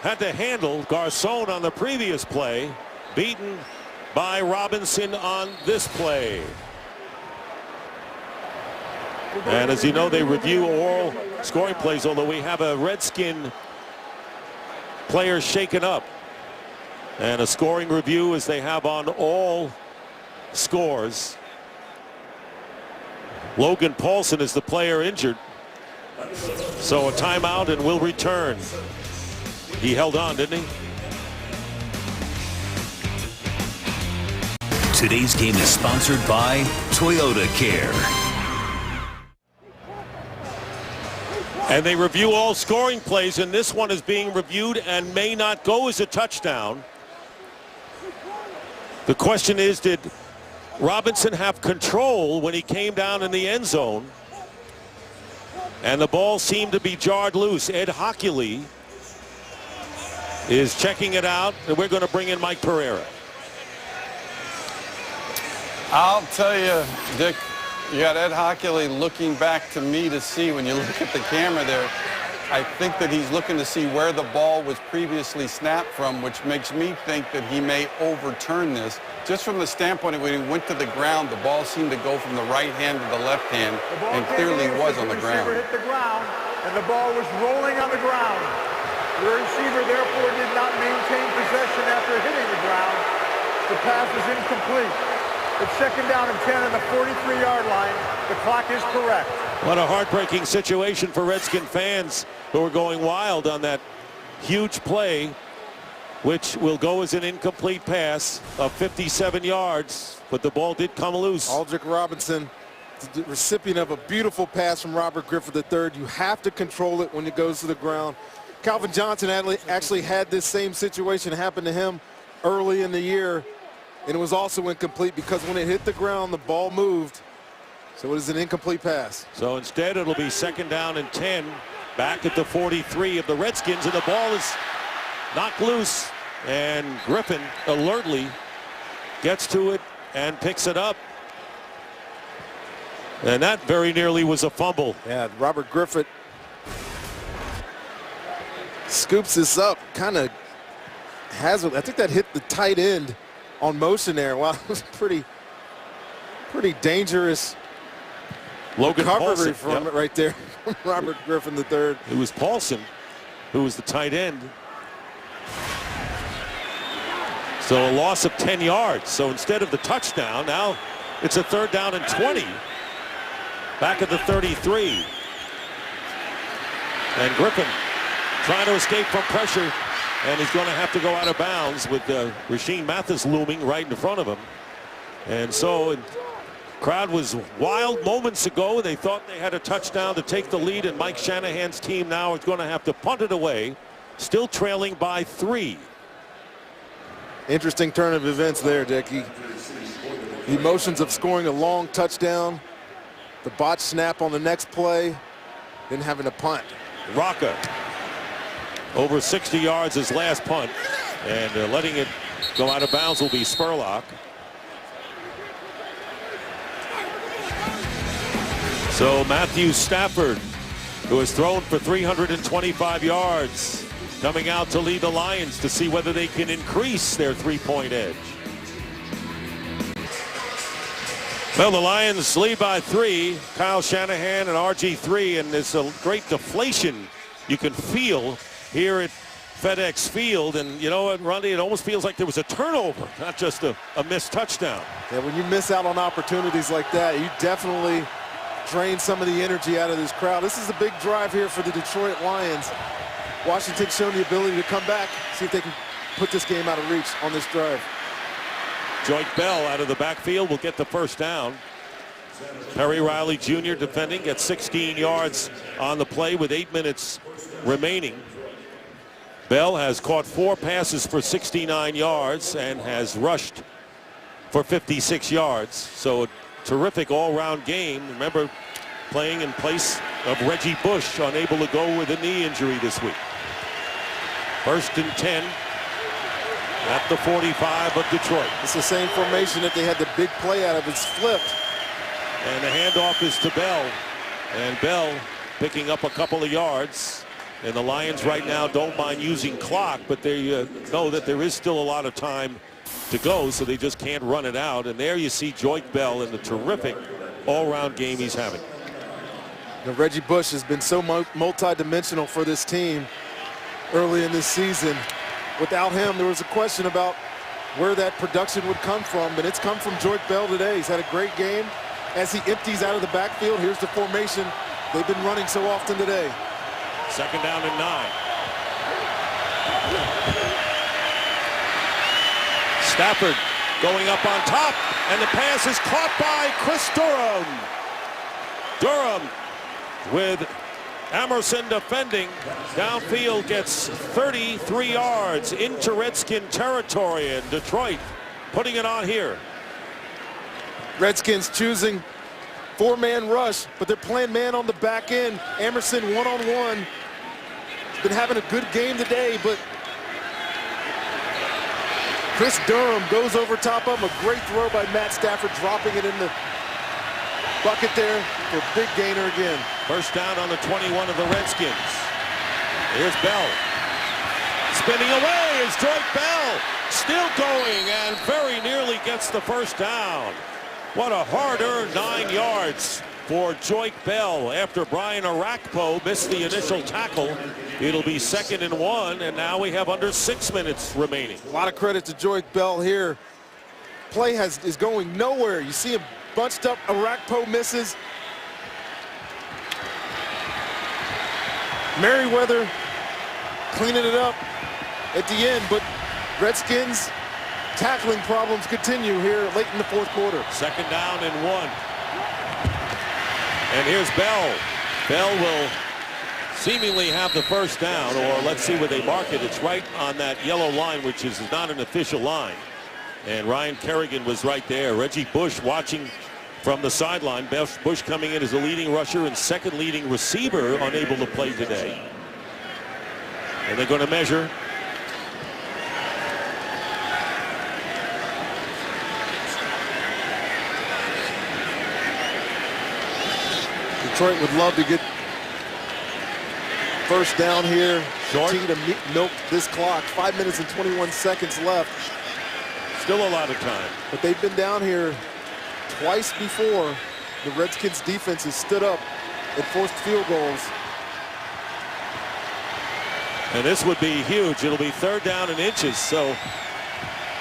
had to handle Garcon on the previous play, beaten by Robinson on this play. And as you know, they review all scoring plays, although we have a Redskin player shaken up. And a scoring review as they have on all scores. Logan Paulson is the player injured. So a timeout and will return. He held on, didn't he? Today's game is sponsored by Toyota Care. And they review all scoring plays, and this one is being reviewed and may not go as a touchdown. The question is, did Robinson have control when he came down in the end zone? And the ball seemed to be jarred loose. Ed Hockley is checking it out, and we're going to bring in Mike Pereira. I'll tell you, Dick, you got Ed Hockley looking back to me to see, when you look at the camera there, I think that he's looking to see where the ball was previously snapped from, which makes me think that he may overturn this. Just from the standpoint of when he went to the ground, the ball seemed to go from the right hand to the left hand, and clearly was on the ground. The receiver hit the ground, and the ball was rolling on the ground. The receiver, therefore, did not maintain possession after hitting the ground. The pass was incomplete. It's 2nd down and 10 on the 43-yard line. The clock is correct. What a heartbreaking situation for Redskin fans who are going wild on that huge play, which will go as an incomplete pass of 57 yards, but the ball did come loose. Aldrick Robinson, the recipient of a beautiful pass from Robert Griffin III. You have to control it when it goes to the ground. Calvin Johnson actually had this same situation happen to him early in the year, and it was also incomplete because when it hit the ground, the ball moved. So it is an incomplete pass. So instead, it'll be 2nd down and 10, back at the 43 of the Redskins, and the ball is knocked loose, and Griffin alertly gets to it and picks it up. And that very nearly was a fumble. Yeah, Robert Griffin scoops this up, kind of has it. I think that hit the tight end on motion there. Wow, it was pretty dangerous Logan recovery Paulson, from it right there from Robert Griffin III. It was Paulson who was the tight end. So a loss of 10 yards. So instead of the touchdown, now it's a 3rd down and 20. Back at the 33. And Griffin trying to escape from pressure, and he's going to have to go out of bounds with Rasheed Mathis looming right in front of him. And so the crowd was wild moments ago. They thought they had a touchdown to take the lead, and Mike Shanahan's team now is going to have to punt it away, still trailing by 3. Interesting turn of events there, Dickie. The emotions of scoring a long touchdown, the botch snap on the next play, then having a punt. Rocca over 60 yards his last punt, and letting it go out of bounds will be Spurlock. So Matthew Stafford, who has thrown for 325 yards, coming out to lead the Lions to see whether they can increase their three-point edge. Well, the Lions lead by 3. Kyle Shanahan and RG3, and there's a great deflation you can feel here at FedEx Field. And you know what, Rundy, it almost feels like there was a turnover, not just a missed touchdown. Yeah, when you miss out on opportunities like that, you definitely drain some of the energy out of this crowd. This is a big drive here for the Detroit Lions. Washington's shown the ability to come back, see if they can put this game out of reach on this drive. Joyke Bell out of the backfield will get the first down. Perry Riley Jr. defending, gets 16 yards on the play with 8 minutes remaining. Bell has caught 4 passes for 69 yards and has rushed for 56 yards. So a terrific all-round game. Remember, playing in place of Reggie Bush, unable to go with a knee injury this week. 1st and 10 at the 45 of Detroit. It's the same formation that they had the big play out of. It's flipped. And the handoff is to Bell. And Bell picking up a couple of yards. And the Lions right now don't mind using clock, but they know that there is still a lot of time to go, so they just can't run it out. And there you see Joyke Bell in the terrific all-round game he's having. Now, Reggie Bush has been so multi-dimensional for this team early in this season. Without him, there was a question about where that production would come from, but it's come from Joyke Bell today. He's had a great game. As he empties out of the backfield, here's the formation they've been running so often today. 2nd down and 9. Stafford going up on top, and the pass is caught by Chris Durham. Durham with Emerson defending. Downfield gets 33 yards into Redskin territory, and Detroit putting it on here. Redskins choosing 4-man rush, but they're playing man on the back end. Emerson one-on-one. Been having a good game today, but Chris Durham goes over top of him. A great throw by Matt Stafford, dropping it in the bucket there for a big gainer again. 1st down on the 21 of the Redskins. Here's Bell. Spinning away is Joyke Bell. Still going and very nearly gets the 1st down. What a hard-earned 9 yards for Joyke Bell after Brian Arakpo missed the initial tackle. It'll be 2nd and 1, and now we have under 6 minutes remaining. A lot of credit to Joyke Bell here. Play is going nowhere. You see him bunched up. Arakpo misses. Merriweather cleaning it up at the end, but Redskins tackling problems continue here late in the 4th quarter. 2nd down and 1. And here's Bell. Bell will seemingly have the 1st down, or let's see where they mark it. It's right on that yellow line, which is not an official line. And Ryan Kerrigan was right there. Reggie Bush watching from the sideline. Bush coming in as the leading rusher and 2nd leading receiver, unable to play today. And they're going to measure. Detroit would love to get 1st down here. Short. Continue to milk this clock. 5 minutes and 21 seconds left. Still a lot of time. But they've been down here twice before. The Redskins defense has stood up and forced field goals. And this would be huge. It'll be 3rd down and inches. So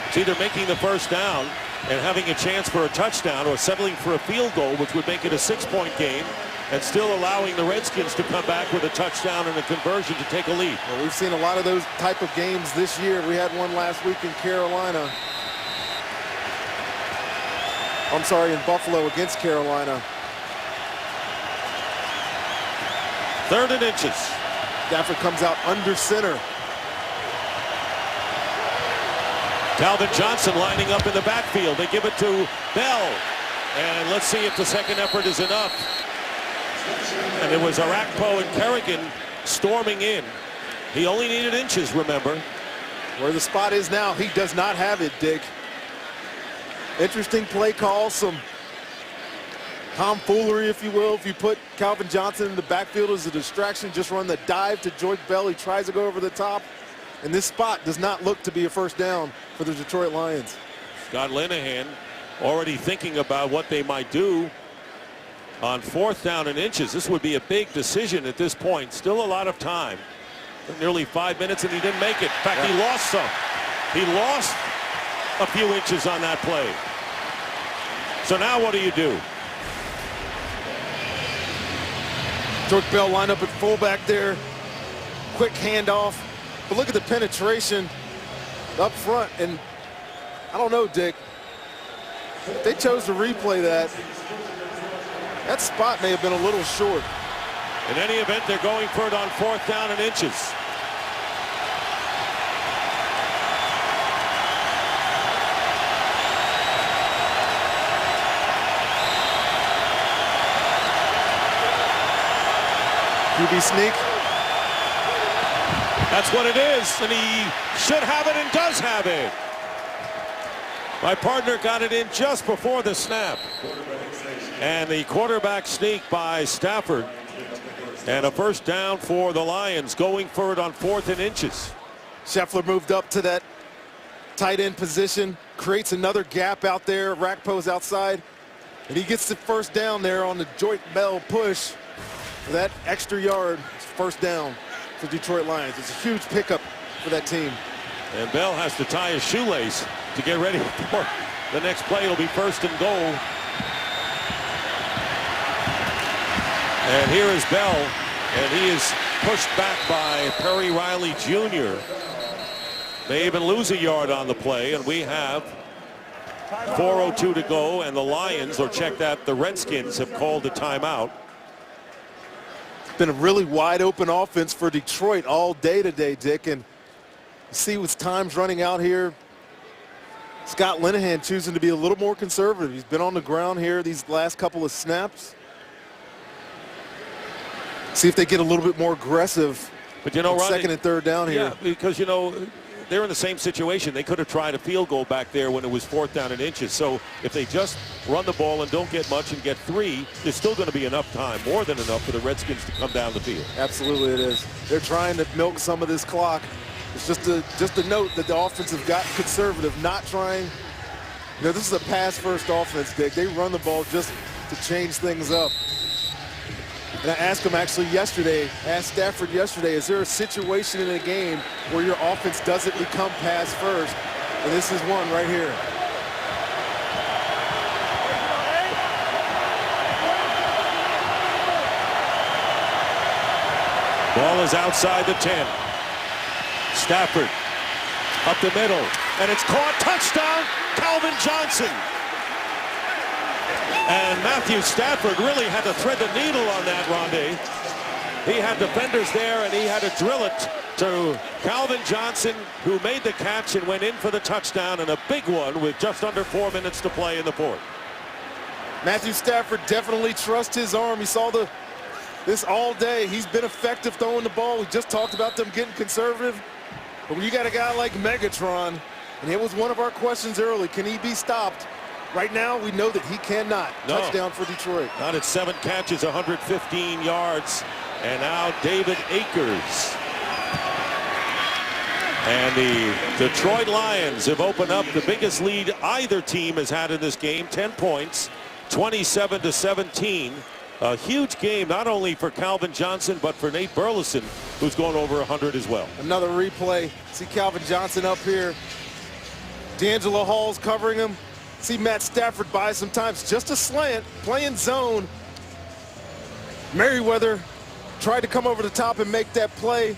it's either making the 1st down and having a chance for a touchdown, or settling for a field goal, which would make it a 6-point game, and still allowing the Redskins to come back with a touchdown and a conversion to take a lead. Well, we've seen a lot of those type of games this year. We had one last week in Carolina. I'm sorry, in Buffalo against Carolina. 3rd and inches. Stafford comes out under center. Calvin Johnson lining up in the backfield. They give it to Bell. And let's see if the second effort is enough. And it was Arakpo and Kerrigan storming in. He only needed inches, remember. Where the spot is now, he does not have it, Dick. Interesting play call, some tomfoolery, if you will. If you put Calvin Johnson in the backfield as a distraction, just run the dive to Joyce Bell. He tries to go over the top. And this spot does not look to be a first down for the Detroit Lions. Scott Linehan already thinking about what they might do on 4th down and inches. This would be a big decision at this point. Still a lot of time. Nearly 5 minutes, and he didn't make it. In fact, he lost some. He lost a few inches on that play. So now what do you do? Joyce Bell lined up at fullback there. Quick handoff. But look at the penetration up front. And I don't know, Dick. They chose to replay that. That spot may have been a little short. In any event, they're going for it on 4th down and inches. QB sneak. That's what it is, and he should have it and does have it. My partner got it in just before the snap. And the quarterback sneak by Stafford. And a first down for the Lions, going for it on 4th and inches. Scheffler moved up to that tight end position, creates another gap out there. Arakpo's outside, and he gets the first down there on the Joyce Bell push for that extra yard. First down for Detroit Lions. It's a huge pickup for that team. And Bell has to tie his shoelace to get ready for the next play. It'll be 1st and goal. And here is Bell, and he is pushed back by Perry Riley Jr. They even lose a yard on the play, and we have 4:02 to go, and the Lions, or check that, the Redskins have called a timeout. It's been a really wide open offense for Detroit all day today, Dick, and you see with times running out here, Scott Linehan choosing to be a little more conservative. He's been on the ground here these last couple of snaps. See if they get a little bit more aggressive. But you know, Ron, 2nd and 3rd down here. Yeah, because you know they're in the same situation. They could have tried a field goal back there when it was 4th down and inches. So if they just run the ball and don't get much and get 3, there's still going to be enough time, more than enough, for the Redskins to come down the field. Absolutely, it is. They're trying to milk some of this clock. It's just a note that the offense have gotten conservative, not trying. You know, this is a pass-first offense, Dick. They run the ball just to change things up. And I asked him actually yesterday, asked Stafford yesterday, is there a situation in a game where your offense doesn't become pass first? And this is one right here. Ball is outside the 10. Stafford up the middle, and it's caught. Touchdown, Calvin Johnson. And Matthew Stafford really had to thread the needle on that, Rondé. He had defenders there, and he had to drill it to Calvin Johnson, who made the catch and went in for the touchdown, and a big one with just under 4 minutes to play in the 4th. Matthew Stafford definitely trusts his arm. He saw this all day. He's been effective throwing the ball. We just talked about them getting conservative. But when you got a guy like Megatron, and it was one of our questions early, can he be stopped? Right now, we know that he cannot. No. Touchdown for Detroit. Not at 7 catches, 115 yards. And now David Akers. And the Detroit Lions have opened up the biggest lead either team has had in this game, 10 points, 27-17. A huge game, not only for Calvin Johnson, but for Nate Burleson, who's going over 100 as well. Another replay. See Calvin Johnson up here. D'Angelo Hall's covering him. See Matt Stafford by sometimes just a slant, playing zone. Merriweather tried to come over the top and make that play.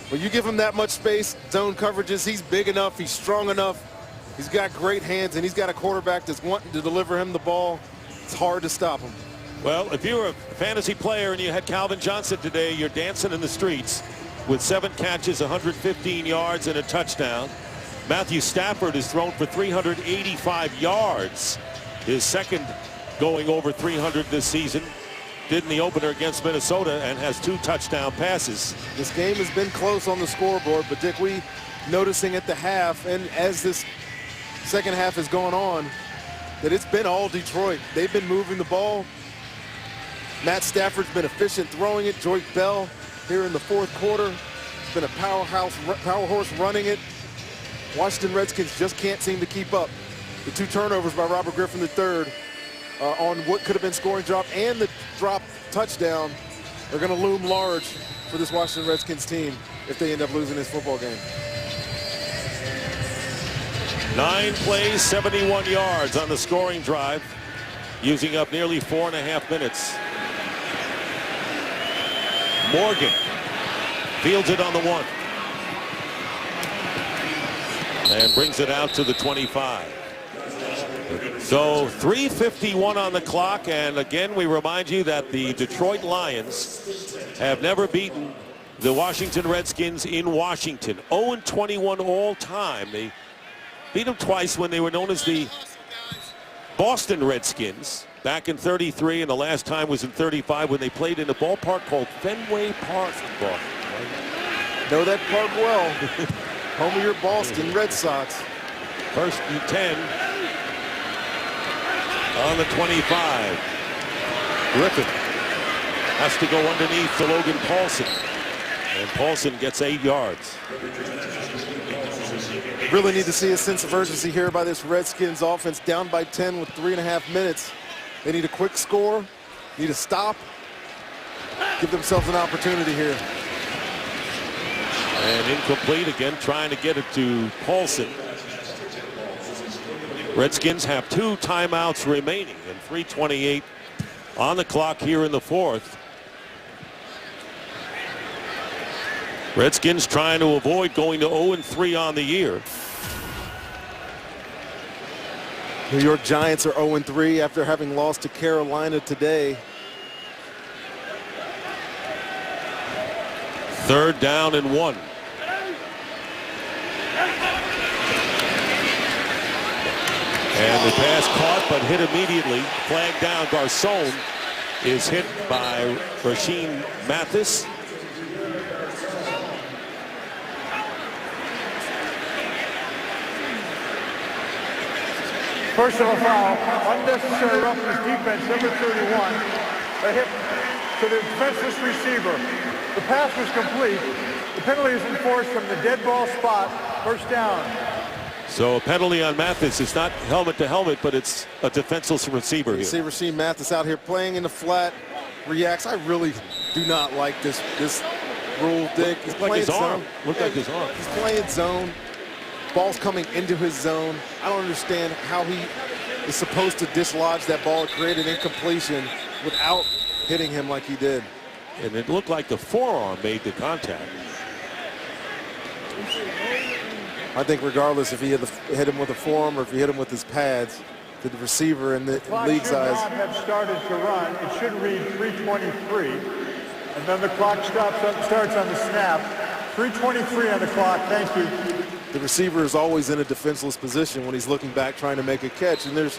But you give him that much space, zone coverages, he's big enough, he's strong enough. He's got great hands, and he's got a quarterback that's wanting to deliver him the ball. It's hard to stop him. Well, if you were a fantasy player and you had Calvin Johnson today, you're dancing in the streets with 7 catches, 115 yards, and a touchdown. Matthew Stafford has thrown for 385 yards. His second going over 300 this season. Did in the opener against Minnesota and has 2 touchdown passes. This game has been close on the scoreboard, but Dick, we noticing at the half and as this second half is going on that it's been all Detroit. They've been moving the ball. Matt Stafford's been efficient throwing it. Joyce Bell here in the fourth quarter has been a power horse running it. Washington Redskins just can't seem to keep up. The 2 turnovers by Robert Griffin III on what could have been scoring drop and the drop touchdown are going to loom large for this Washington Redskins team if they end up losing this football game. 9 plays, 71 yards on the scoring drive, using up nearly 4.5 minutes. Morgan fields it on the 1 and brings it out to the 25. So 3:51 on the clock, and again we remind you that the Detroit Lions have never beaten the Washington Redskins in Washington. 0-21 all time. They beat them twice when they were known as the Boston Redskins back in '33, and the last time was in '35 when they played in a ballpark called Fenway Park in Boston. Know that park well. Home of your Boston Red Sox. 1st and 10 on the 25. Griffin has to go underneath to Logan Paulson, and Paulson gets 8 yards. Really need to see a sense of urgency here by this Redskins offense, down by 10 with 3.5 minutes. They need a quick score, need a stop, give themselves an opportunity here. And incomplete again, trying to get it to Paulson. Redskins have 2 timeouts remaining and 3:28 on the clock here in the 4th. Redskins trying to avoid going to 0-3 on the year. New York Giants are 0-3 after having lost to Carolina today. 3rd down and 1. And the pass caught but hit immediately. Flag down. Garcon is hit by Rasheem Mathis. Personal foul, unnecessary roughness defense, number 31. A hit to the defenseless receiver. The pass was complete. The penalty is enforced from the dead ball spot. 1st down. So a penalty on Mathis. It's not helmet to helmet, but it's a defenseless receiver here. See Rasheem Mathis out here playing in the flat, reacts. I really do not like this rule, Dick. He's like playing his arm. zone. Looked like his arm. He's playing zone. Ball's coming into his zone. I don't understand how he is supposed to dislodge that ball, create an incompletion without hitting him like he did. And it looked like the forearm made the contact. I think regardless if he hit him with a forearm or if he hit him with his pads, the receiver and the league size. Should not have started to run. It should read 3:23, and then the clock starts on the snap. 3:23 on the clock. Thank you. The receiver is always in a defenseless position when he's looking back trying to make a catch, and it's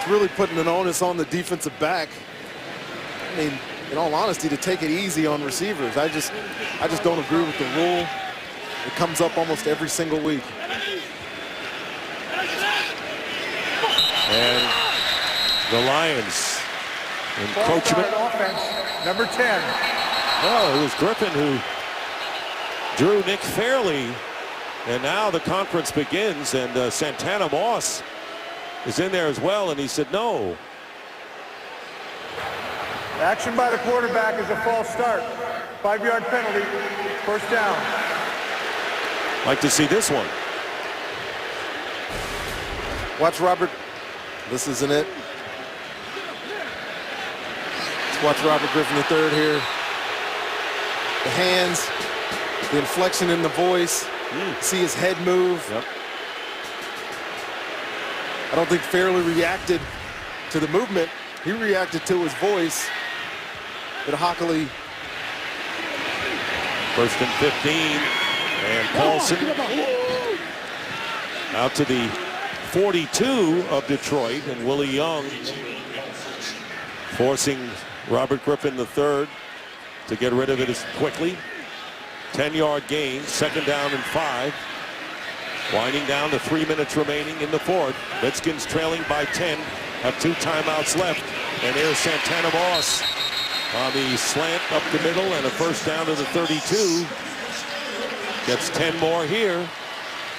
really putting an onus on the defensive back. I mean, in all honesty, to take it easy on receivers. I just don't agree with the rule. It comes up almost every single week. And the Lions encroachment. Offense, number 10. No, it was Griffin who drew Nick Fairley. And now the conference begins, and Santana Moss is in there as well, and he said no. Action by the quarterback is a false start. 5-yard penalty. 1st down. Like to see this one. Watch Robert. This isn't it. Let's watch Robert Griffin III here. The hands, the inflection in the voice. See his head move. Yep. I don't think Fairley reacted to the movement. He reacted to his voice. But Hockley. 1st and 15. And Paulson out to the 42 of Detroit, and Willie Young forcing Robert Griffin III to get rid of it as quickly. 10-yard gain, 2nd down and 5. Winding down to 3 minutes remaining in the fourth. Redskins trailing by 10, have 2 timeouts left. And there's Santana Moss on the slant up the middle, and a first down to the 32. Gets 10 more here.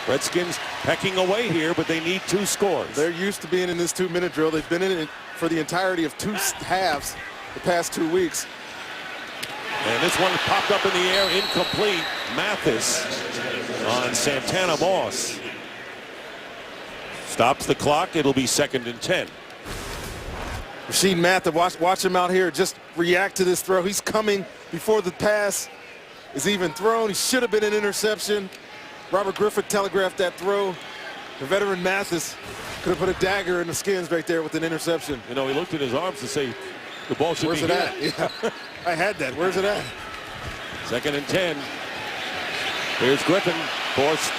Redskins pecking away here, but they need 2 scores. They're used to being in this 2-minute drill. They've been in it for the entirety of 2 halves the past 2 weeks. And this one popped up in the air, incomplete. Mathis on Santana Moss. Stops the clock. It'll be 2nd and 10. Rasheed Mathis, watch him out here. Just react to this throw. He's coming before the pass is even thrown. He should have been an interception. Robert Griffin telegraphed that throw. The veteran Mathis could have put a dagger in the skins right there with an interception. You know, he looked at his arms to say the ball should be here. Where's it at? Yeah. I had that. Where's it at? 2nd and 10. Here's Griffin, forced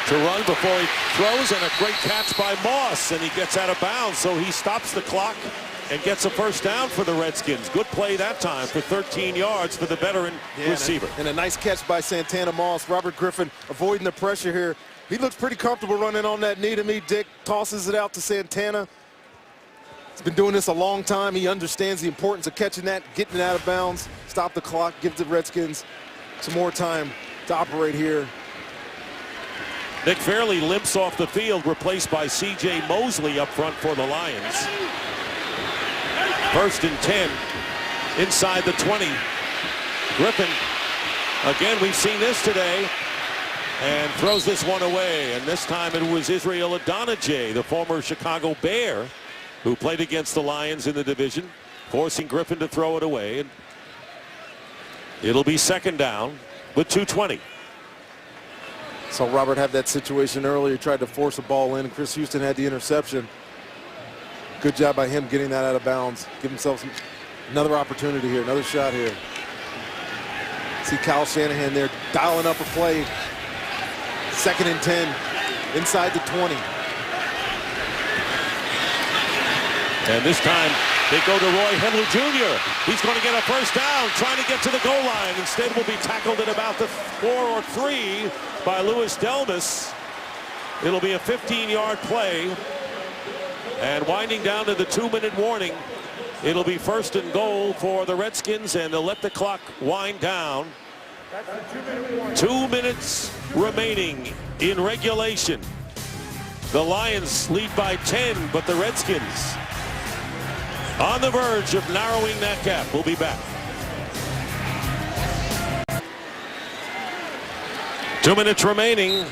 to run before he throws, and a great catch by Moss, and he gets out of bounds, so he stops the clock and gets a first down for the Redskins. Good play that time for 13 yards for the veteran receiver. And a nice catch by Santana Moss. Robert Griffin avoiding the pressure here. He looks pretty comfortable running on that knee to me. Dick tosses it out to Santana. He's been doing this a long time. He understands the importance of catching that, getting it out of bounds, stop the clock, give the Redskins some more time to operate here. Nick Fairley limps off the field, replaced by C.J. Mosley up front for the Lions. 1st and 10 inside the 20. Griffin, again, we've seen this today, and throws this one away. And this time it was Israel Adonijah, the former Chicago Bear, who played against the Lions in the division, forcing Griffin to throw it away. And it'll be 2nd down with 2:20. So Robert had that situation earlier. He tried to force a ball in. Chris Houston had the interception. Good job by him getting that out of bounds. Give himself another opportunity here, another shot here. See Kyle Shanahan there dialing up a play. 2nd and 10 inside the 20. And this time they go to Roy Henley Jr. He's going to get a first down, trying to get to the goal line. Instead will be tackled at about the 4 or 3 by Louis Delmas. It'll be a 15-yard play. And winding down to the 2-minute warning, it'll be 1st and goal for the Redskins, and they'll let the clock wind down. 2 minutes remaining in regulation. The Lions lead by 10, but the Redskins on the verge of narrowing that gap. We'll be back. 2 minutes remaining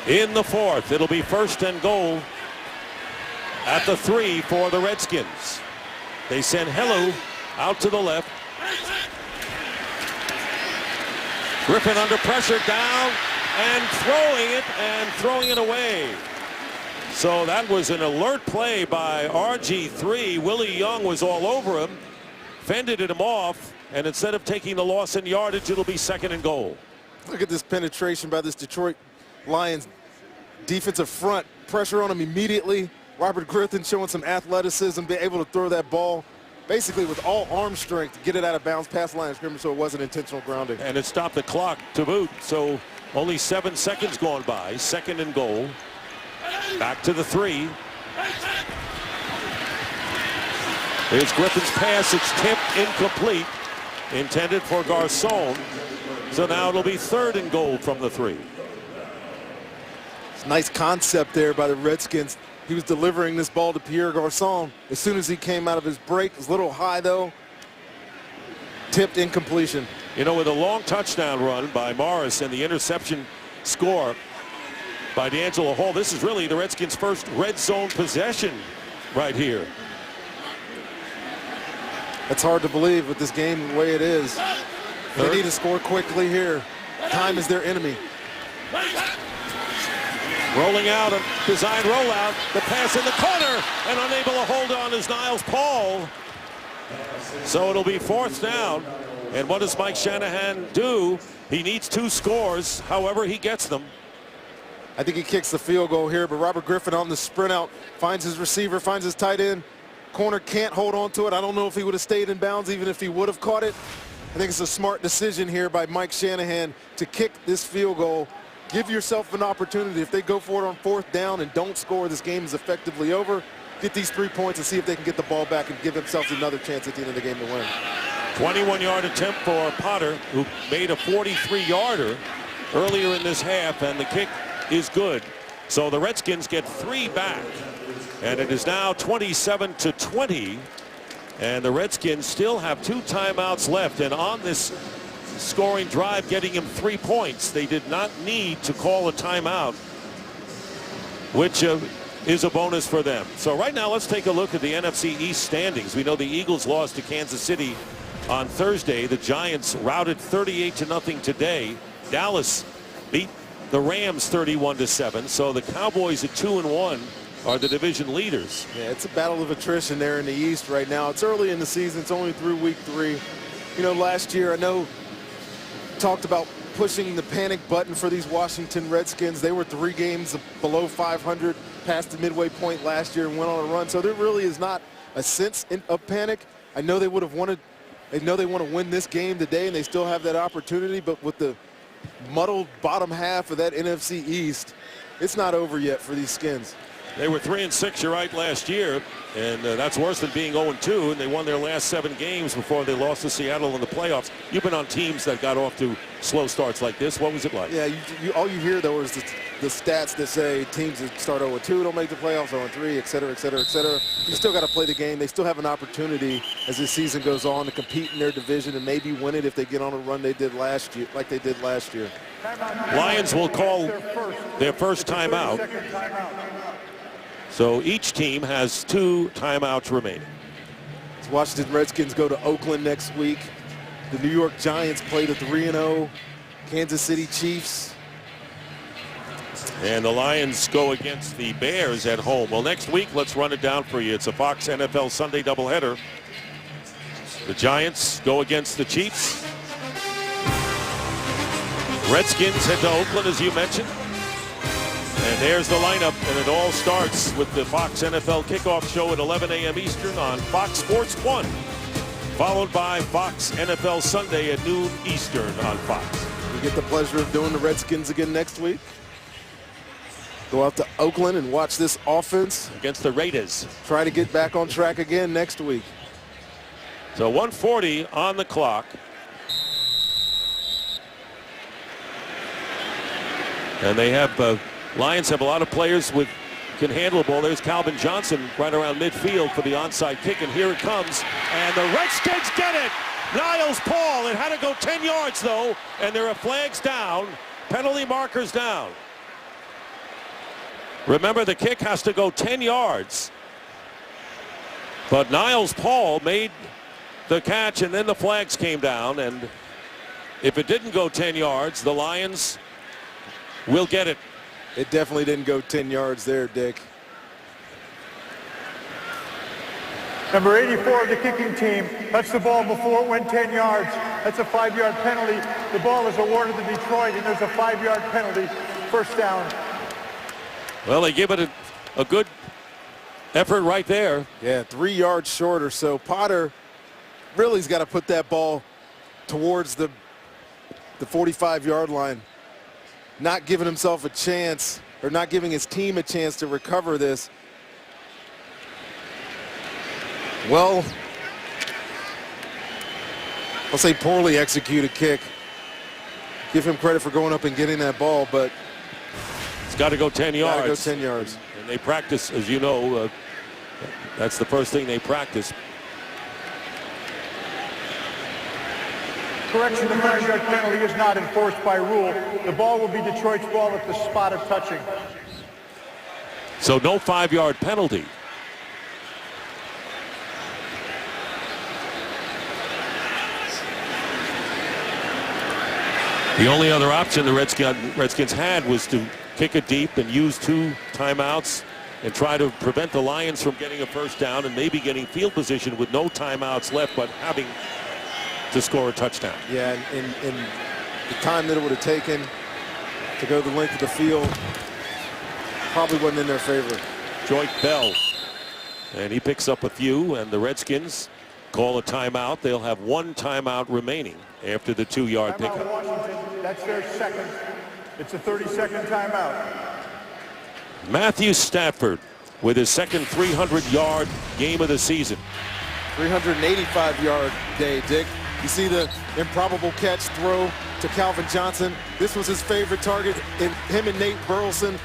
in the fourth. It'll be 1st and goal at the 3 for the Redskins. They send Hello out to the left. Griffin under pressure, down and throwing it away. So that was an alert play by RG3. Willie Young was all over him, fended him off, and instead of taking the loss in yardage, it'll be 2nd and goal. Look at this penetration by this Detroit Lions defensive front. Pressure on him immediately. Robert Griffin showing some athleticism, being able to throw that ball basically with all arm strength, get it out of bounds past the line of scrimmage, so it wasn't intentional grounding. And it stopped the clock to boot, so only 7 seconds gone by. 2nd and goal. Back to the 3. Here's Griffin's pass. It's tipped, incomplete, intended for Garcon. So now it'll be 3rd and goal from the 3. It's a nice concept there by the Redskins. He was delivering this ball to Pierre Garcon. As soon as he came out of his break, it was a little high though. Tipped, incompletion. You know, with a long touchdown run by Morris and the interception score by D'Angelo Hall, this is really the Redskins' first red zone possession right here. That's hard to believe with this game the way it is. They need to score quickly here. Time is their enemy. Rolling out a design rollout. The pass in the corner, and unable to hold on is Niles Paul. So it'll be 4th down. And what does Mike Shanahan do? He needs 2 scores, however he gets them. I think he kicks the field goal here, but Robert Griffin on the sprint out, finds his receiver, finds his tight end. Corner can't hold on to it. I don't know if he would have stayed in bounds even if he would have caught it. I think it's a smart decision here by Mike Shanahan to kick this field goal. Give yourself an opportunity. If they go for it on 4th down and don't score, this game is effectively over. Get these 3 points and see if they can get the ball back and give themselves another chance at the end of the game to win. 21-yard attempt for Potter, who made a 43-yarder earlier in this half, and the kick is good. So the Redskins get 3 back, and it is now 27-20, and the Redskins still have 2 timeouts left, and on this scoring drive getting him 3 points, they did not need to call a timeout, which is a bonus for them. So right now let's take a look at the NFC East standings. We know the Eagles lost to Kansas City on Thursday. The Giants routed 38-0 today. Dallas beat the Rams 31-7. So the Cowboys at 2-1 are the division leaders. Yeah, it's a battle of attrition there in the East right now. It's early in the season. It's only through week 3. You know, last year I know talked about pushing the panic button for these Washington Redskins. They were 3 games below 500 past the midway point last year and went on a run. So there really is not a sense of panic. I know they would have wanted. They know they want to win this game today, and they still have that opportunity. But with the muddled bottom half of that NFC East, it's not over yet for these Skins. They were 3-6, you're right, last year, and that's worse than being 0-2. And they won their last 7 games before they lost to Seattle in the playoffs. You've been on teams that got off to slow starts like this. What was it like? Yeah, all you hear though is the stats that say teams that start 0-2 don't make the playoffs, 0-3, et cetera, et cetera, et cetera. You still got to play the game. They still have an opportunity as this season goes on to compete in their division and maybe win it if they get on a run they did last year, like they did last year. Lions will call their first timeout. So each team has 2 timeouts remaining. The Washington Redskins go to Oakland next week. The New York Giants play the 3-0 Kansas City Chiefs. And the Lions go against the Bears at home. Well, next week, let's run it down for you. It's a Fox NFL Sunday doubleheader. The Giants go against the Chiefs. Redskins head to Oakland, as you mentioned. And there's the lineup, and it all starts with the Fox NFL kickoff show at 11 a.m. Eastern on Fox Sports 1, followed by Fox NFL Sunday at noon Eastern on Fox. We get the pleasure of doing the Redskins again next week. Go out to Oakland and watch this offense against the Raiders. Try to get back on track again next week. So 1:40 on the clock. And they have Lions have a lot of players with can handle the ball. There's Calvin Johnson right around midfield for the onside kick, and here it comes. And the Redskins get it. Niles Paul. It had to go 10 yards though, and there are flags down, penalty markers down. Remember, the kick has to go 10 yards. But Niles Paul made the catch, and then the flags came down, and if it didn't go 10 yards, the Lions will get it. It definitely didn't go 10 yards there, Dick. Number 84 of the kicking team touched the ball before it went 10 yards. That's a 5-yard penalty. The ball is awarded to Detroit, and there's a 5-yard penalty. First down. Well, they give it a good effort right there. Yeah, 3 yards short or so. Potter really's got to put that ball towards the 45-yard line. Not giving himself a chance, or not giving his team a chance to recover this. Well, I'll say poorly executed kick. Give him credit for going up and getting that ball, but it's got to go 10 yards. Got to go 10 yards. And they practice, as you know, that's the first thing they practice. Correction, the 5-yard penalty is not enforced by rule. The ball will be Detroit's ball at the spot of touching. So no 5-yard penalty. The only other option the Redskins had was to kick it deep and use 2 timeouts and try to prevent the Lions from getting a first down and maybe getting field position with no timeouts left, but having to score a touchdown. Yeah, and the time that it would have taken to go the length of the field, probably wasn't in their favor. Joyce Bell. And he picks up a few, and the Redskins call a timeout. They'll have one timeout remaining after the 2-yard pickup. Timeout Washington, that's their second. It's a 30-second timeout. Matthew Stafford with his second 300-yard game of the season. 385-yard day, Dick. You see the improbable catch throw to Calvin Johnson. This was his favorite target. Him and Nate Burleson,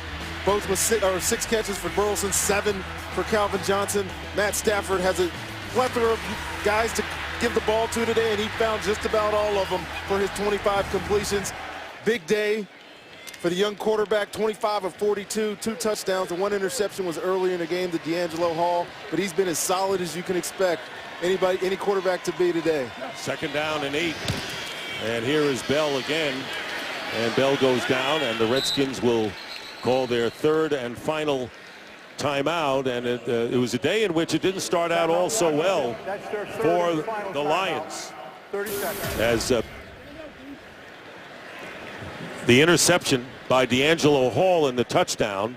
both with 6 catches for Burleson, 7 for Calvin Johnson. Matt Stafford has a plethora of guys to give the ball to today, and he found just about all of them for his 25 completions. Big day for the young quarterback, 25 of 42, 2 touchdowns. The 1 interception was early in the game to D'Angelo Hall, but he's been as solid as you can expect any quarterback to be today. 2nd down and 8. And here is Bell again. And Bell goes down, and the Redskins will call their 3rd and final timeout. And it was a day in which it didn't start out all so well for the Lions. 30 seconds. As the interception by D'Angelo Hall in the touchdown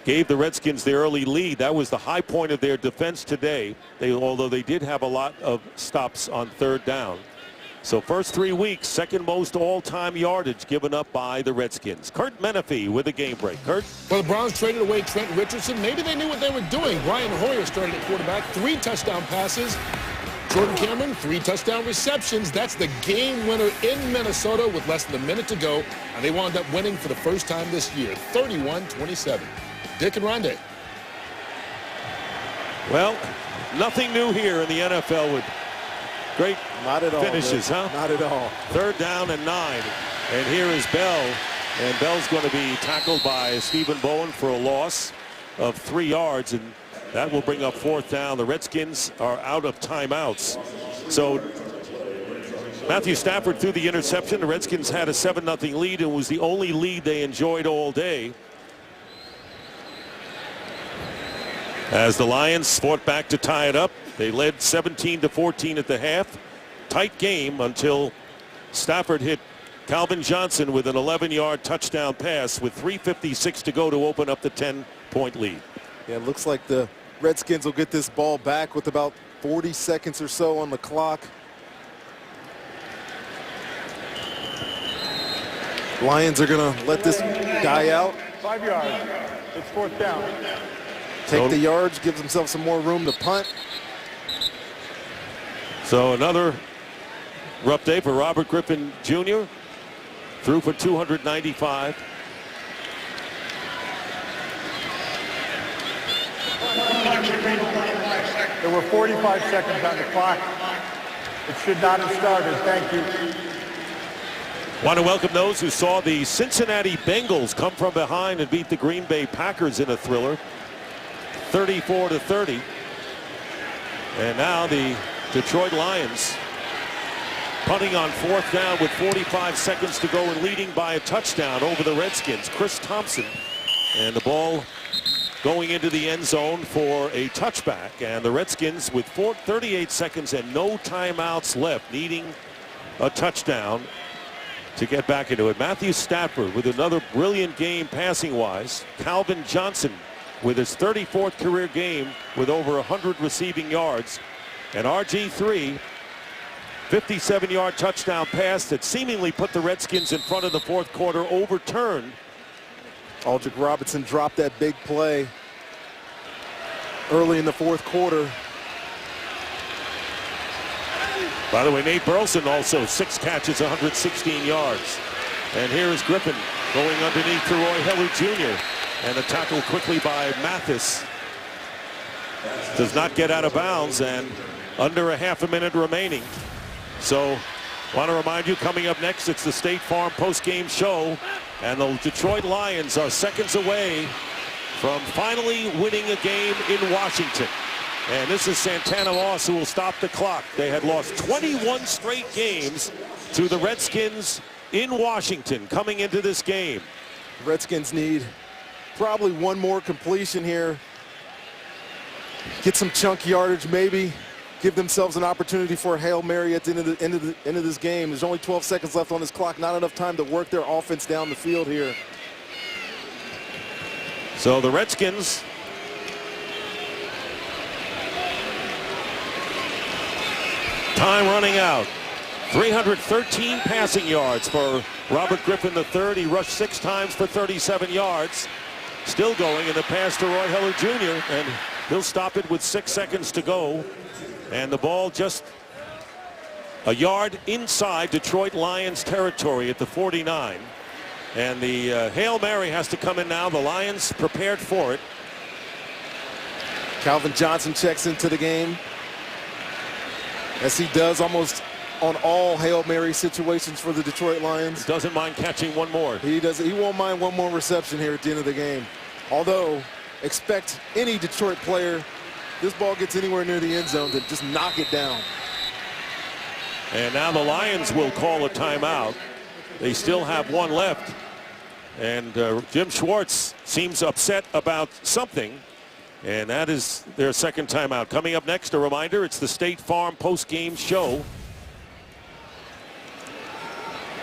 gave the Redskins the early lead. That was the high point of their defense today, although they did have a lot of stops on 3rd down. So first 3 weeks, 2nd most all-time yardage given up by the Redskins. Kurt Menefee with a game break. Kurt? Well, the Browns traded away Trent Richardson. Maybe they knew what they were doing. Brian Hoyer started at quarterback, 3 touchdown passes. Jordan Cameron, 3 touchdown receptions. That's the game winner in Minnesota with less than a minute to go. And they wound up winning for the first time this year, 31-27. Dick and Rondé. Well, nothing new here in the NFL with great finishes, huh? Not at all. 3rd down and 9. And here is Bell. And Bell's going to be tackled by Stephen Bowen for a loss of 3 yards. And that will bring up 4th down. The Redskins are out of timeouts. So Matthew Stafford threw the interception. The Redskins had a 7-0 lead and was the only lead they enjoyed all day. As the Lions fought back to tie it up, they led 17-14 at the half. Tight game until Stafford hit Calvin Johnson with an 11-yard touchdown pass with 3:56 to go to open up the 10-point lead. Yeah, it looks like the Redskins will get this ball back with about 40 seconds or so on the clock. Lions are going to let this guy out. 5 yards. It's 4th down. Take the yards, gives himself some more room to punt. So another rough day for Robert Griffin Jr. Threw for 295. There were 45 seconds on the clock. It should not have started. Thank you. Want to welcome those who saw the Cincinnati Bengals come from behind and beat the Green Bay Packers in a thriller, 34-30. And now the Detroit Lions punting on 4th down with 45 seconds to go and leading by a touchdown over the Redskins. Chris Thompson, and the ball going into the end zone for a touchback. And the Redskins with 38 seconds and no timeouts left, needing a touchdown to get back into it. Matthew Stafford with another brilliant game passing-wise. Calvin Johnson with his 34th career game with over 100 receiving yards. And RG3, 57-yard touchdown pass that seemingly put the Redskins in front of the 4th quarter, overturned. Aldrick Robinson dropped that big play early in the 4th quarter. By the way, Nate Burleson also 6 catches, 116 yards. And here is Griffin going underneath to Roy Heller Jr. And a tackle quickly by Mathis. Does not get out of bounds, and under a half a minute remaining. So want to remind you, coming up next, it's the State Farm post-game show. And the Detroit Lions are seconds away from finally winning a game in Washington. And this is Santana Moss who will stop the clock. They had lost 21 straight games to the Redskins in Washington coming into this game. Redskins need probably one more completion here. Get some chunk yardage, maybe give themselves an opportunity for a Hail Mary at the end of this game. There's only 12 seconds left on this clock. Not enough time to work their offense down the field here. So the Redskins time running out. 313 passing yards for Robert Griffin III. He rushed 6 times for 37 yards. Still going in the pass to Roy Heller Jr. And he'll stop it with 6 seconds to go. And the ball just a yard inside Detroit Lions territory at the 49. And the Hail Mary has to come in now. The Lions prepared for it. Calvin Johnson checks into the game, as he does almost on all Hail Mary situations for the Detroit Lions. Doesn't mind catching one more. He doesn't. He won't mind one more reception here at the end of the game. Although, expect any Detroit player, this ball gets anywhere near the end zone, to just knock it down. And now the Lions will call a timeout. They still have one left. And Jim Schwartz seems upset about something. And that is their second timeout. Coming up next, a reminder, it's the State Farm post-game show.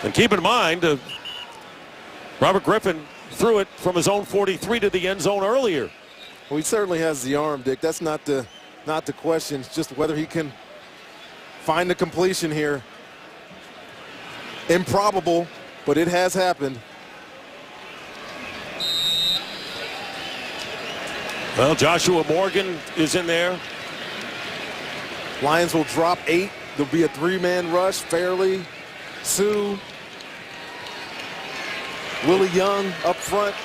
And keep in mind, Robert Griffin threw it from his own 43 to the end zone earlier. Well, he certainly has the arm, Dick. That's not the question. It's just whether he can find the completion here. Improbable, but it has happened. Well, Joshua Morgan is in there. Lions will drop 8. There'll be a 3-man rush. Fairley, Sue, Willie Young up front.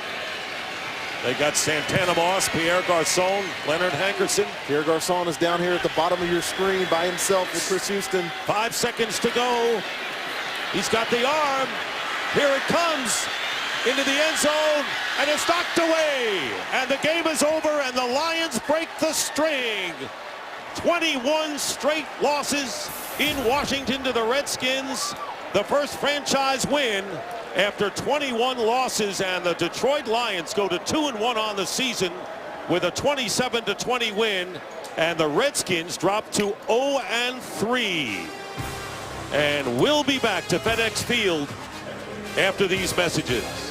They got Santana Moss, Pierre Garçon, Leonard Hankerson. Pierre Garçon is down here at the bottom of your screen by himself with Chris Houston. 5 seconds to go. He's got the arm. Here it comes into the end zone, and it's knocked away. And the game is over, and the Lions break the string. 21 straight losses in Washington to the Redskins. The first franchise win after 21 losses, and the Detroit Lions go to 2-1 on the season with a 27-20 win, and the Redskins drop to 0-3. And we'll be back to FedEx Field after these messages.